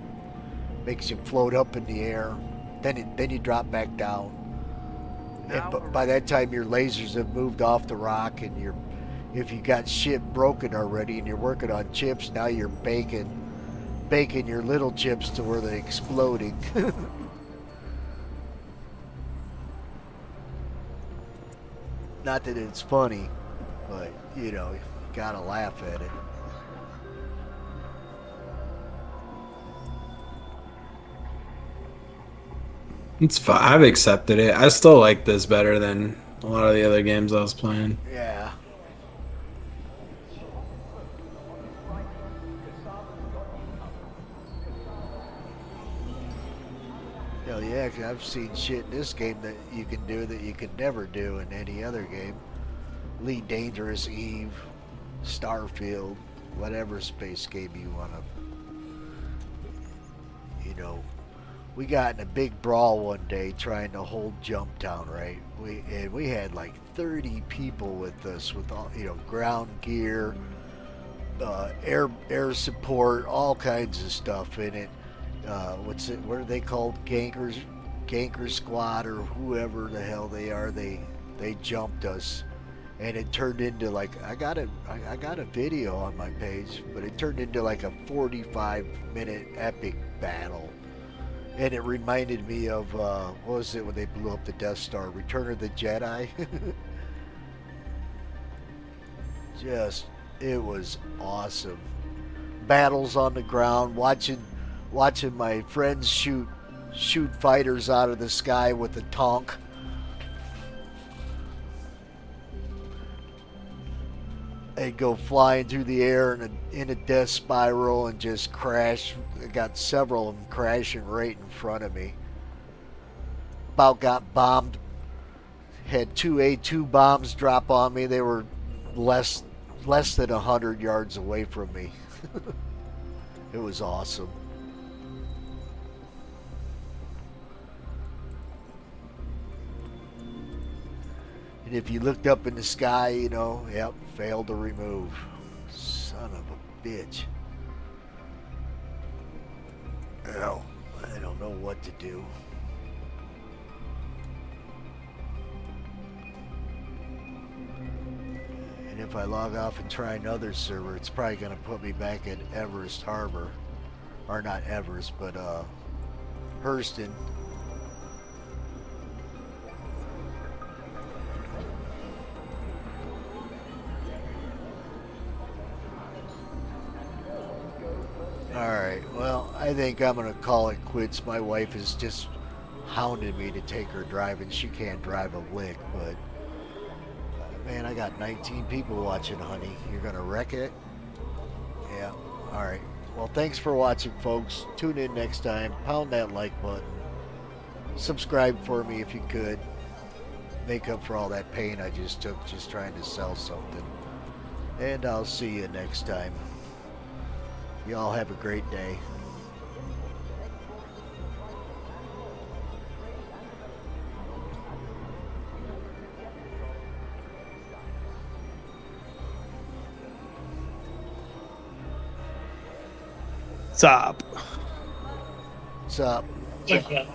Makes you float up in the air, then you drop back down. And by that time, your lasers have moved off the rock, and if you got shit broken already, and you're working on chips, now you're baking your little chips to where they're exploding. Not that it's funny, but you know, you gotta laugh at it. It's fine. I've accepted it. I still like this better than a lot of the other games I was playing. Yeah. Hell yeah, 'cause I've seen shit in this game that you can do that you could never do in any other game. Elite Dangerous, Eve, Starfield, whatever space game you want to, you know. We got in a big brawl one day trying to hold Jumptown, right? We had like 30 people with us with all, you know, ground gear, air support, all kinds of stuff in it. What are they called? Ganker Squad or whoever the hell they are. They jumped us, and it turned into like I got a video on my page, but it turned into like a 45-minute epic battle. And it reminded me of, what was it when they blew up the Death Star? Return of the Jedi? It was awesome. Battles on the ground, watching my friends shoot fighters out of the sky with a tonk. They'd go flying through the air in a death spiral and just crash. I got several of them crashing right in front of me. About got bombed. Had two A2 bombs drop on me. They were less than 100 yards away from me. It was awesome. And if you looked up in the sky, you know, yep, failed to remove. Son of a bitch. Well, I don't know what to do. And if I log off and try another server, it's probably going to put me back at Everest Harbor. Or not Everest, but Hurston. Alright, well, I think I'm going to call it quits. My wife is just hounding me to take her driving. She can't drive a lick, but man, I got 19 people watching, honey. You're going to wreck it? Yeah, alright. Well, thanks for watching, folks. Tune in next time. Pound that like button. Subscribe for me if you could. Make up for all that pain I just took just trying to sell something. And I'll see you next time. Y'all have a great day. Stop. up. Like that.